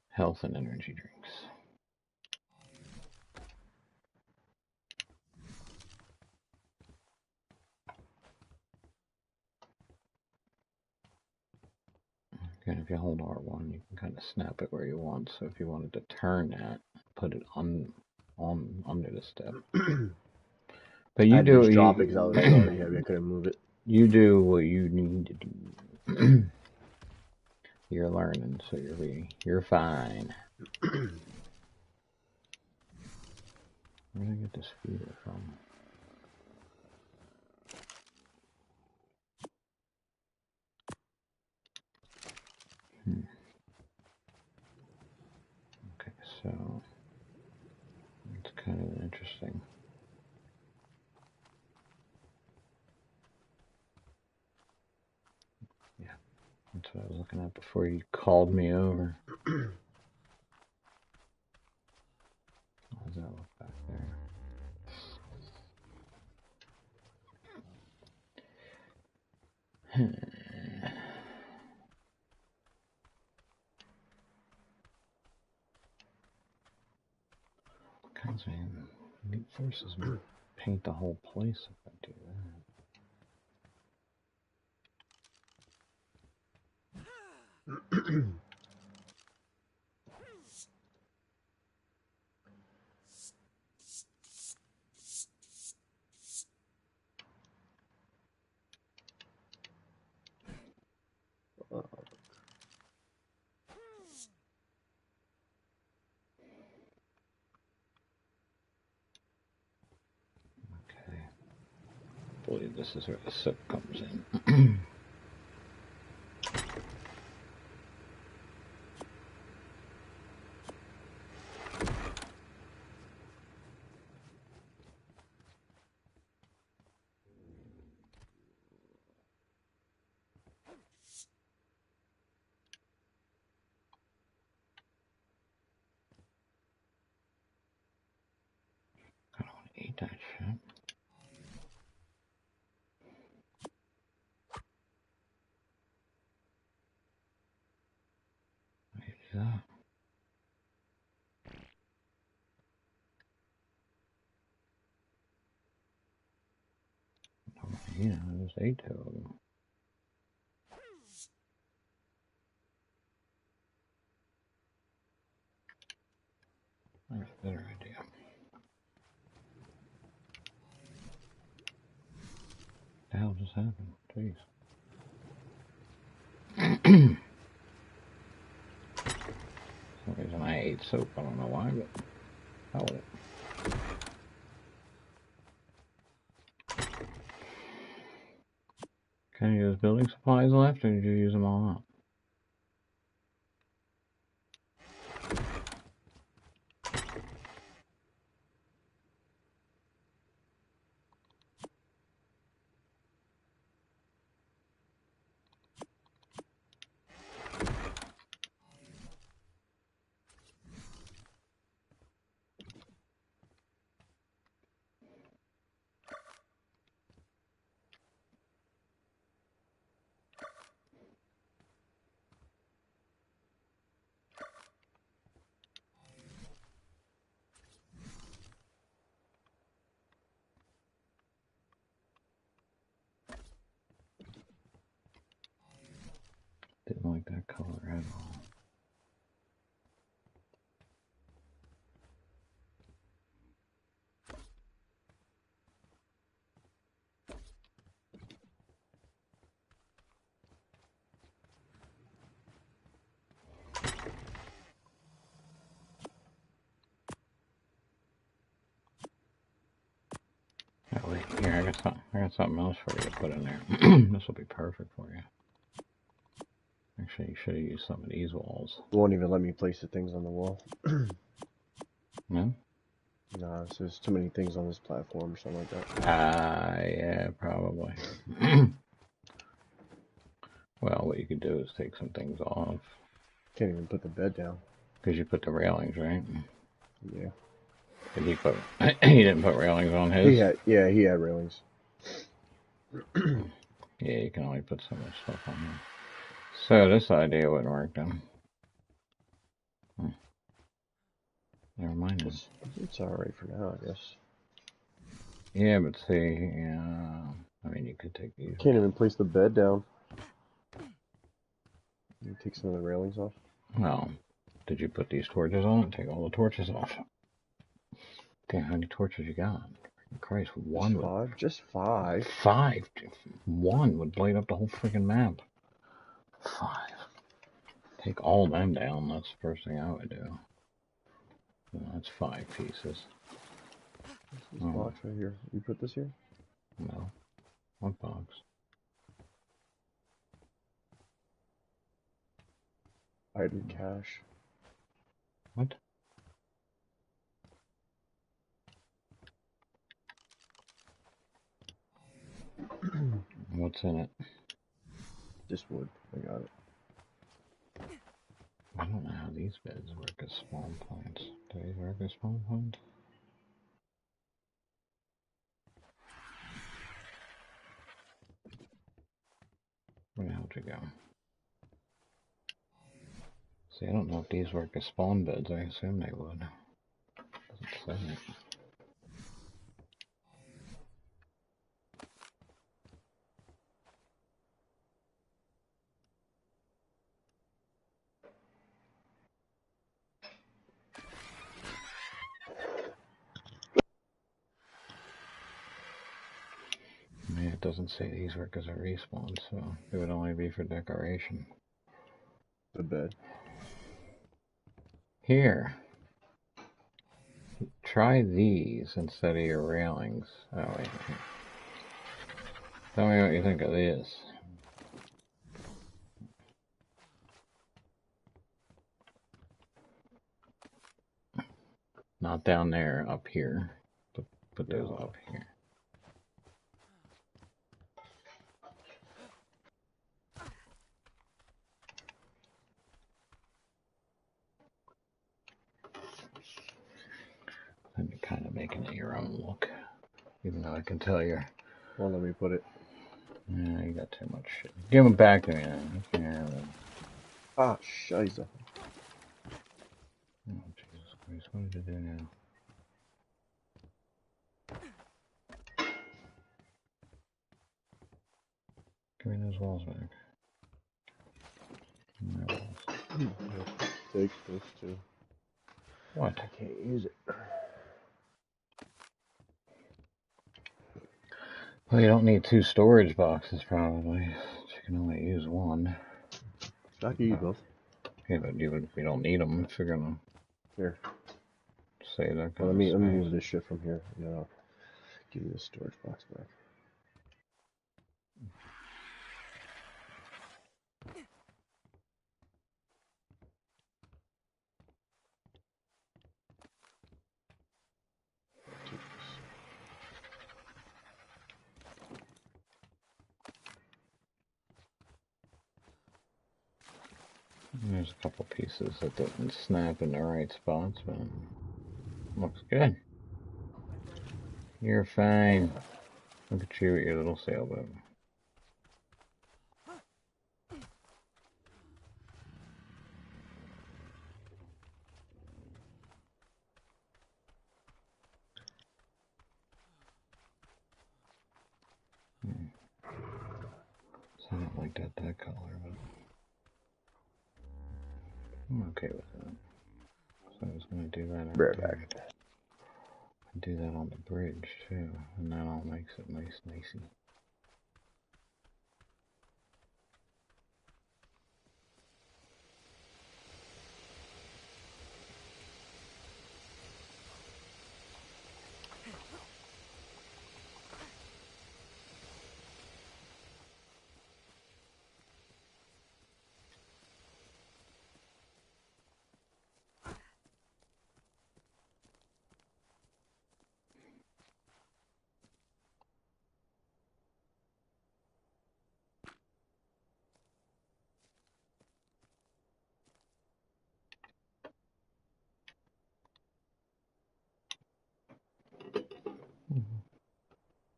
Health and energy drinks. And if you hold R1, you can kind of snap it where you want. So if you wanted to turn that, put it on under the step. But you do just drop it because I was already heavy. I couldn't move it. You do what you need to do. You're learning, so you're fine. Where did I get this feeder from? Okay, so it's kind of interesting. Yeah, that's what I was looking at before you called me over. How does that look back there? Kinds of elite forces might paint the whole place if I do that. I believe this is where the sip comes in. I don't want to eat that shit. Maybe that. Yeah, I just ate two of them. That's a better idea. What the hell just happened? Jeez. For some reason I ate soap. I don't know why, but hell with it. Can you use building supplies left, or did you use them all up? Didn't like that color at all. Oh, wait, here, I got something else for you to put in there. This will be perfect for you. Actually, you should have used some of these walls. It won't even let me place the things on the wall. No? Nah, so there's too many things on this platform or something like that. Yeah, probably. Well, what you could do is take some things off. Can't even put the bed down. Because you put the railings, right? Yeah. Did he put... he didn't put railings on his? He had railings. Yeah, you can only put so much stuff on there. So this idea wouldn't work then. Never mind. It's alright for now, I guess. Yeah, but see, I mean, you could take these. Can't even place the bed down. You take some of the railings off. Well, did you put these torches on? Take all the torches off. Damn, how many torches you got? Christ, one Just five? Just five. 5. One would light up the whole freaking map. 5. Take all them down. That's the first thing I would do. So that's 5 pieces. This box right here. You put this here? No. What box? Hidden cache. What? What's in it? Just wood. I got it. I don't know how these beds work as spawn points. Do these work as spawn points? Where the hell did you go? See, I don't know if these work as spawn beds. I assume they would. Doesn't say it. Yeah, it doesn't say these work as a respawn, so it would only be for decoration. The bed. Here. Try these instead of your railings. Oh, wait. Here. Tell me what you think of this. Not down there, up here. Put those up here. And you're kind of making it your own look. Even though I can tell you're... Well, let me put it. Yeah, you got too much shit. Give them back to me then. You can't have them. Ah, scheisse. Oh, Jesus Christ. What did you do now? Give me those walls back. No walls. Take this too. What? I can't use it. Well, you don't need 2 storage boxes, probably. You can only use 1. I can use both. Yeah, but you don't need them if you're gonna Here. save that kind Well, of let me space. move this shit from here. And then I'll give you the storage box back. There's a couple pieces that didn't snap in the right spots, but looks good. You're fine. Look at you with your little sailboat. So I don't like that color, but I'm okay with that. So I was going to do that right Right there. back. Do that on the bridge too, and that all makes it nice and nicey.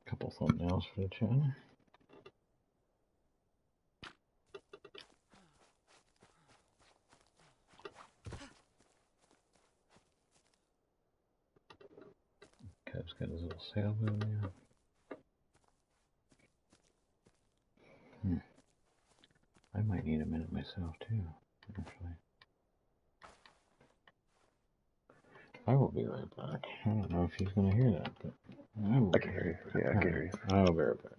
Couple thumbnails for the channel. Kev's got his little sailboat now. I might need a minute myself too, actually. I will be right back. I don't know if he's going to hear that, but I can hear you. Yeah, I can hear you. I will be right back.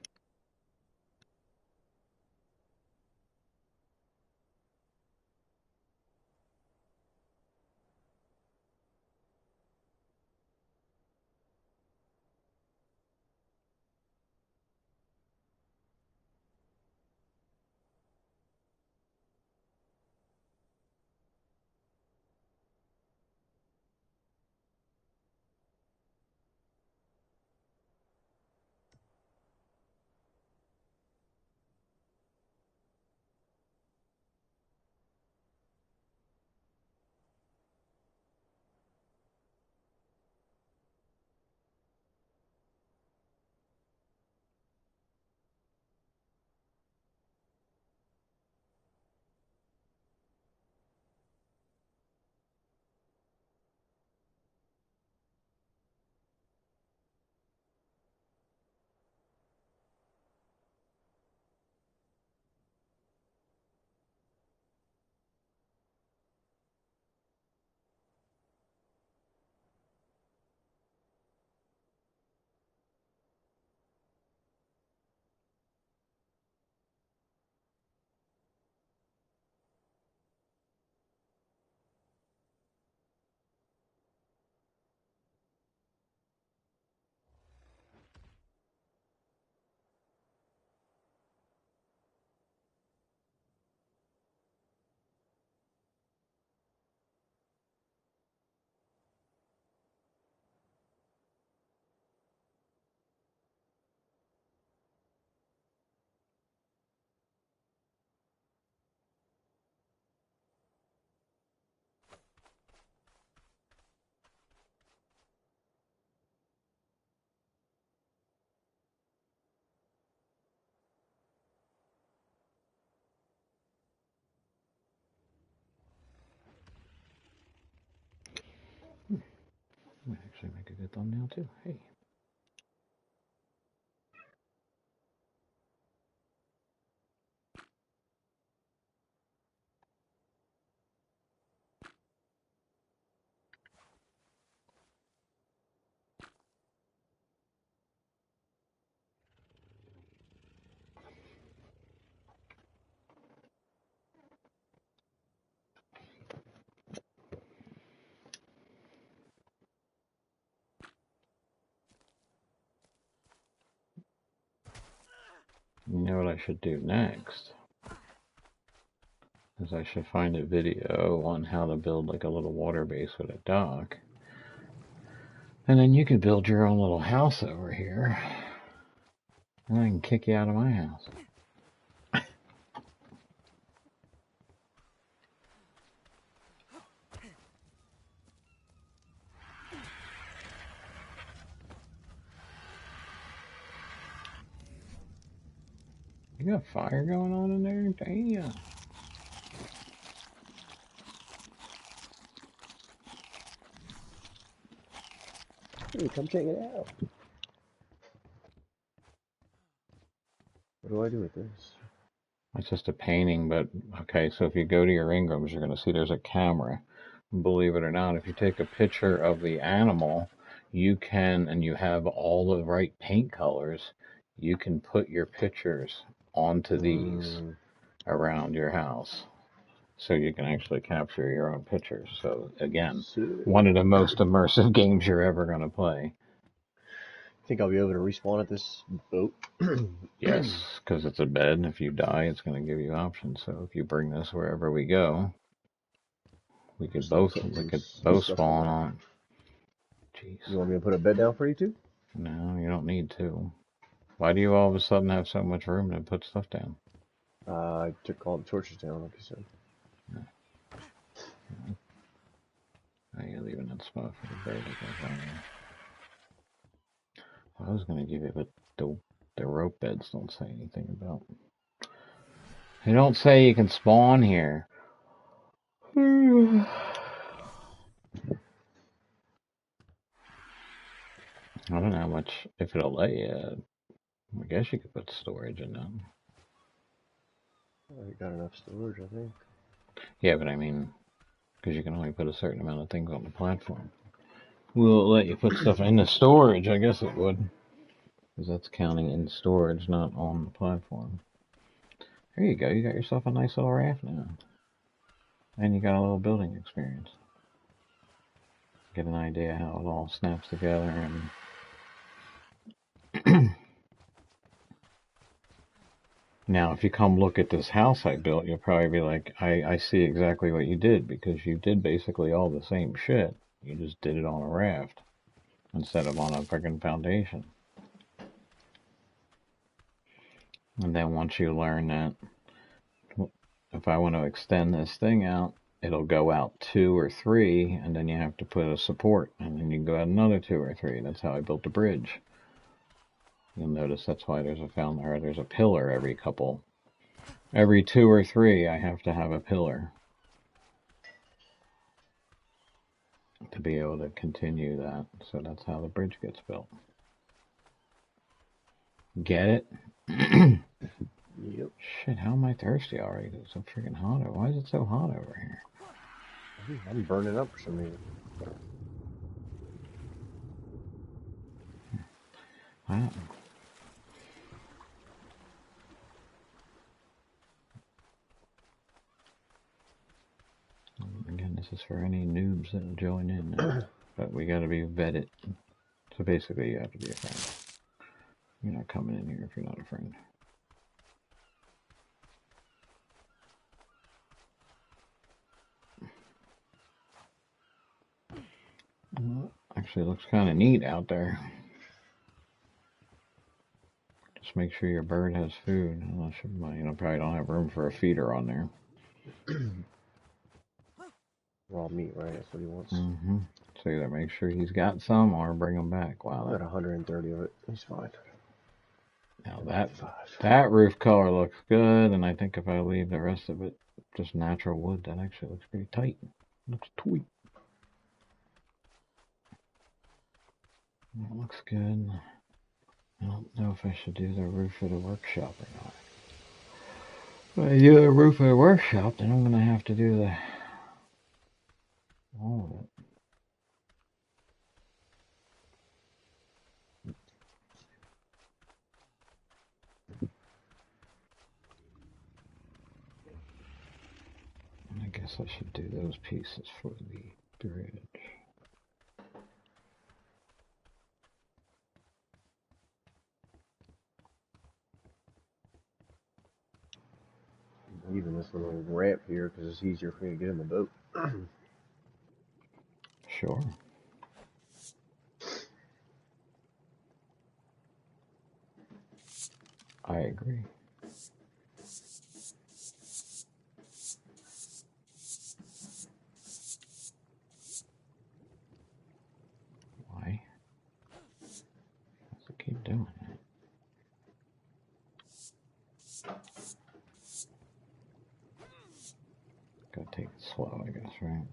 Might actually make a good thumbnail too. Hey. You know what I should do next? Is I should find a video on how to build like a little water base with a dock. And then you can build your own little house over here. And I can kick you out of my house. You got fire going on in there? Damn. Hey, come check it out. What do I do with this? It's just a painting, but okay, so if you go to your Ingrams, you're going to see there's a camera. Believe it or not, if you take a picture of the animal, you can, and you have all the right paint colors, you can put your pictures onto these around your house. So you can actually capture your own pictures. So again, one of the most immersive games you're ever going to play. Think I'll be able to respawn at this boat? Yes, because it's a bed. If you die, it's going to give you options. So if you bring this wherever we go, we could both spawn on. Jeez. You want me to put a bed down for you too? No, you don't need to. Why do you all of a sudden have so much room to put stuff down? I took all the torches down, like you said. Oh, you're leaving that spot for the bird to go down there. I was going to give you, but the rope beds don't say anything about. They don't say you can spawn here. I don't know how much, if it'll let you. I guess you could put storage in them. I got enough storage, I think. Yeah, but I mean, because you can only put a certain amount of things on the platform. Will it let you put stuff in the storage? I guess it would. Because that's counting in storage, not on the platform. There you go. You got yourself a nice little raft now. And you got a little building experience. Get an idea how it all snaps together. And now, if you come look at this house I built, you'll probably be like, I see exactly what you did, because you did basically all the same shit. You just did it on a raft instead of on a freaking foundation. And then once you learn that, if I want to extend this thing out, it'll go out 2 or 3, and then you have to put a support, and then you can go out another 2 or 3. That's how I built the bridge. You'll notice that's why there's a pillar every 2 or 3. I have to have a pillar to be able to continue that. So that's how the bridge gets built. Get it? Yep. Shit, how am I thirsty already? It's so freaking hot. Why is it so hot over here? I'm burning up for some reason. Wow. Again, this is for any noobs that join in. But we gotta be vetted. So basically, you have to be a friend. You're not coming in here if you're not a friend. Well, actually, it looks kind of neat out there. Just make sure your bird has food. Unless you probably don't have room for a feeder on there. Raw meat, right? That's what he wants. Mm-hmm. So either make sure he's got some or bring him back. Wow. Got 130 of it. He's fine. Now that roof color looks good, and I think if I leave the rest of it just natural wood, that actually looks pretty tight. Looks tweak. That looks good. I don't know if I should do the roof of the workshop or not. If I do the roof of the workshop, then I'm going to have to do all of it. I guess I should do those pieces for the bridge. Even this little ramp here because it's easier for me to get in the boat. Sure. I agree. Why? Let's keep doing it. Gotta take it slow, I guess, right?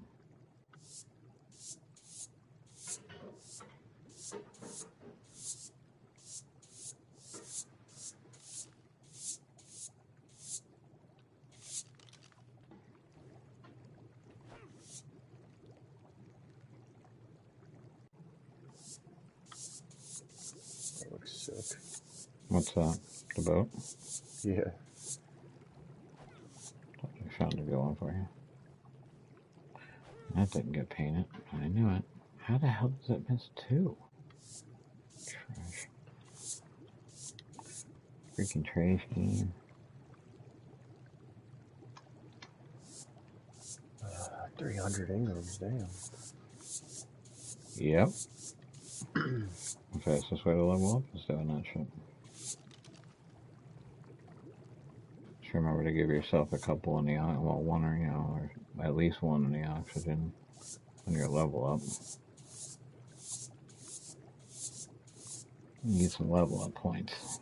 That looks sick. What's that? The boat? Yeah. I found a good one for you. That didn't get painted. I knew it. How the hell does it miss 2? Trash. Freaking trash can. 300 ingrams, damn. Yep. The fastest way to level up is doing that shit. Just remember to give yourself a couple in the, well, one or, or at least one in the oxygen when you level up. You need some level up points.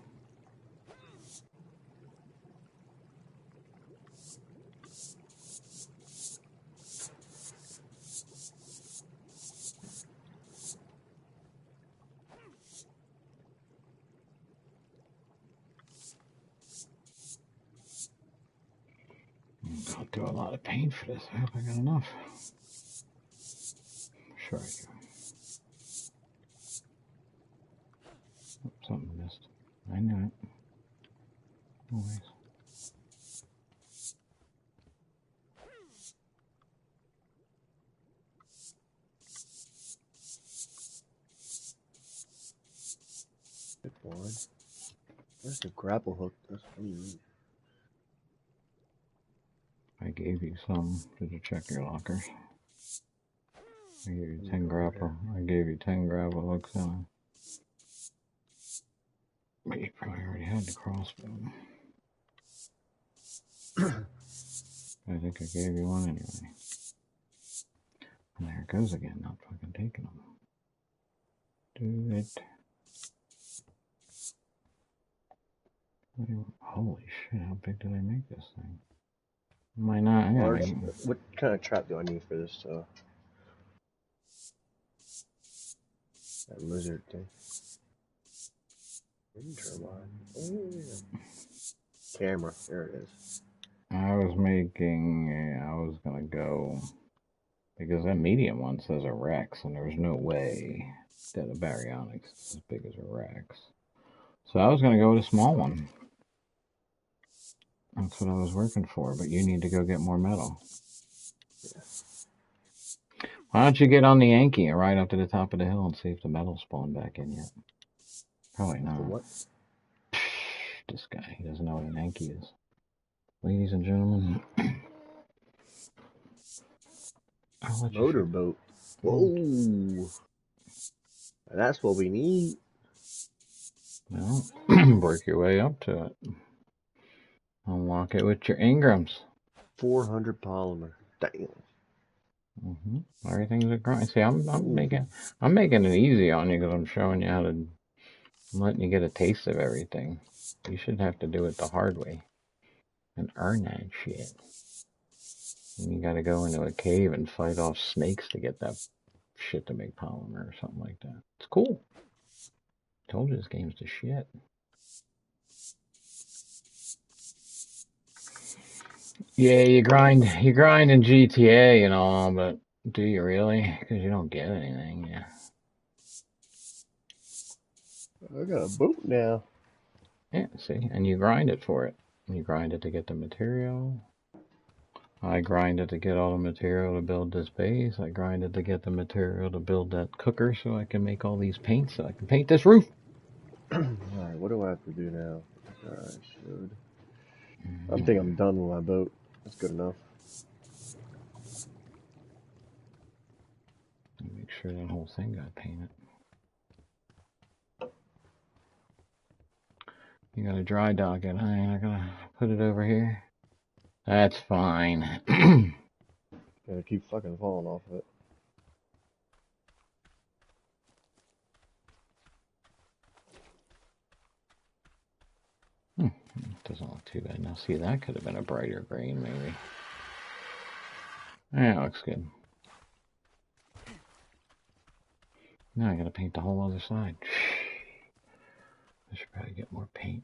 went through a lot of pain for this. I hope I got enough. Sure I do. Oh, something missed. I knew it. Always. Good one. Where's the grapple hook? That's weird. I gave you some. Did you check your lockers? I gave you 10 grapple. I gave you 10 grapple hooks on. But you probably already had the crossbow. I think I gave you one anyway. And there it goes again, not fucking taking them. Do it. Holy shit, how big do they make this thing? Might not. Large. What kind of trap do I need for this? That lizard thing. Wind turbine. Oh, yeah. Camera. There it is. I was gonna go, because that medium one says a Rex, and there's no way that a baryonyx is as big as a Rex. So I was gonna go with a small one. That's what I was working for, but you need to go get more metal. Yeah. Why don't you get on the Yankee and ride up to the top of the hill and see if the metal spawned back in yet? Probably not. For what? This guy, he doesn't know what an Yankee is. Ladies and gentlemen. Motorboat. Whoa. That's what we need. Well, work your way up to it. Unlock it with your Ingrams. 400 polymer. Damn. Everything's a grind. See, I'm making it easy on you because I'm showing you how to. I'm letting you get a taste of everything. You should have to do it the hard way and earn that shit. And you got to go into a cave and fight off snakes to get that shit to make polymer or something like that. It's cool. Told you this game's the shit. Yeah, you grind in GTA and all, but do you really? Because you don't get anything. Yeah. I got a boat now. Yeah, see, and you grind it for it. You grind it to get the material. I grind it to get all the material to build this base. I grind it to get the material to build that cooker so I can make all these paints so I can paint this roof. Alright, what do I have to do now? I should. I think I'm done with my boat. That's good enough. Make sure that whole thing got painted. You gotta dry dock it. I'm not gonna put it over here. That's fine. Gotta keep fucking falling off of it. Doesn't look too bad. Now, see, that could have been a brighter green, maybe. Yeah, looks good. Now I gotta paint the whole other side. I should probably get more paint.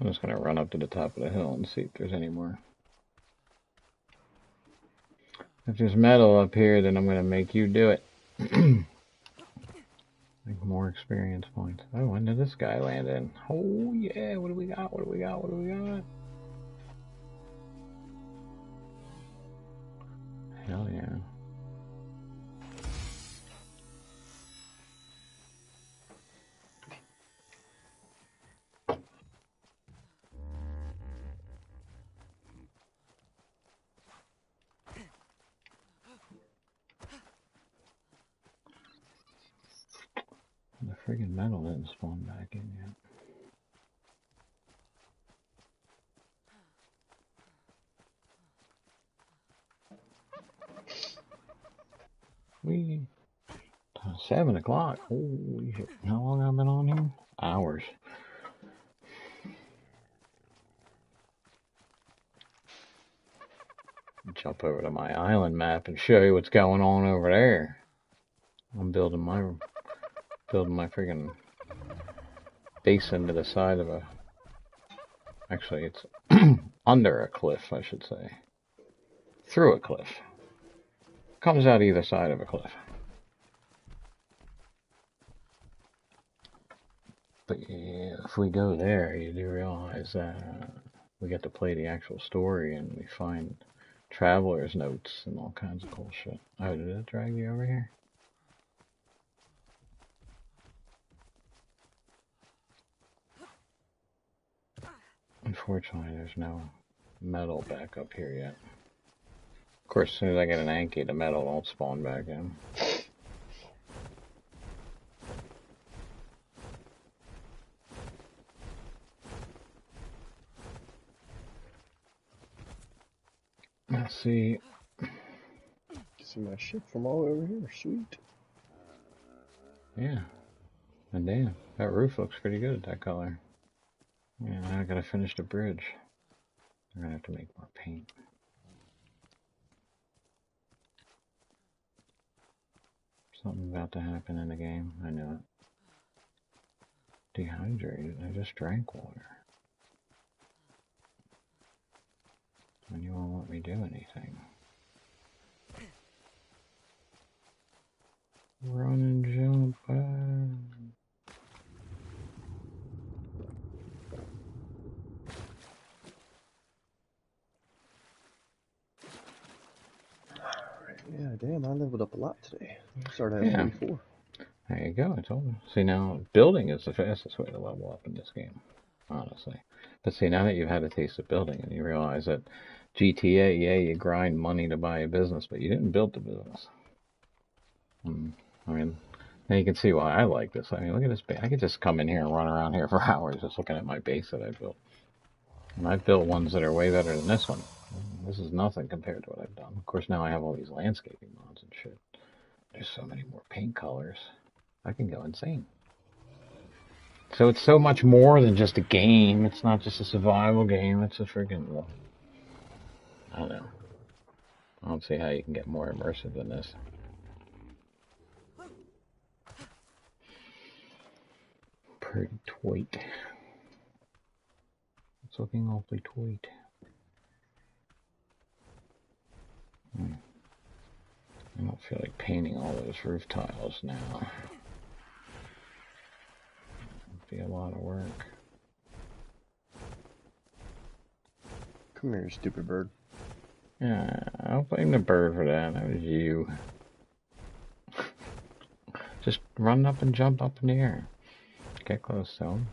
I'm just gonna run up to the top of the hill and see if there's any more. If there's metal up here, then I'm gonna make you do it. Make more experience points. Oh, when did this guy land in? Oh yeah, what do we got? What do we got? What do we got? Hell yeah. The friggin' metal didn't spawn back in yet. We 7 o'clock. Holy shit. How long have I been on here? Hours. Jump over to my island map and show you what's going on over there. I'm building my friggin' basin to the side of a... Actually, it's under a cliff, I should say. Through a cliff. Comes out either side of a cliff. But yeah, if we go there, you do realize that we get to play the actual story and we find traveler's notes and all kinds of cool shit. Oh, did it drag you over here? Unfortunately, there's no metal back up here yet. Of course, as soon as I get an Anki, the metal won't spawn back in. Let's see. See my ship from all over here. Sweet. Yeah. And damn, that roof looks pretty good, that color. Yeah, now I gotta finish the bridge. I'm gonna have to make more paint. Something about to happen in the game. I knew it. Dehydrated. I just drank water. And you won't let me do anything. Run and jump. Yeah, damn, I leveled up a lot today. I started at 44. There you go, I told you. See, now, building is the fastest way to level up in this game, honestly. But see, now that you've had a taste of building and you realize that GTA, yeah, you grind money to buy a business, but you didn't build the business. I mean, now you can see why I like this. I mean, look at this base. I could just come in here and run around here for hours just looking at my base that I built. And I've built ones that are way better than this one. This is nothing compared to what I've done. Of course, now I have all these landscaping mods and shit. There's so many more paint colors. I can go insane. So it's so much more than just a game. It's not just a survival game. It's a freaking... Well, I don't know. I don't see how you can get more immersive than this. Pretty tweet. It's looking awfully tweet. I don't feel like painting all those roof tiles now. It'd be a lot of work. Come here, you stupid bird. Yeah, I'll blame the bird for that. That was you. Just run up and jump up in the air. Get close to him.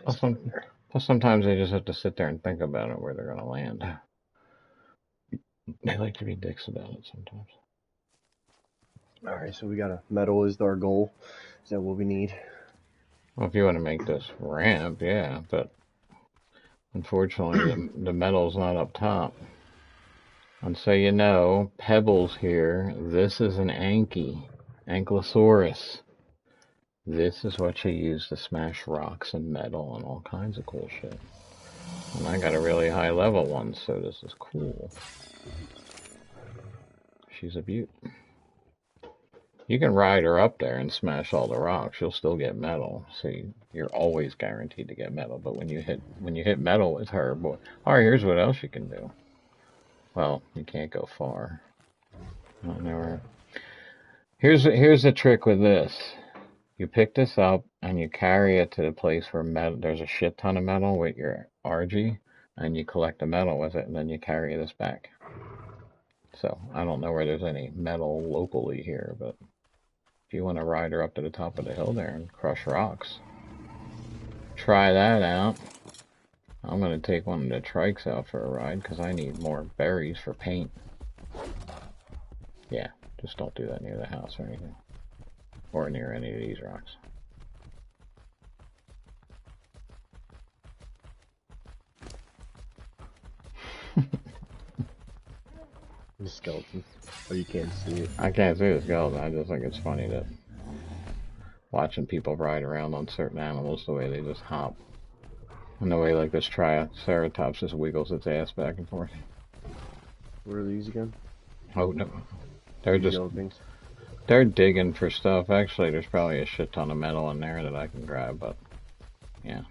Plus sometimes they just have to sit there and think about it where they're going to land. They like to be dicks about it sometimes. Alright, so we got a metal is our goal. Is that what we need? Well, if you want to make this ramp, yeah, but unfortunately the metal's not up top. And so you know, Pebbles here, this is an Anki, Ankylosaurus. This is what you use to smash rocks and metal and all kinds of cool shit. And I got a really high level one, so this is cool. She's a beaut. You can ride her up there and smash all the rocks. You'll still get metal. See, you're always guaranteed to get metal. But when you hit metal with her, boy. All right, here's what else you can do. Well, you can't go far. Not nowhere. Here's the trick with this. You pick this up and you carry it to the place where there's a shit ton of metal with your RG, and you collect the metal with it, and then you carry this back. So I don't know where there's any metal locally here, but if you want to ride her up to the top of the hill there and crush rocks, try that out. I'm going to take one of the trikes out for a ride because I need more berries for paint. Yeah, just don't do that near the house or anything. Or near any of these rocks. The skeleton. Oh, you can't see it. I can't see the skeleton. I just think it's funny that watching people ride around on certain animals the way they just hop. And the way like this Triceratops just wiggles its ass back and forth. What are these again? Oh no, they're These just yellow things. they're digging for stuff. Actually, there's probably a shit ton of metal in there that I can grab, but yeah.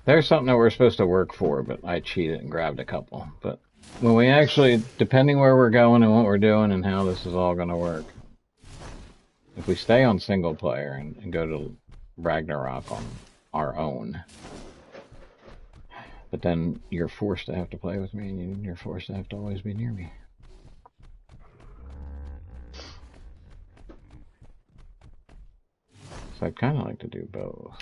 There's something that we're supposed to work for, but I cheated and grabbed a couple. But when we actually, depending where we're going and what we're doing and how this is all going to work, if we stay on single player and go to Ragnarok on our own, but then you're forced to have to play with me and you're forced to have to always be near me. So I'd kind of like to do both.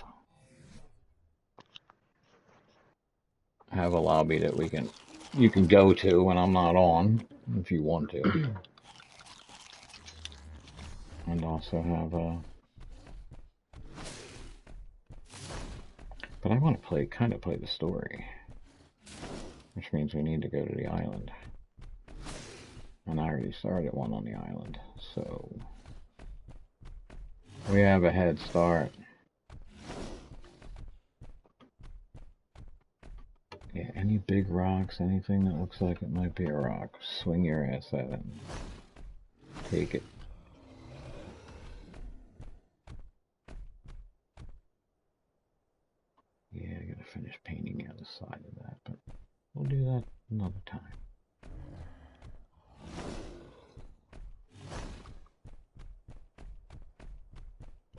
Have a lobby that you can go to when I'm not on, if you want to. And also have but I want to kind of play the story. Which means we need to go to the island. And I already started one on the island, so we have a head start. Yeah, any big rocks, anything that looks like it might be a rock, swing your ass at it. Take it. Yeah, I gotta finish painting the other side of that, but we'll do that another time.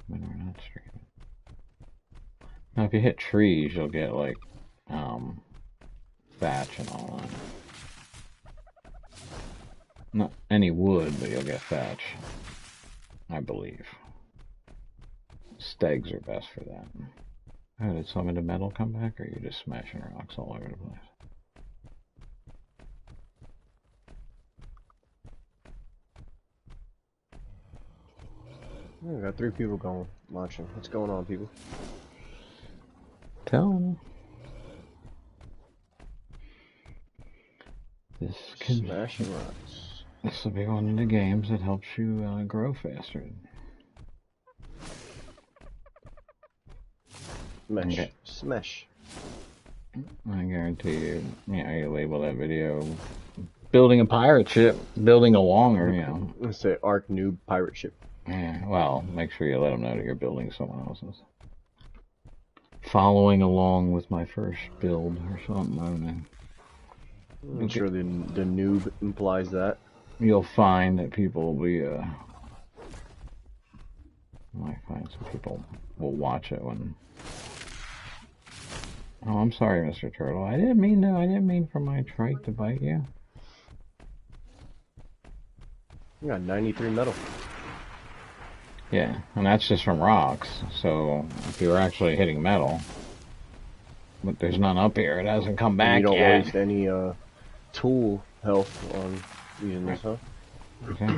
When we're not streaming. Now if you hit trees, you'll get like, thatch and all that. Not any wood, but you'll get thatch. I believe. Stegs are best for that. Oh, did some of the metal come back, or are you just smashing rocks all over the place? We got 3 people going, watching. What's going on, people? Tell them. Smashing rocks. This will be one of the games that helps you grow faster. Smash. Okay. Smash. I guarantee you, you label that video building a pirate ship, building a longer, Let's say Ark Noob Pirate Ship. Yeah, well, make sure you let them know that you're building someone else's. Following along with my first build or something, I don't know. I'm sure the noob implies that. You'll find that people will be, might find some people will watch it when... Oh, I'm sorry, Mr. Turtle. I didn't mean for my trike to bite you. You got 93 metal. Yeah, and that's just from rocks, so if you were actually hitting metal, but there's none up here, it hasn't come back yet. You don't waste any, tool health on using this, huh? Okay.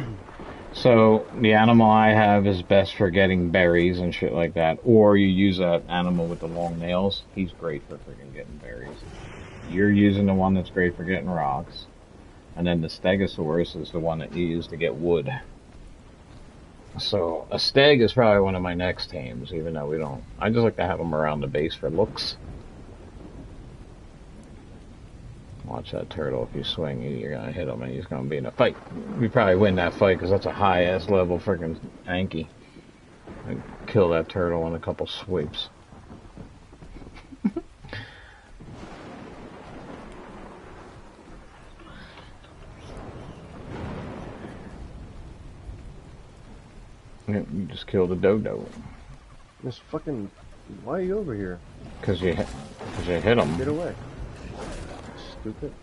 So, the animal I have is best for getting berries and shit like that, or you use that animal with the long nails, he's great for freaking getting berries. You're using the one that's great for getting rocks, and then the Stegosaurus is the one that you use to get wood. So, a steg is probably one of my next tames, even though we don't... I just like to have them around the base for looks. Watch that turtle. If you swing, you're going to hit him and he's going to be in a fight. We probably win that fight because that's a high-ass level freaking Anki. I'd kill that turtle in a couple sweeps. You just killed a dodo. This fucking... Why are you over here? Because you hit him. Get away. Stupid.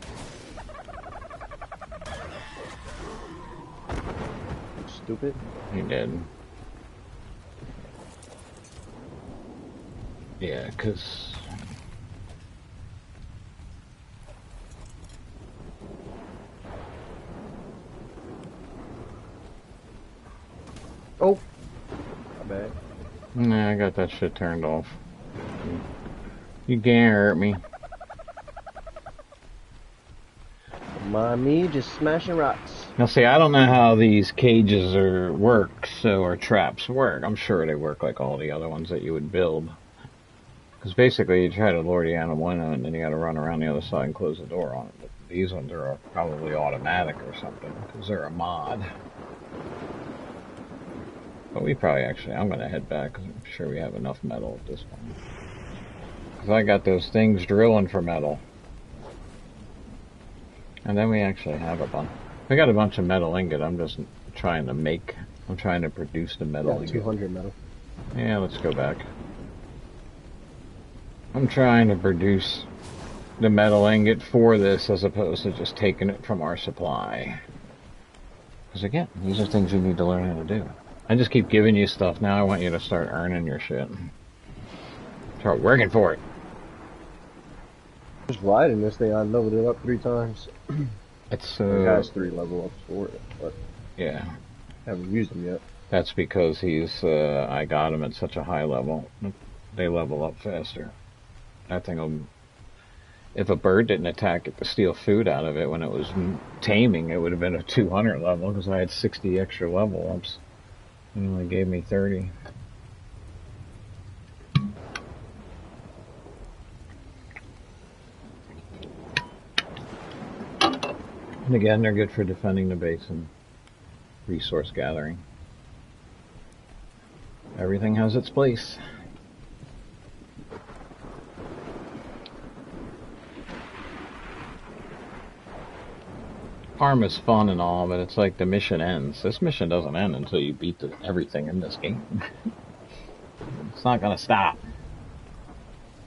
Stupid. You did. Yeah, because... Oh! My bad. Nah, I got that shit turned off. You can't hurt me. Mind me, just smashing rocks. Now see, I don't know how these cages or traps work. I'm sure they work like all the other ones that you would build. Because basically you try to lure the animal in and then you got to run around the other side and close the door on it. But these ones are probably automatic or something because they're a mod. But we probably actually, I'm going to head back because I'm sure we have enough metal at this point. Because I got those things drilling for metal. And then we actually have a bunch. We got a bunch of metal ingot. I'm just trying to produce the metal ingot. 200 metal. Yeah, let's go back. I'm trying to produce the metal ingot for this as opposed to just taking it from our supply. Because again, these are things you need to learn how to do. I just keep giving you stuff. Now I want you to start earning your shit. Start working for it. Just riding this thing, I leveled it up 3 times. It's it has 3 level ups for it, but yeah, haven't used them yet. That's because I got him at such a high level. They level up faster. I think if a bird didn't attack it to steal food out of it when it was taming, it would have been a 200 level because I had 60 extra level ups. It only gave me 30. And again, they're good for defending the base and resource gathering. Everything has its place. Farm is fun and all, but it's like the mission ends. This mission doesn't end until you beat everything in this game. It's not gonna stop.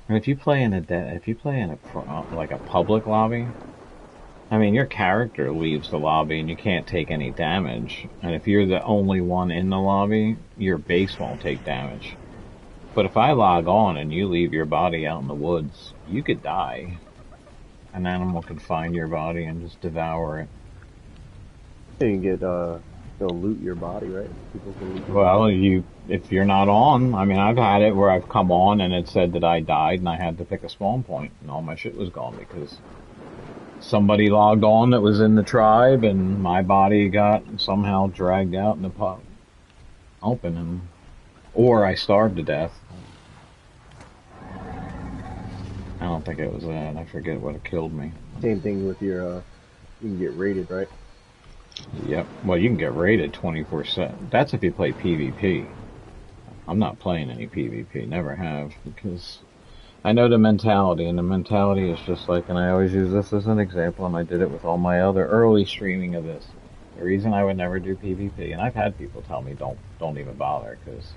And if you play in like a public lobby, I mean, your character leaves the lobby and you can't take any damage. And if you're the only one in the lobby, your base won't take damage. But if I log on and you leave your body out in the woods, you could die. An animal could find your body and just devour it. You can get, they'll loot your body, right? People can loot your Well, body. if you're not on, I mean, I've had it where I've come on and it said that I died and I had to pick a spawn point and all my shit was gone because somebody logged on that was in the tribe and my body got somehow dragged out in the pot open or I starved to death. I don't think it was that. I forget what killed me. Same thing with your, you can get raided, right? Yep. Well, you can get raided 24/7. That's if you play PvP. I'm not playing any PvP. Never have, because I know the mentality, and the mentality is just like, and I always use this as an example, and I did it with all my other early streaming of this. The reason I would never do PvP, and I've had people tell me don't even bother, because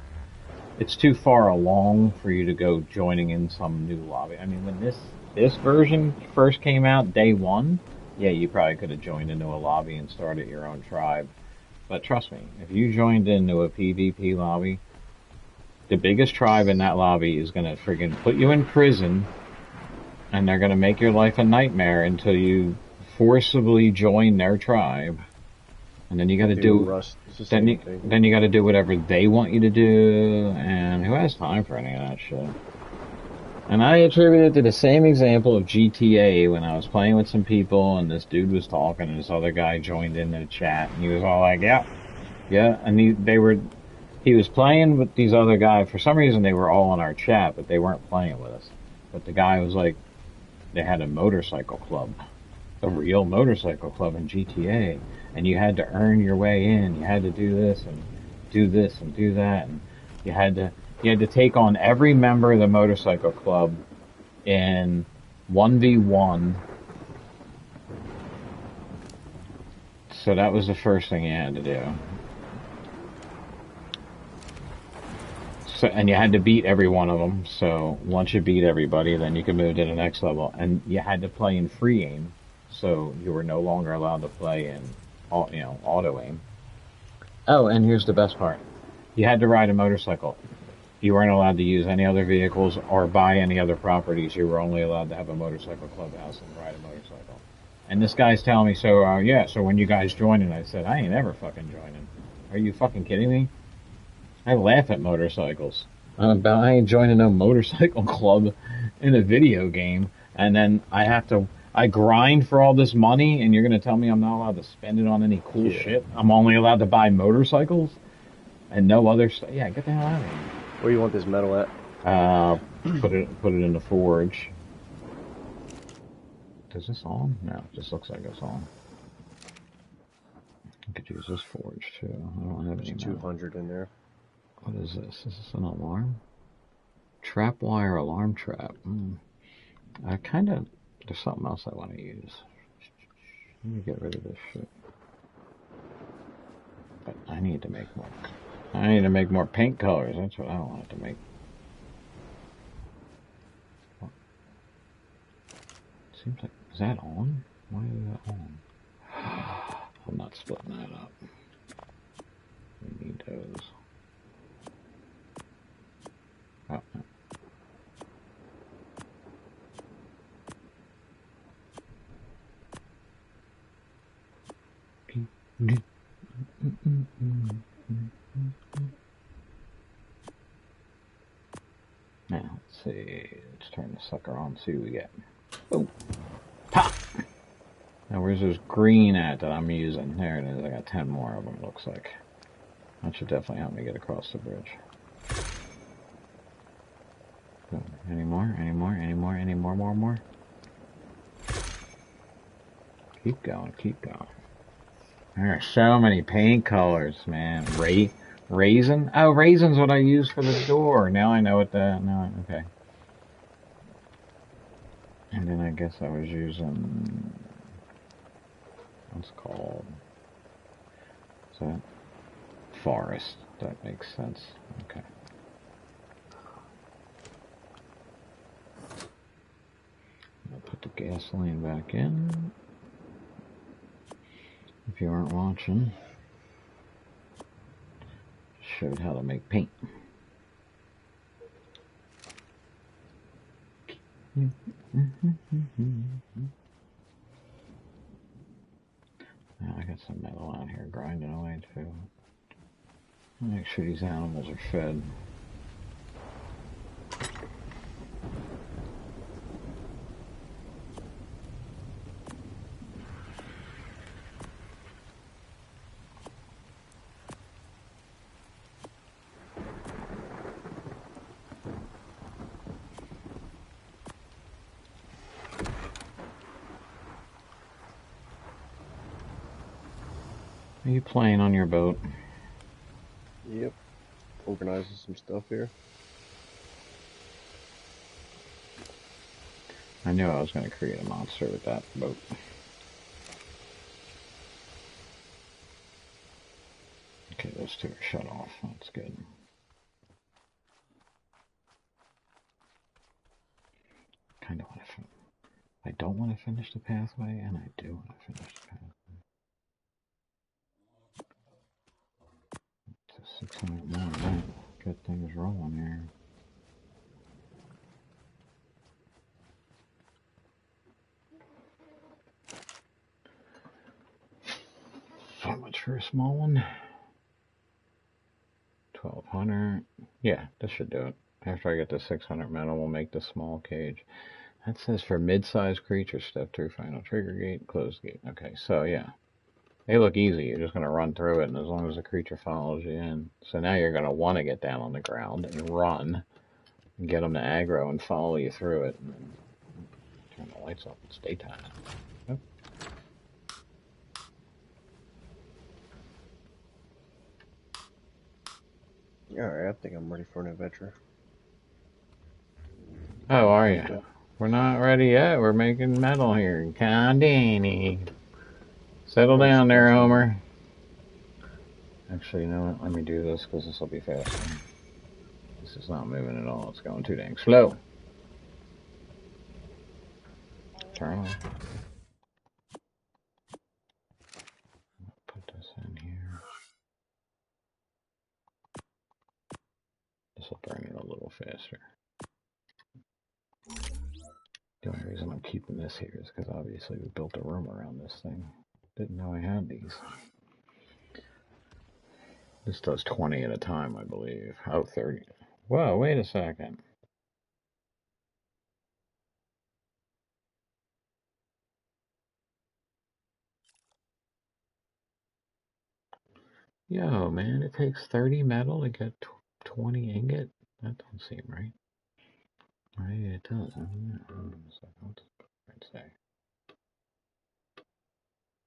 it's too far along for you to go joining in some new lobby. I mean, when this version first came out, day one, yeah, you probably could have joined into a lobby and started your own tribe. But trust me, if you joined into a PvP lobby, the biggest tribe in that lobby is going to friggin' put you in prison, and they're going to make your life a nightmare until you forcibly join their tribe. And then you got to then you got to do whatever they want you to do, and who has time for any of that shit? And I attribute it to the same example of GTA when I was playing with some people and this dude was talking and this other guy joined in the chat and he was all like, yeah, and he was playing with these other guys. For some reason they were all in our chat, but they weren't playing with us. But the guy was like, they had a motorcycle club, a real motorcycle club in GTA, and you had to earn your way in. You had to do this and do this and do that, and you had to take on every member of the motorcycle club in 1v1. So that was the first thing you had to do. So, and you had to beat every one of them. So once you beat everybody, then you could move to the next level. And you had to play in free aim. So you were no longer allowed to play in, auto aim. Oh, and here's the best part. You had to ride a motorcycle. You weren't allowed to use any other vehicles or buy any other properties. You were only allowed to have a motorcycle clubhouse and ride a motorcycle. And this guy's telling me, so when you guys joining, I said, I ain't ever fucking joining. Are you fucking kidding me? I laugh at motorcycles. I ain't joining no motorcycle club in a video game, and then I grind for all this money, and you're gonna tell me I'm not allowed to spend it on any cool shit? I'm only allowed to buy motorcycles and no other stuff? Yeah, get the hell out of here. Where you want this metal at? Put it in the forge. Is this on? No, it just looks like it's on. I could use this forge too. I don't have any There's metal. 200 in there. What is this? Is this an alarm? Trap wire alarm trap. I kind of... There's something else I want to use. Let me get rid of this shit. But I need to make more. I need to make more paint colors. That's what I want to make. Seems like... Is that on? Why is that on? I'm not splitting that up. We need those. Oh, no. Now, let's see. Let's turn the sucker on, see what we get. Oh! Pop! Now, where's this green at that I'm using? There it is. I got 10 more of them, it looks like. That should definitely help me get across the bridge. So, any more? Any more? Any more? Any more? Keep going, keep going. There are so many paint colors, man. Raisin? Oh, raisin's what I use for the door. Now I know what the... No, okay. And then I guess I was using... What's it called? Is that... Forest. That makes sense. Okay. I'll put the gasoline back in. If you aren't watching, showed how to make paint. Now I got some metal out here grinding away too. Make sure these animals are fed. Are you playing on your boat? Yep. Organizing some stuff here. I knew I was going to create a monster with that boat. Okay, those two are shut off. That's good. Kind of want to. I don't want to finish the pathway, and I do want to finish the pathway. It's 600 more. Right? Get things rolling here. So much for a small one. 1200. Yeah, this should do it. After I get the 600 metal, we'll make the small cage. That says for mid-sized creatures, step through final trigger gate, close gate. Okay, so yeah. They look easy. You're just going to run through it, and as long as the creature follows you in. So now you're going to want to get down on the ground and run and get them to aggro and follow you through it. And then turn the lights off. It's daytime. Yep. Alright, I think I'm ready for an adventure. Oh, are you? We're not ready yet. We're making metal here. Condini. Settle down there, Homer. Actually, you know what? Let me do this because this will be faster. This is not moving at all. It's going too dang slow. Turn on. Put this in here. This will burn it a little faster. The only reason I'm keeping this here is because obviously we built a room around this thing. Didn't know I had these. This does 20 at a time, I believe. Oh, 30. Whoa, wait a second. Yo, man, it takes 30 metal to get 20 ingot? That don't seem right. Yeah, it does. What's it say?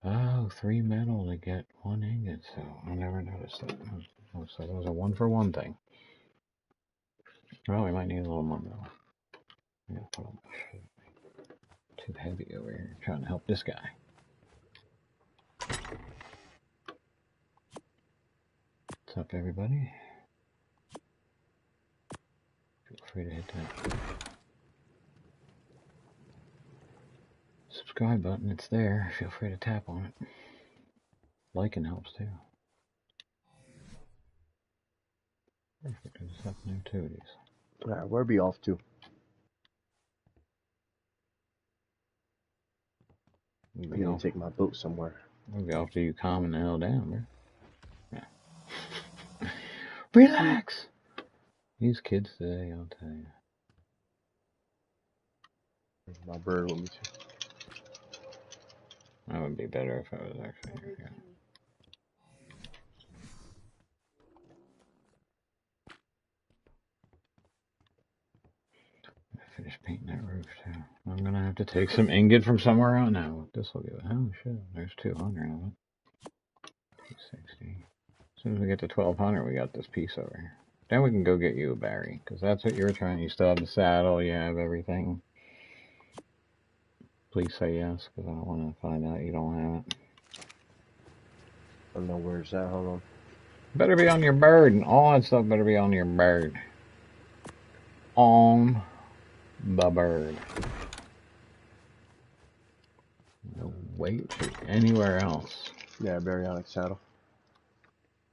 Oh, 3 metal to get 1 ingot, so I never noticed that. Oh, so there was a 1-for-1 thing. Well, we might need a little more metal. Yeah, put on my shit. Too heavy over here. Trying to help this guy. What's up, everybody? Feel free to hit that subscribe button. It's there. Feel free to tap on it. Liking helps too. Perfect. There's up new activities. Alright, where are we off to? I'm gonna take my boat somewhere. We'll be off to you calming the hell down, bro. Yeah. Relax! These kids today, I'll tell you. My bird with me too. That would be better if I was actually here. I finished painting that roof too. I'm gonna have to take some ingot from somewhere out now. This will give it. Oh shit, there's 200 of it. 260. As soon as we get to 1200, we got this piece over here. Then we can go get you a Barry, because that's what you're trying. You still have the saddle, you have everything. Please say yes, because I don't want to find out you don't have it. I don't know where's that. Hold on. Better be on your bird, and all that stuff better be on your bird. On the bird. No weight anywhere else. Yeah, baryonic saddle.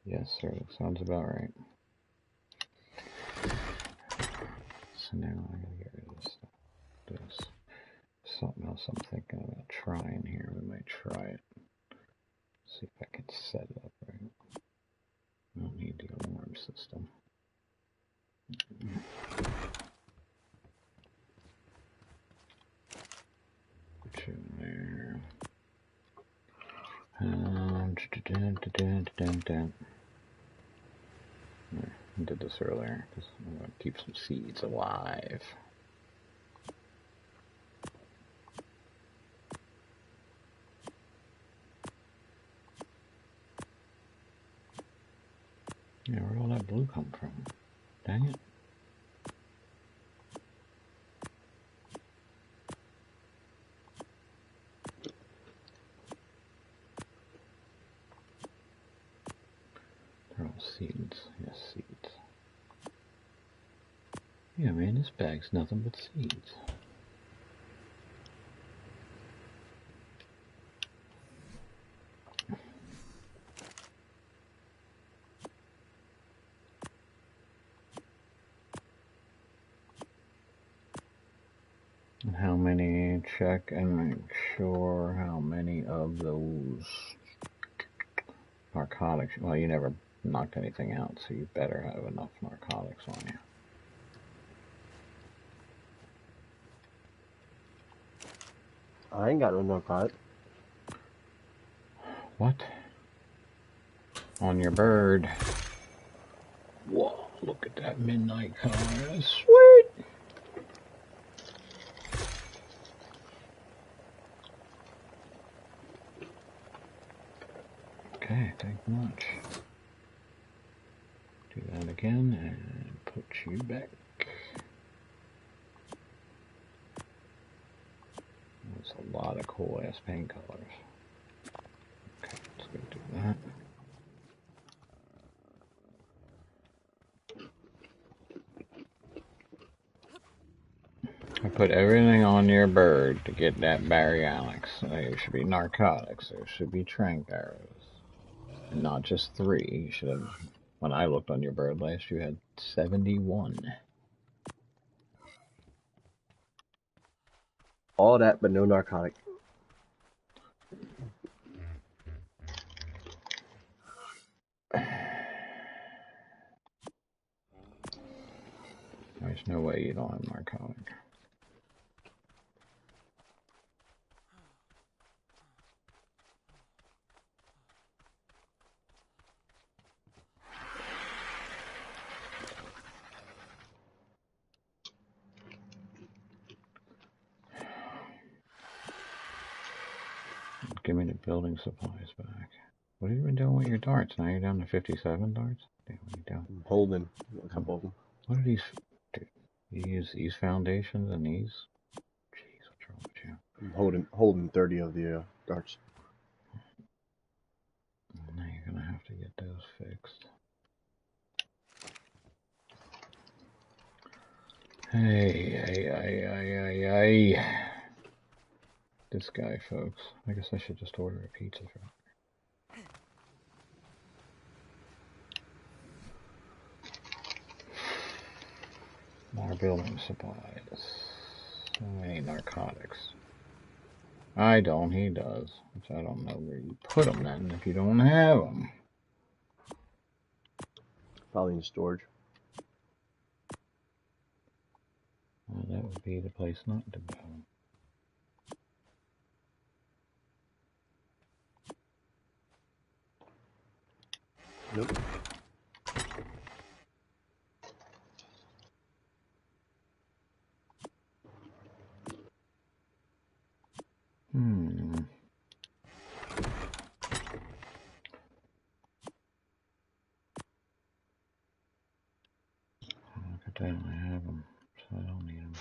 Yes, sir. That sounds about right. So now I gotta get rid of this stuff. There's something else I'm thinking about trying here. We might try it. See if I can set it up right. I don't need the alarm system. Put you there. I did this earlier. Just I'm gonna keep some seeds alive. Yeah, where'd all that blue come from? Dang it. They're all seeds. Yes, seeds. Yeah, man, this bag's nothing but seeds. And how many, check and make sure how many of those narcotics, well, you never knocked anything out, so you better have enough narcotics on you. I ain't got no narcotic. What? On your bird. Whoa, look at that midnight color. That's sweet! Okay, thank much. Do that again and put you back. There's a lot of cool ass paint colors. Okay, let's go do that. I put everything on your bird to get that baryonics. There should be narcotics. There should be trank arrows. And not just 3. You should have, when I looked on your bird last, you had 71. All that, but no narcotic. There's no way you don't have narcotic. Give me the building supplies back. What have you been doing with your darts? Now you're down to 57 darts? Damn, what are you doing? I'm holding a couple of them. What are these? Dude, you use these foundations and these? Jeez, what's wrong with you? I'm holding 30 of the darts. Now you're gonna have to get those fixed. Hey. This guy, folks. I guess I should just order a pizza for him. More building supplies. So many narcotics. I don't, he does. Which I don't know where you put them then if you don't have them. Probably in storage. Well, that would be the place not to go. Nope. Look at that, I have them, so I don't need them.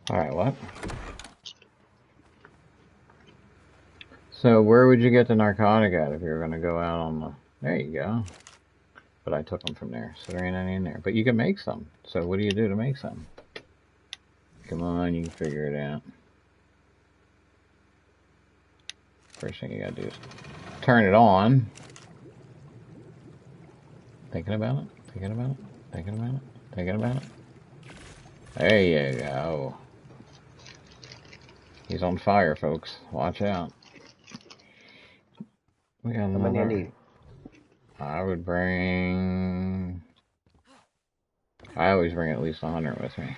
Alright, what? So where would you get the narcotic at if you were going to go out on the... There you go. But I took them from there, so there ain't any in there. But you can make some. So what do you do to make some? Come on, you can figure it out. First thing you gotta do is turn it on. Thinking about it? Thinking about it? Thinking about it? Thinking about it? There you go. He's on fire, folks. Watch out. We got another. How many I need? I would bring... I always bring at least 100 with me.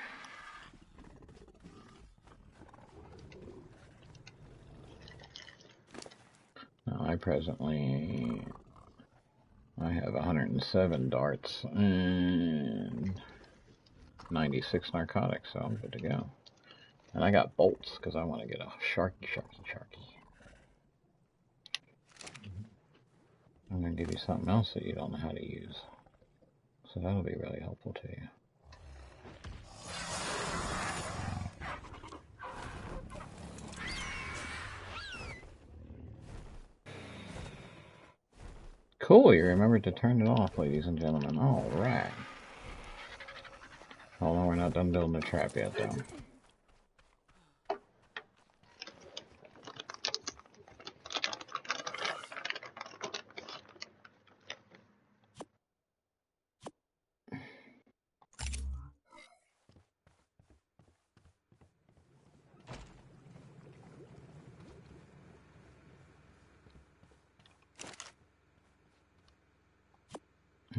Now, I have 107 darts and 96 narcotics, so I'm good to go. And I got bolts, because I want to get a sharky. I'm going to give you something else that you don't know how to use. So that'll be really helpful to you. Cool, you remembered to turn it off, ladies and gentlemen. Alright. Hold on, we're not done building the trap yet, though.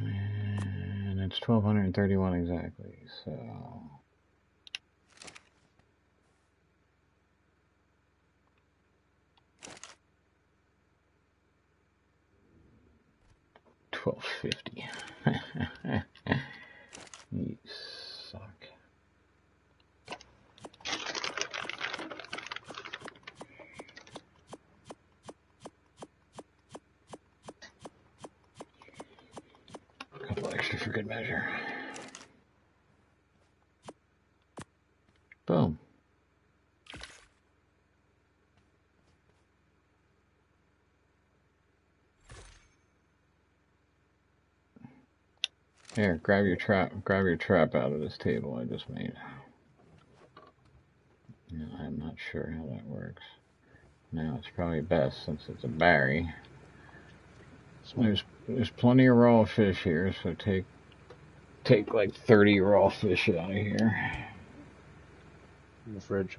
And it's 1231 exactly, so... $12.50. You suck. A couple extra for good measure. Boom. Here, grab your trap out of this table I just made. No, I'm not sure how that works. Now it's probably best since it's a berry. There's plenty of raw fish here, so take like 30 raw fish out of here. In the fridge.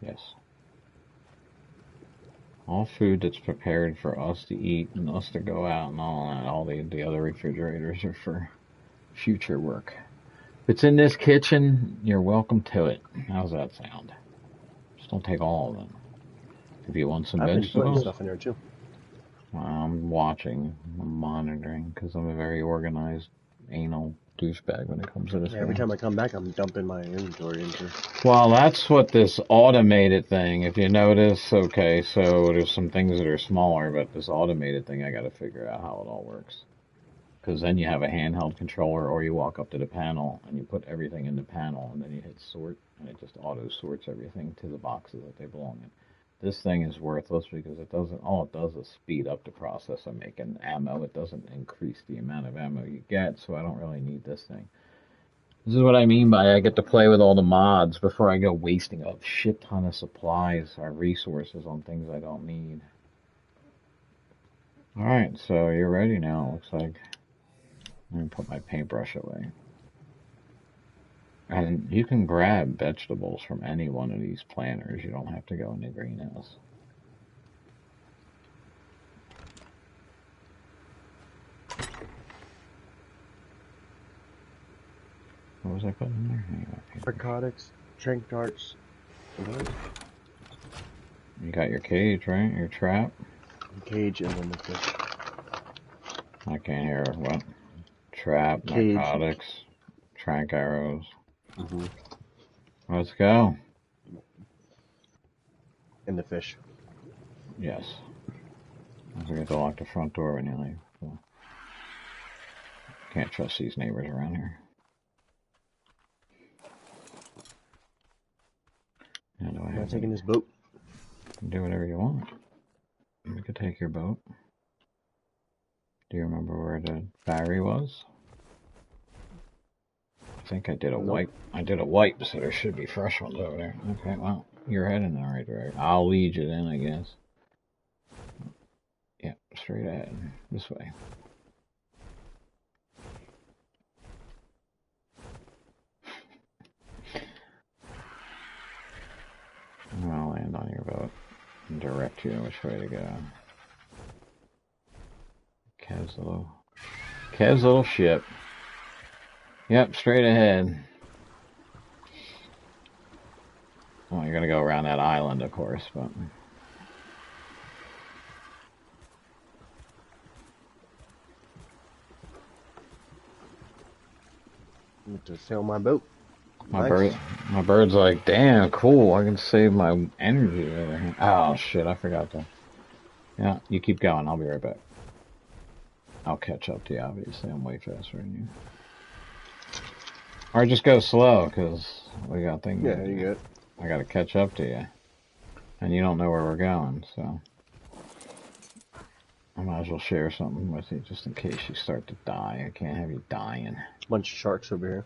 Yes. All food that's prepared for us to eat and us to go out and all that, all the other refrigerators are for future work. If it's in this kitchen, you're welcome to it. How's that sound? Just don't take all of them. If you want some I've been putting vegetables, stuff in there too. I'm watching, I'm monitoring, because I'm a very organized anal douchebag when it comes to this. Yeah, every time I come back, I'm dumping my inventory into. Well, that's what this automated thing, if you notice, okay, so there's some things that are smaller, but this automated thing, I gotta figure out how it all works. Because then you have a handheld controller, or you walk up to the panel and you put everything in the panel, and then you hit sort, and it just auto sorts everything to the boxes that they belong in. This thing is worthless because it doesn't. All it does is speed up the process of making ammo. It doesn't increase the amount of ammo you get, so I don't really need this thing. This is what I mean by I get to play with all the mods before I go wasting a shit ton of supplies or resources on things I don't need. All right, so you're ready now. It looks like. Let me put my paintbrush away. And you can grab vegetables from any one of these planters. You don't have to go in the greenhouse. What was I putting in there? Narcotics, trank darts. You got your cage, right? Your trap? Cage and then the fish. I can't hear what? Trap, Cage. narcotics, trank arrows. Mm-hmm. Let's go. And the fish. Yes. Don't forget to lock the front door when you leave. So. Can't trust these neighbors around here. I'm not taking this boat. Do whatever you want. We could take your boat. Do you remember where the battery was? I think I did a wipe. I did a wipe, so there should be fresh ones over there. Okay, well, you're heading in the right direction. I'll lead you then, I guess. Yeah, straight ahead. This way. I'll land on your boat and direct you which way to go. Kev's little ship. Yep, straight ahead. Well, you're gonna go around that island, of course, but... I need to sail my boat. My Nice. bird's like, damn, cool, I can save my energy over here. Oh, shit, I forgot to... Yeah, you keep going, I'll be right back. I'll catch up to you, obviously, I'm way faster than you. Or just go slow, because we got things... Yeah, you good. I gotta catch up to you. And you don't know where we're going, so... I might as well share something with you, just in case you start to die. I can't have you dying. Bunch of sharks over here.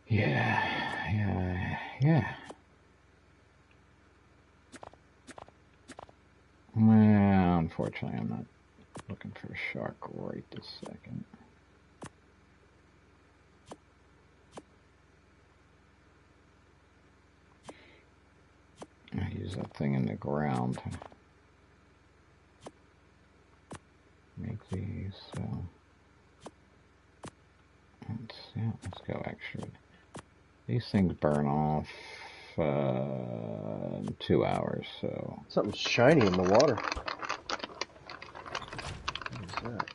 Yeah. Well, unfortunately, I'm not looking for a shark right this second. I use that thing in the ground to make these, so... Let's go extra. These things burn off in 2 hours, so... Something shiny in the water. What is that?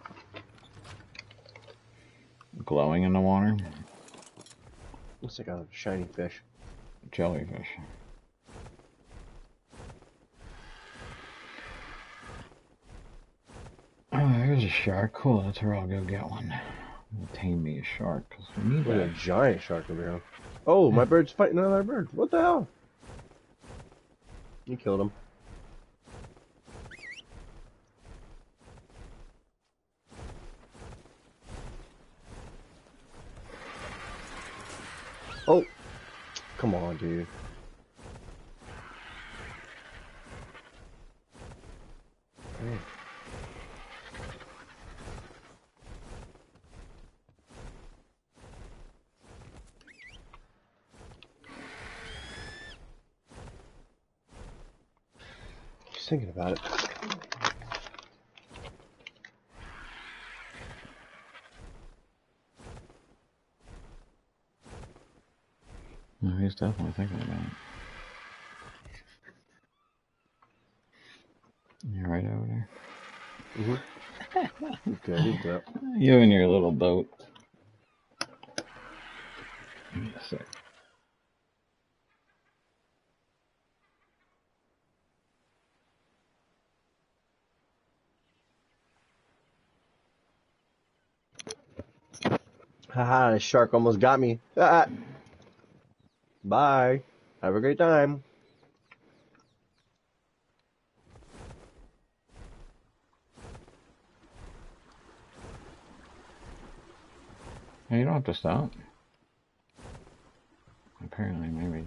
Glowing in the water? Looks like a shiny fish. Jellyfish. Oh, there's a shark. Cool, that's where I'll go get one. Tame me a shark, because we need There's that. a giant shark over here. Oh, my bird's fighting another bird. What the hell? You killed him. Oh, come on, dude. Hey. Just thinking about it. No, he's definitely thinking about it. You're right over there. Good, he's good. You and your little boat. Give me a sec. Haha, the shark almost got me. Ah. Bye. Have a great time. Hey, you don't have to stop. Apparently, maybe.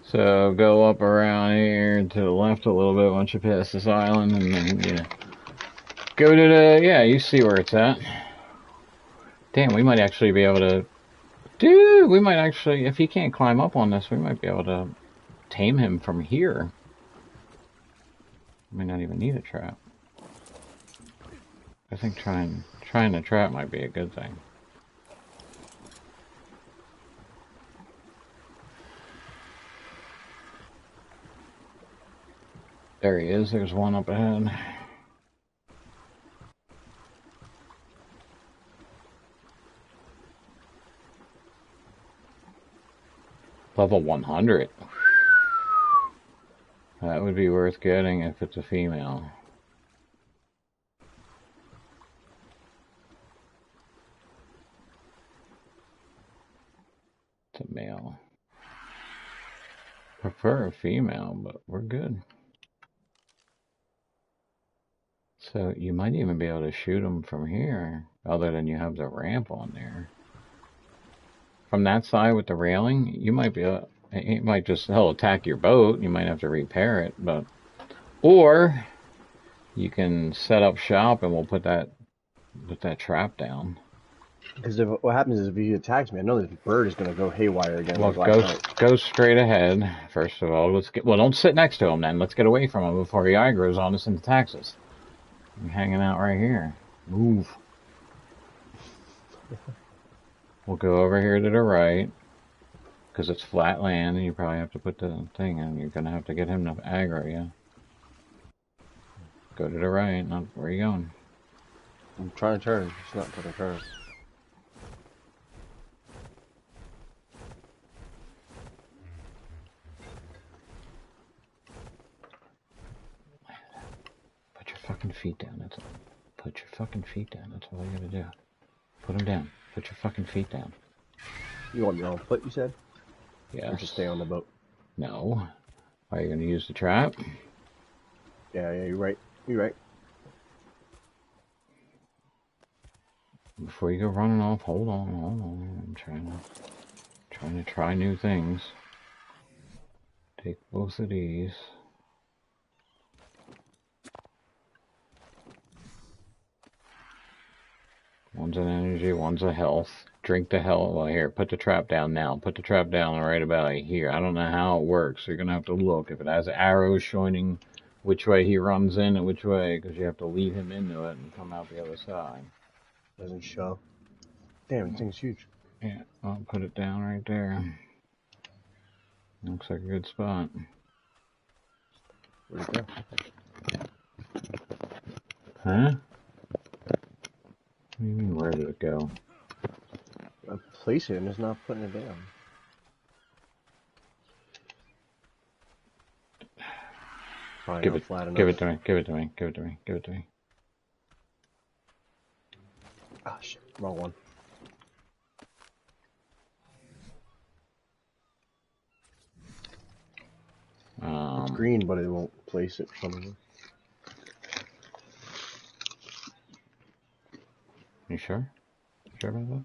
So go up around here to the left a little bit once you pass this island, and then go to the, yeah, you see where it's at. Damn, we might actually be able to, dude, we might actually, if he can't climb up on this, we might be able to tame him from here. We may not even need a trap. I think trying to trap might be a good thing. There he is. There's one up ahead. Level 100. That would be worth getting if it's a female. It's a male. Prefer a female, but we're good. So you might even be able to shoot them from here, other than you have the ramp on there. From that side with the railing, you might be able, it might just, he'll attack your boat. You might have to repair it, but, or you can set up shop and we'll put that trap down. Because what happens is if he attacks me, I know this bird is going to go haywire again. Well, go straight ahead. First of all, well, don't sit next to him then. Let's get away from him before he aggroes on us and attacks us. I'm hanging out right here. Move. We'll go over here to the right, because it's flat land, and you probably have to put the thing in. You're going to have to get him to aggro you. Go to the right. Not, where are you going? I'm trying to turn. It's not going to turn. Put your fucking feet down. That's all. Put your fucking feet down. That's all you gotta do. Put them down. Put your fucking feet down. You want your own foot, you said? Yeah. Or just stay on the boat? No. Are you gonna use the trap? Yeah, you're right. You're right. Before you go running off, hold on. I'm trying to try new things. Take both of these. One's an energy, one's a health. Drink the health. Well, here, put the trap down now. Put the trap down right about here. I don't know how it works. You're going to have to look. If it has arrows showing which way he runs in and which way, because you have to lead him into it and come out the other side. Doesn't show. Damn, the thing's huge. Yeah, I'll put it down right there. Looks like a good spot. Where'd it go? Huh? What do you mean, where did it go? I place it and it's not putting it down. Probably Give not it, flat enough. give it to me, give it to me, give it to me, give it to me. Ah, shit. Wrong one. It's green, but it won't place it for some reason. You sure? Sure about that?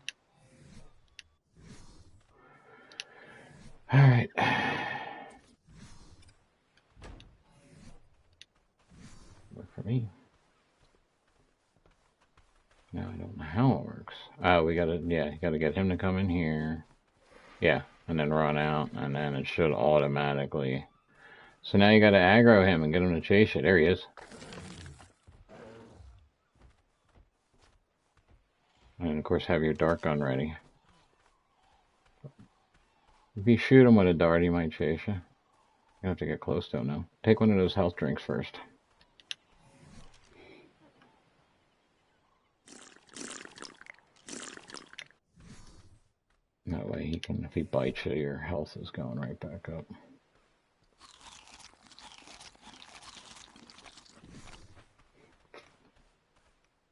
Alright. Work for me. Now I don't know how it works. Oh, we gotta, yeah, you gotta get him to come in here. Yeah, and then run out, and then it should automatically. So now you gotta aggro him and get him to chase you. There he is. And of course have your dart gun ready. If you shoot him with a dart, he might chase you. You have to get close to him now. Take one of those health drinks first. That way he can, if he bites you, your health is going right back up.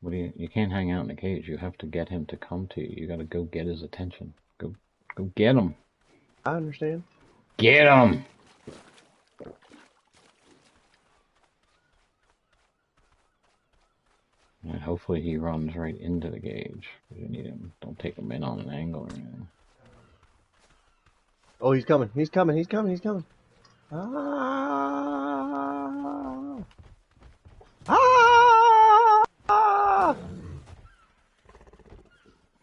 What do you can't hang out in the cage. You have to get him to come to you. You gotta go get his attention. Go get him. I understand. Get him! And hopefully he runs right into the cage. You need him. Don't take him in on an angle or anything. Oh, he's coming. He's coming. He's coming. He's coming. Ah! Ah!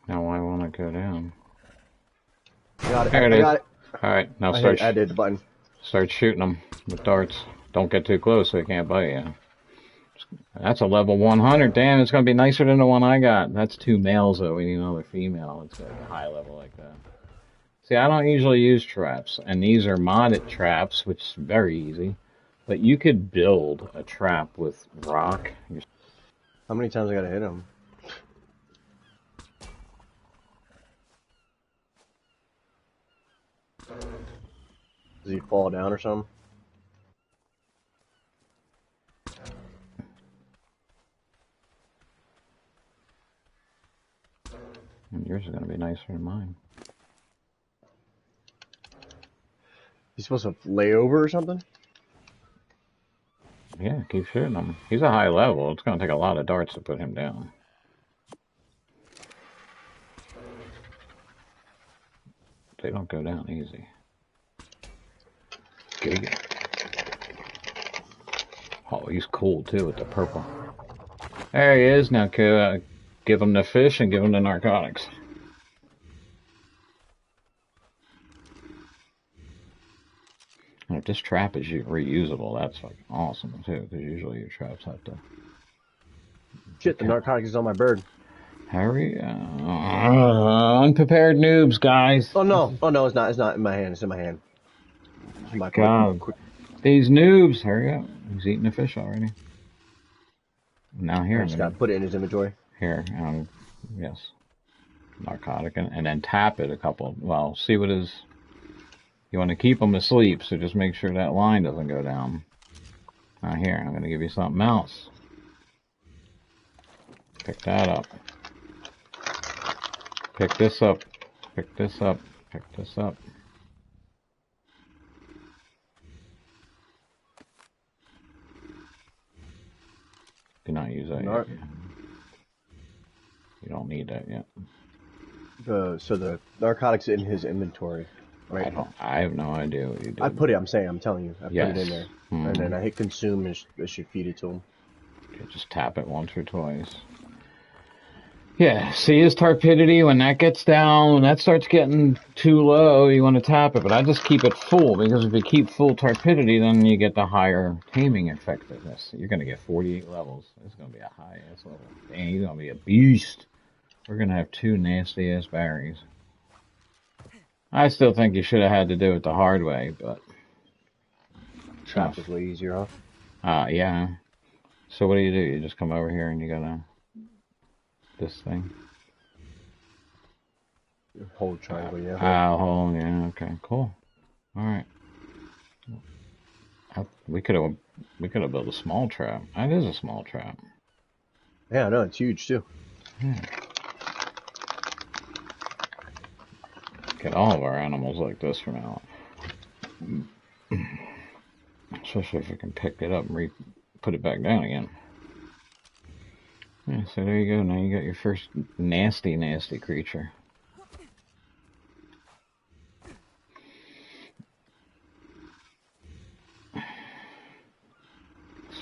Now I want to go down. Got it. There it I is. got it. Alright, now I did the button. start shooting them with darts. Don't get too close so he can't bite you. That's a level 100. Damn, it's going to be nicer than the one I got. That's 2 males, though. We need another female. It's like a high level like that. See, I don't usually use traps, and these are modded traps, which is very easy. But you could build a trap with rock. How many times I gotta hit him? Does he fall down or something? And yours is going to be nicer than mine. He's supposed to lay over or something? Yeah, keep shooting him. He's a high level. It's going to take a lot of darts to put him down. They don't go down easy. Giga. Oh, he's cool too with the purple. There he is. Now give him the fish and give him the narcotics. And if this trap is reusable, that's like awesome too, because usually your traps have to. Shit, the narcotics is on my bird. Hurry, unprepared noobs, guys. Oh no, it's not. It's not in my hand. It's in my hand. It's in my God, quick. these noobs, hurry up. He's eating the fish already. Now here, I just gotta put it in his inventory. Here, yes, narcotic, and then tap it a couple. Well, see what is. You want to keep him asleep, so just make sure that line doesn't go down. Now here, I'm going to give you something else. Pick that up. Pick this up. Pick this up. Pick this up. Do not use that yet. You don't need that yet. So the narcotics in his inventory, right? I have no idea what you did. I'm telling you, I put it in there. Mm-hmm. And then I hit consume and it should feed it to him. Okay, just tap it once or twice. Yeah, see his torpidity when that gets down, when that starts getting too low, you want to tap it. But I just keep it full, because if you keep full torpidity, then you get the higher taming effectiveness. You're going to get 48 levels. It's going to be a high-ass level. Dang, he's going to be a beast. We're going to have 2 nasty-ass berries. I still think you should have had to do it the hard way, but... Trap is way easier, huh? Yeah. So what do? You just come over here and you gotta... This thing. Hold triangle, yeah. Hold, yeah, okay, cool. Alright. We could have built a small trap. That is a small trap. Yeah, I know, it's huge too. Yeah. Get all of our animals like this from now on. Especially if we can pick it up and put it back down again. Yeah, so there you go. Now you got your first nasty, nasty creature.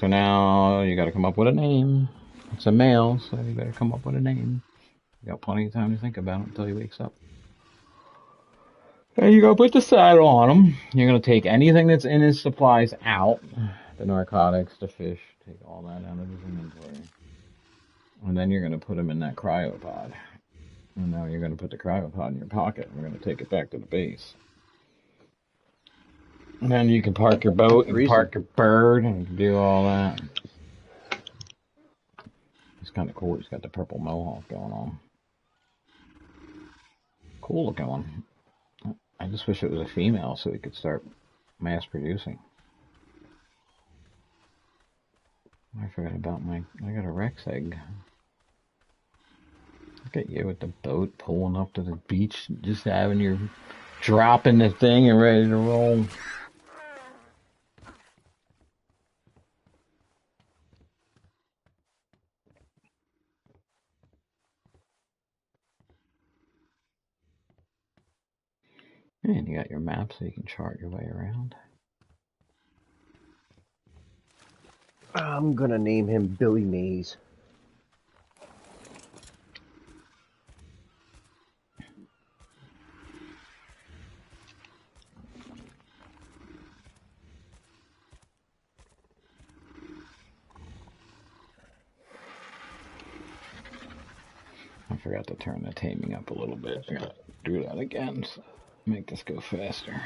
So now you got to come up with a name. It's a male, so you better come up with a name. You got plenty of time to think about it until he wakes up. And you're going to put the saddle on him. You're going to take anything that's in his supplies out. The narcotics, the fish, take all that out of his inventory. And then you're going to put him in that cryopod. And now you're going to put the cryopod in your pocket. And we're going to take it back to the base. And then you can park your boat, and Reason. park your bird, and you can do all that. It's kind of cool. He's got the purple mohawk going on. Cool looking one. I just wish it was a female so we could start mass producing. I forgot about I got a Rex egg. Look at you with the boat pulling up to the beach, just having your dropping the thing and ready to roll. And you got your map so you can chart your way around. I'm gonna name him Billy Mays. I forgot to turn the taming up a little bit. I gotta do that again so make this go faster.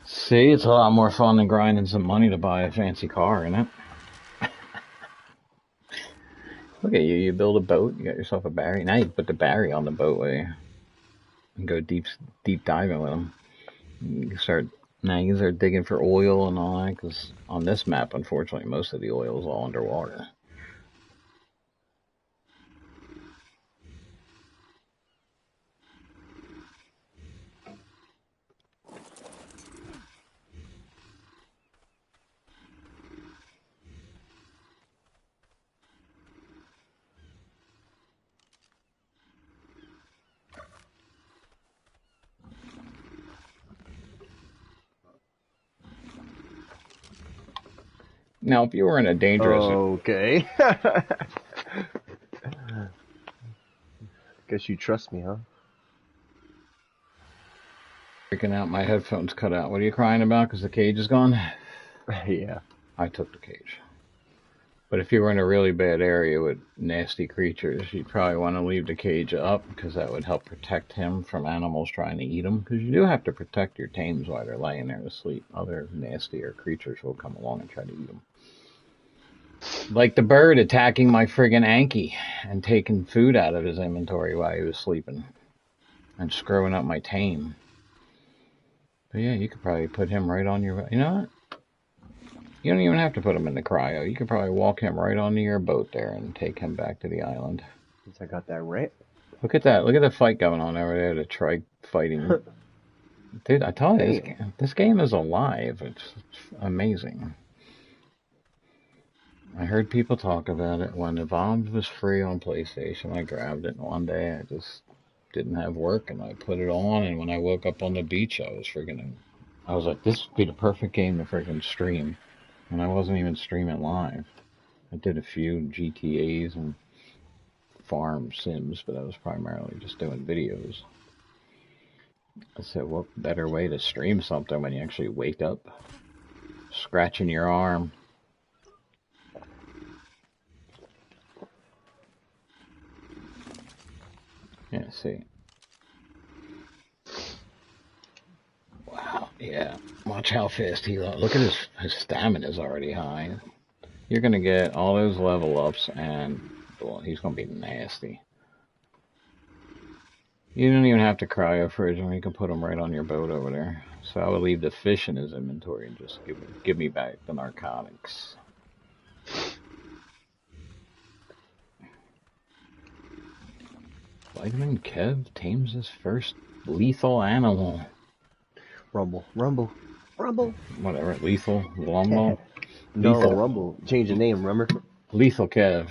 See, it's a lot more fun than grinding some money to buy a fancy car, isn't it? Look at you, you build a boat, you got yourself a Barry. Now you can put the Barry on the boat with you and go deep diving with them. You can start digging for oil and all that, because on this map, unfortunately, most of the oil is all underwater. Now, if you were in a dangerous... Okay. Guess you trust me, huh? Freaking out, my headphones cut out. What are you crying about? Because the cage is gone? Yeah. I took the cage. But if you were in a really bad area with nasty creatures, you'd probably want to leave the cage up, because that would help protect him from animals trying to eat him. Because you do have to protect your tames while they're laying there to sleep. Other nastier creatures will come along and try to eat them. Like the bird attacking my friggin' Anki and taking food out of his inventory while he was sleeping and screwing up my tame. But yeah, you could probably put him right on your... You know what? You don't even have to put him in the cryo. You could probably walk him right onto your boat there and take him back to the island. Since I got that right. Look at that. Look at the fight going on over there, the trike fighting. Dude, I tell you, this game is alive. It's amazing. I heard people talk about it. When Evolved was free on PlayStation, I grabbed it, and one day I just didn't have work, and I put it on, and when I woke up on the beach, I was like, this would be the perfect game to freaking stream. And I wasn't even streaming live. I did a few GTAs and farm sims, but I was primarily just doing videos. I said, what better way to stream something when you actually wake up, scratching your arm. Yeah, see. Wow, yeah. Watch how fast he... Look at his stamina is already high. You're going to get all those level ups, and well, he's going to be nasty. You don't even have to cryo fridge him. You can put him right on your boat over there. So I would leave the fish in his inventory and just give me back the narcotics. Vitamin Kev tames his first lethal animal. Rumble. Rumble. Rumble. Whatever. Lethal. Lumble. No, Lethal. Rumble. Change the name, remember? Lethal Kev.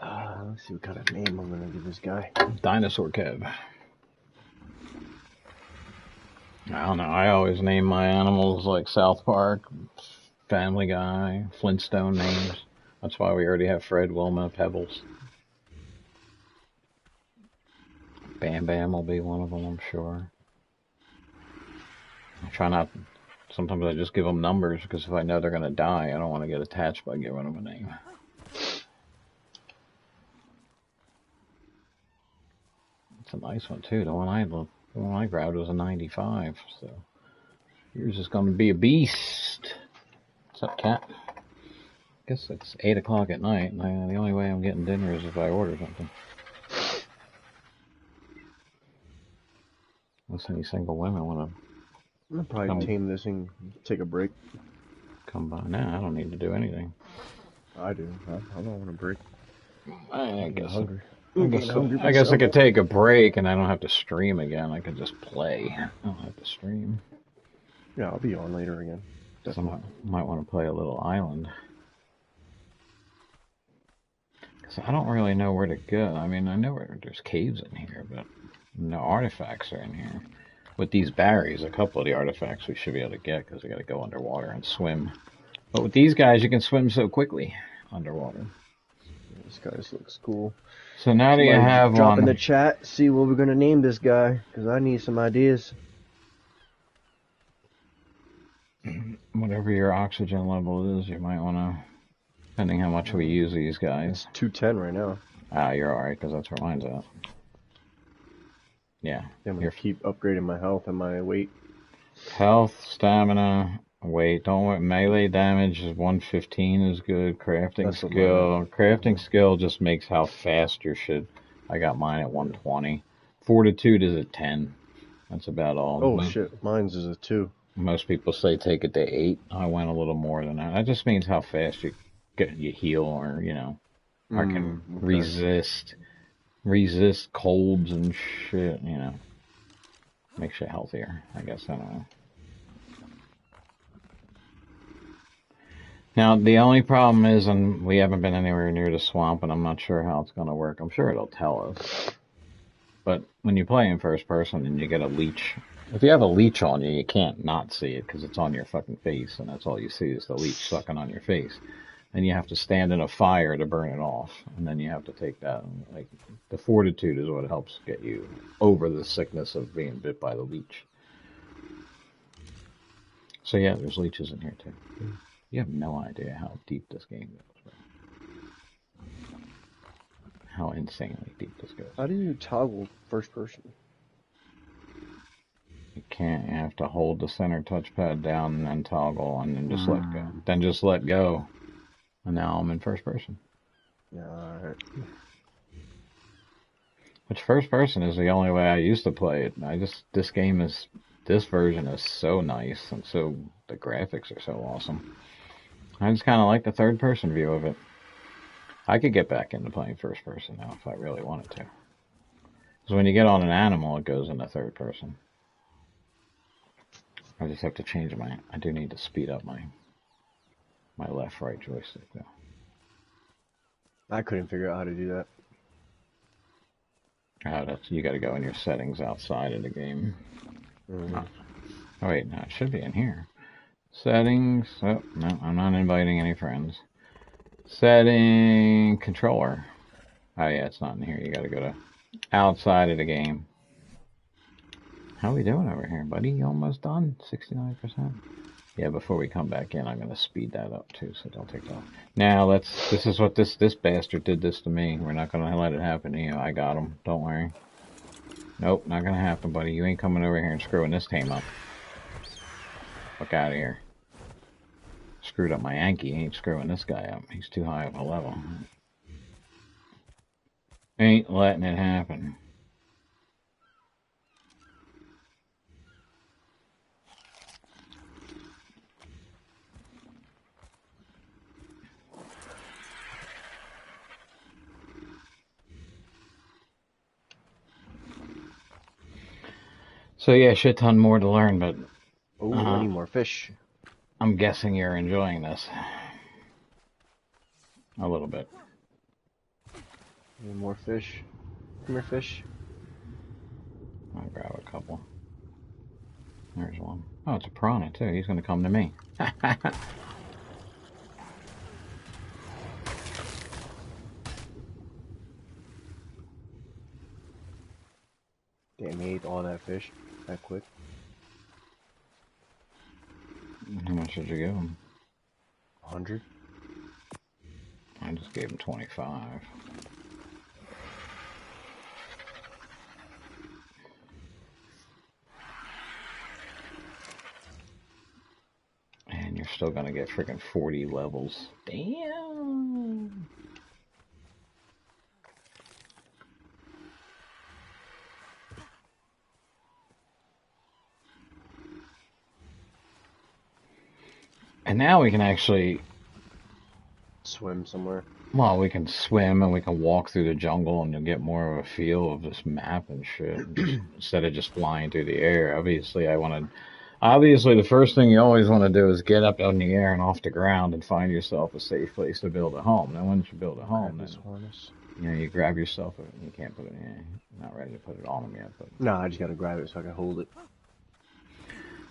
Let's see what kind of name I'm going to give this guy. Dinosaur Kev. I don't know. I always name my animals like South Park, Family Guy, Flintstone names. That's why we already have Fred, Wilma, Pebbles. Bam Bam will be one of them, I'm sure. I try not... Sometimes I just give them numbers, because if I know they're going to die, I don't want to get attached by giving them a name. It's a nice one too. The one I grabbed was a 95. So yours is going to be a beast. What's up, cat? I guess it's 8 o'clock at night, and the only way I'm getting dinner is if I order something. Unless any single women want to. I'll probably tame this and take a break. Come by. Nah, I don't need to do anything. I do. I don't want a break. I guess. Hungry. I guess I could take a break and I don't have to stream again. I could just play. I don't have to stream. Yeah, I'll be on later again. Definitely. Might want to play a little island. Because I don't really know where to go. I mean, I know there's caves in here, but no artifacts are in here. With these berries, a couple of the artifacts we should be able to get because we got to go underwater and swim. But with these guys, you can swim so quickly underwater. This guy looks cool. So now do you have drop one? in the chat, see what we're gonna name this guy, because I need some ideas. Whatever your oxygen level is, you might want to, depending how much we use these guys. It's 210 right now. Ah, you're alright, because that's where mine's at. Yeah. I'm gonna keep upgrading my health and my weight. Health, stamina, weight. Don't worry. Melee damage is 115 is good. Crafting skill. Crafting skill just makes how fast your shit. I got mine at 120. Fortitude is at 10. That's about all. Oh shit, mine's is a 2. Most people say take it to 8. I went a little more than that. That just means how fast you heal, or or can resist colds and shit. Makes you healthier. I guess, I don't know. Now the only problem is, and we haven't been anywhere near the swamp, and I'm not sure how it's going to work. I'm sure it'll tell us. But when you play in first person and you get a leech. If you have a leech on you, you can't not see it because it's on your fucking face, and that's all you see is the leech sucking on your face. And you have to stand in a fire to burn it off, and then you have to take that. Like, the fortitude is what helps get you over the sickness of being bit by the leech. So yeah, there's leeches in here too. You have no idea how deep this game goes. Bro. How insanely deep this goes. How do you toggle first person? You can't. You have to hold the center touchpad down and then toggle and then just let go. Then just let go. And now I'm in first person. Yeah, alright. Which first person is the only way I used to play it. This version is so nice, and so the graphics are so awesome. I just kind of like the third person view of it. I could get back into playing first person now if I really wanted to. Because when you get on an animal, it goes into third person. I just have to change I do need to speed up my left-right joystick though. I couldn't figure out how to do that. You got to go in your settings outside of the game. Oh wait, no, it should be in here. Settings. Oh no, I'm not inviting any friends. Setting controller. Oh yeah, it's not in here. You got to go to outside of the game. How are we doing over here, buddy? You almost done? 69%. Yeah, before we come back in, I'm going to speed that up too, so don't take that off. Now, this is what this bastard did this to me. We're not going to let it happen to you. I got him. Don't worry. Nope, not going to happen, buddy. You ain't coming over here and screwing this tame up. Fuck out of here. Screwed up my Yankee. Ain't screwing this guy up. He's too high of a level. Ain't letting it happen. So yeah, shit ton more to learn, but I need more fish. I'm guessing you're enjoying this. A little bit. Need more fish. Come here, fish. I'll grab a couple. There's one. Oh, it's a piranha too. He's gonna come to me. Damn, he ate all that fish that quick. How much did you give him? 100. I just gave him 25. you're still gonna get freaking 40 levels. Damn. And now we can actually, Swim somewhere. well, we can swim and we can walk through the jungle and you'll get more of a feel of this map and shit instead of just flying through the air. Obviously, the first thing you always want to do is get up in the air and off the ground and find yourself a safe place to build a home. Then once you build a home, then, harness. you know, you grab yourself, you can't put it in, you're not ready to put it on them yet, but. No, I just gotta grab it so I can hold it.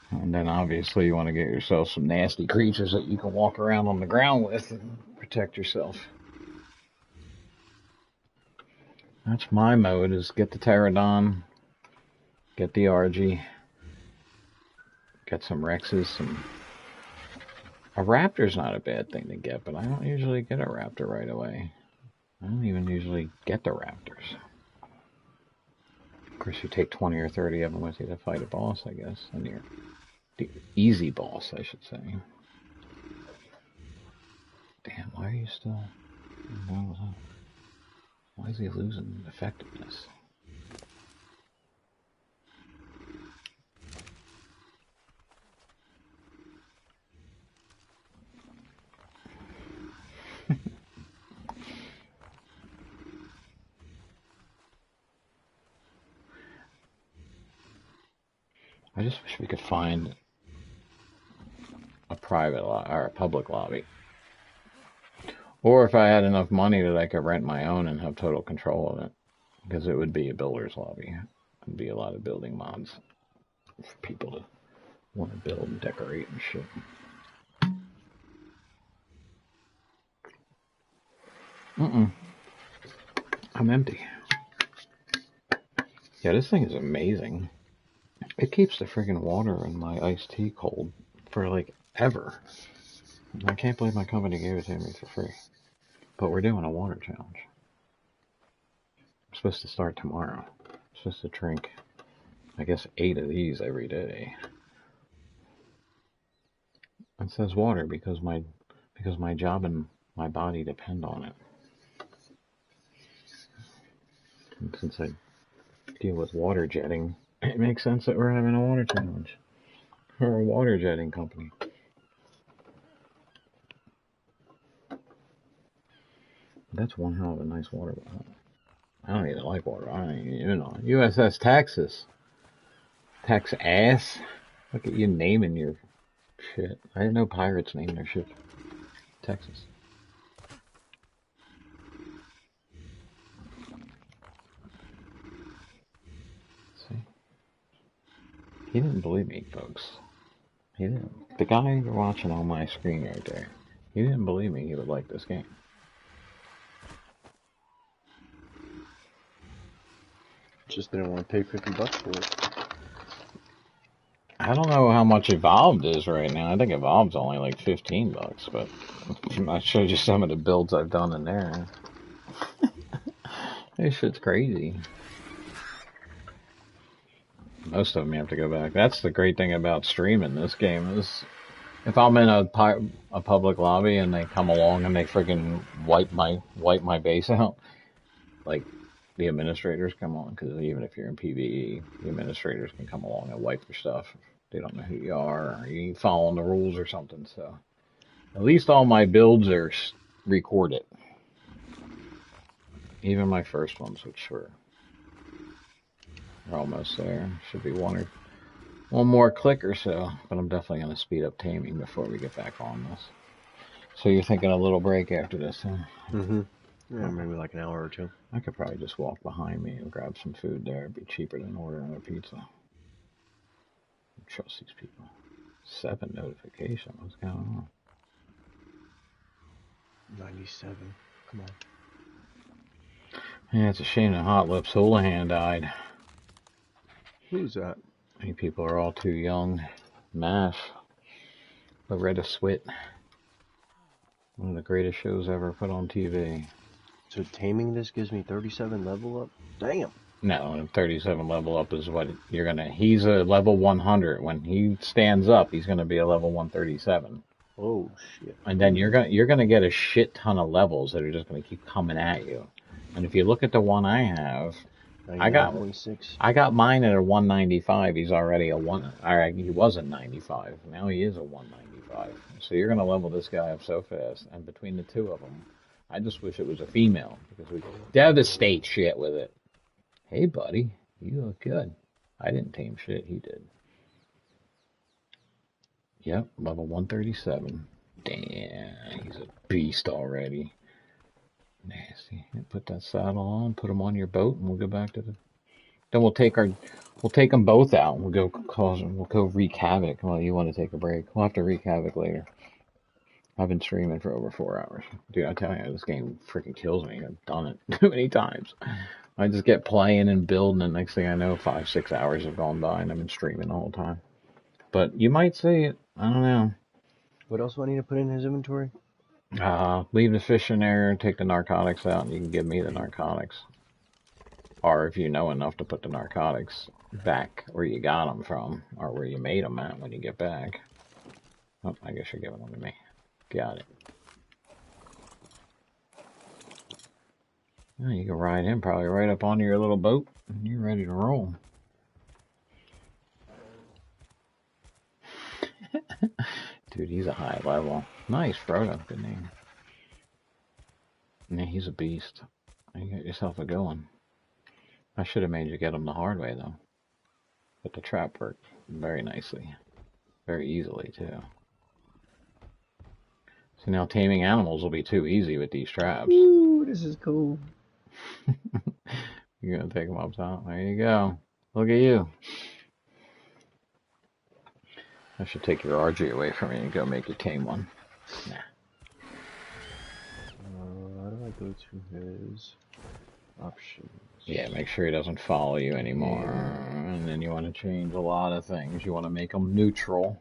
And then obviously you want to get yourself some nasty creatures that you can walk around on the ground with and protect yourself. That's my mode, is get the pterodon, get the Argy, get some Rexes, a raptor's not a bad thing to get, but I don't usually get a raptor right away. I don't even usually get the raptors. Of course you take 20 or 30 of them with you to fight a boss, I guess, and you're the easy boss, I should say. Damn, why are you still... Why is he losing effectiveness? I just wish we could find a private or a public lobby. Or if I had enough money that I could rent my own and have total control of it. Because it would be a builder's lobby. It'd be a lot of building mods for people to want to build and decorate and shit. I'm empty. Yeah, this thing is amazing. It keeps the freaking water in my iced tea cold for like ever. I can't believe my company gave it to me for free. But we're doing a water challenge. I'm supposed to start tomorrow. I'm supposed to drink, I guess, 8 of these every day. It says water because my job and my body depend on it. And since I deal with water jetting, it makes sense that we're having a water challenge. We're a water jetting company. That's one hell of a nice water bottle. I don't even like water. I don't even know. USS Texas. Texas. Look at you naming your shit. I didn't know pirates named their ship Texas. See? He didn't believe me, folks. He didn't. The guy you're watching on my screen right there, he didn't believe me he would like this game. Just didn't want to pay $50 for it. I don't know how much Evolved is right now. I think Evolved's only like $15, but I showed you some of the builds I've done in there. This shit's crazy. Most of them you have to go back. That's the great thing about streaming this game is if I'm in a public lobby and they come along and they freaking wipe my base out, like the administrators come on, because even if you're in PvE, the administrators can come along and wipe your stuff. They don't know who you are, or you ain't following the rules or something. So at least all my builds are recorded. Even my first ones, which were almost there. Should be one more click or so, but I'm definitely going to speed up taming before we get back on this. So you're thinking a little break after this, huh? Mm-hmm. Yeah, maybe like an hour or two. I could probably just walk behind me and grab some food there. It'd be cheaper than ordering a pizza. I trust these people. 7 notification. What's going on? 97. Come on. Yeah, it's a shame that Hot Lips Houlihan died. Who's that? I think people are all too young. MASH. Loretta Swit. One of the greatest shows ever put on TV. So taming this gives me 37 level up? Damn. No, 37 level up is what you're gonna. He's a level 100. When he stands up, he's gonna be a level 137. Oh shit. And then you're gonna get a shit ton of levels that are just gonna keep coming at you. And if you look at the one I have, I got 99.6. I got mine at a 195. He's already a one. Alright, he was a 95. Now he is a 195. So you're gonna level this guy up so fast. And between the two of them, I just wish it was a female because we devastate shit with it. Hey, buddy, you look good. I didn't tame shit. He did. Yep, level 137. Damn, he's a beast already. Nasty. Put that saddle on, put him on your boat, and we'll go back to the. Then we'll take them both out. We'll go wreak havoc. Well, you want to take a break? We'll have to wreak havoc later. I've been streaming for over 4 hours, dude. I tell you, this game freaking kills me. I've done it too many times. I just get playing and building, and next thing I know, 5-6 hours have gone by, and I've been streaming the whole time. But you might see it. I don't know. What else do I need to put in his inventory? Leave the fish in there, take the narcotics out, and you can give me the narcotics. Or if you know enough to put the narcotics back where you got them from, or where you made them at when you get back. Oh, I guess you're giving them to me. Got it. Oh, you can ride him probably right up onto your little boat, and you're ready to roll. Dude, he's a high level. Nice, Frodo. Good name. Yeah, he's a beast. You got yourself a good one. I should have made you get him the hard way, though. But the trap worked very nicely. Very easily, too. So now taming animals will be too easy with these traps. Ooh, this is cool. You're going to take them up top. There you go. Look at you. I should take your RG away from you and go make you tame one. Nah. How do I go to his options? Yeah, make sure he doesn't follow you anymore. Yeah. And then you want to change a lot of things. You want to make them neutral.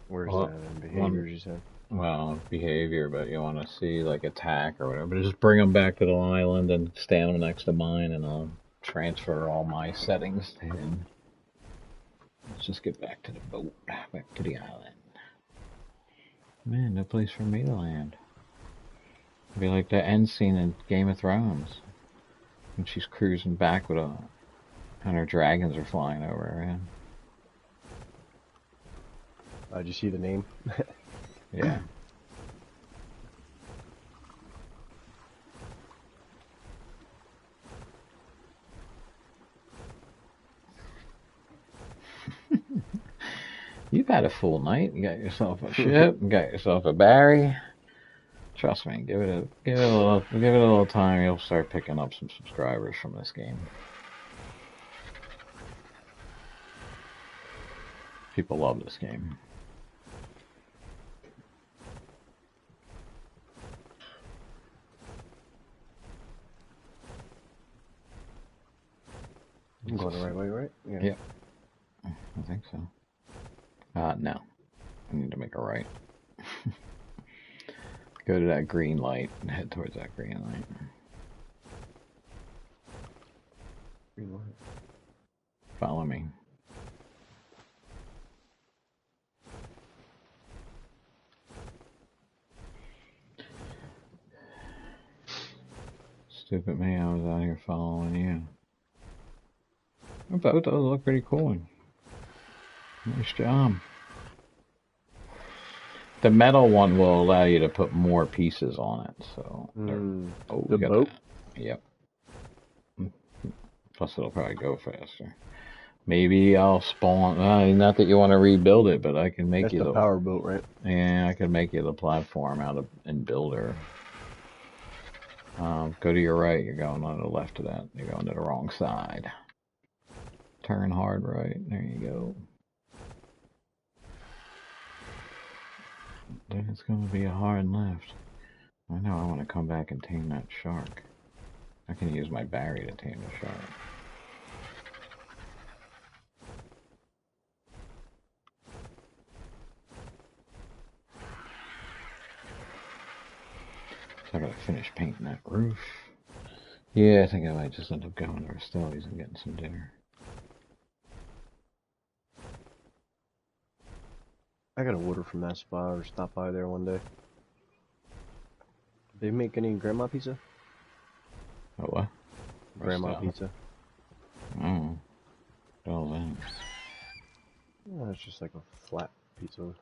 Where's that in behaviors you said? Well, behavior, but you want to see like attack or whatever. But just bring them back to the island and stand them next to mine, and I'll transfer all my settings to him. Let's just get back to the boat, back to the island. Man, no place for me to land. It'd be like the end scene in Game of Thrones. When she's cruising back with and her dragons are flying over her. Did you see the name? Yeah. You've had a full night. You got yourself a ship. You got yourself a Barry. Trust me. Give it a little time. You'll start picking up some subscribers from this game. People love this game. I'm going the right way, right? Yeah. Yep. I think so. No. I need to make a right. Go to that green light and head towards that green light. Green light. Follow me. Stupid me, I was out here following you. Your boat does look pretty cool. Nice job. The metal one will allow you to put more pieces on it, so... Oh, the boat? Yep. Plus it'll probably go faster. Maybe I'll spawn... not that you want to rebuild it, but I can make That's you the power boat, right? Yeah, I can make you the platform out of in Builder. Go to your right, you're going on the left of that. You're going to the wrong side. Turn hard right, there you go. Then it's going to be a hard left. I know I want to come back and tame that shark. I can use my Barry to tame the shark. So I gotta finish painting that roof. Yeah, I think I might just end up going to Rastelli's and getting some dinner. I gotta order from that spot or stop by there one day. They make any grandma pizza? Oh, what? Grandma Rest out. pizza. Oh. Well then. Yeah, it's just like a flat pizza.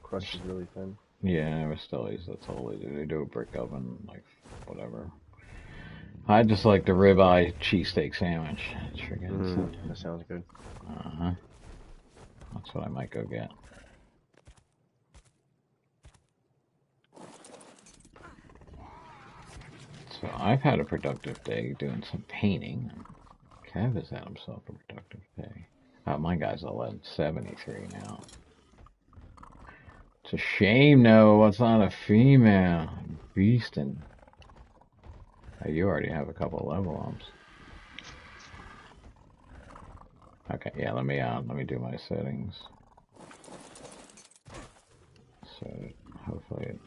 Crust is really thin. Yeah, Rastelli's, that's all they do. They do a brick oven, like, whatever. I just like the ribeye cheesesteak sandwich. It's freaking That sounds good. Uh-huh. That's what I might go get. So I've had a productive day doing some painting. Kev has had himself a productive day. My guy's 1173 now. It's a shame, no, it's not a female. Beastin'. Oh, you already have a couple level ups. Okay, yeah, let me do my settings. So hopefully it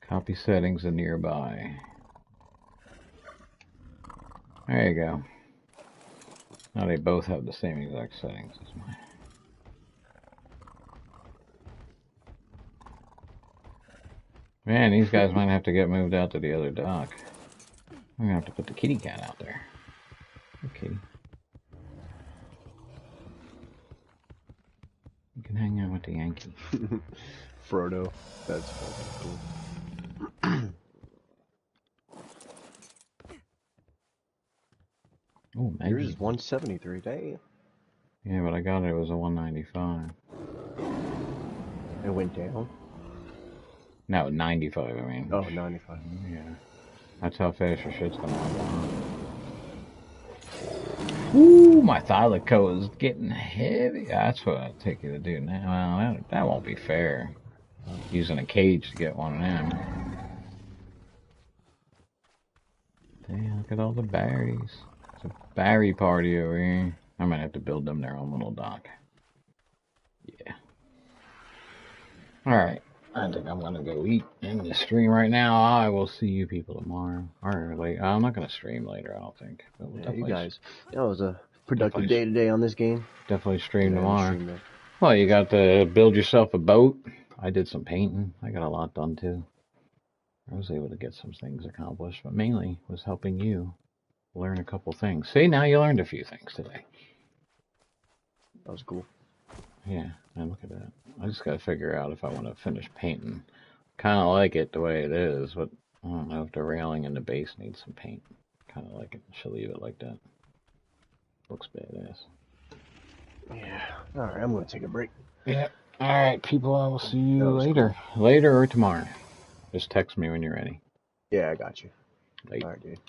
copy settings and nearby. There you go. Now they both have the same exact settings as mine. Man, these guys might have to get moved out to the other dock. I'm gonna have to put the kitty cat out there. Okay. You can hang out with the Yankee. Frodo. That's fucking cool. Oh, maybe. Yours is 173, dang. Yeah, but I got it was a 195. It went down? No, 95, I mean. Oh, 95. Yeah. That's how fast your shit's gonna run down. Ooh, my thylacoat is getting heavy. That's what I'll take you to do now. Well, that won't be fair. Using a cage to get one of them. Damn, look at all the berries. It's a berry party over here. I might have to build them their own little dock. Yeah. Alright. I think I'm gonna go eat in the stream right now. I will see you people tomorrow. Or late. I'm not gonna stream later, I don't think. But we'll Yeah, you guys. That was a productive definitely- day today on this game. Definitely stream Yeah, tomorrow. stream Well, you got to build yourself a boat. I did some painting. I got a lot done too. I was able to get some things accomplished, but mainly was helping you learn a couple things. See, now you learned a few things today. That was cool. Yeah, and look at that. I just got to figure out if I want to finish painting. Kind of like it the way it is, but I don't know if the railing and the base needs some paint. Kind of like it. Should leave it like that. Looks badass. Yeah. Alright, I'm going to take a break. Yeah. Alright, people, I will see you That was later. Later or tomorrow. Just text me when you're ready. Yeah, I got you. Late. Alright, dude.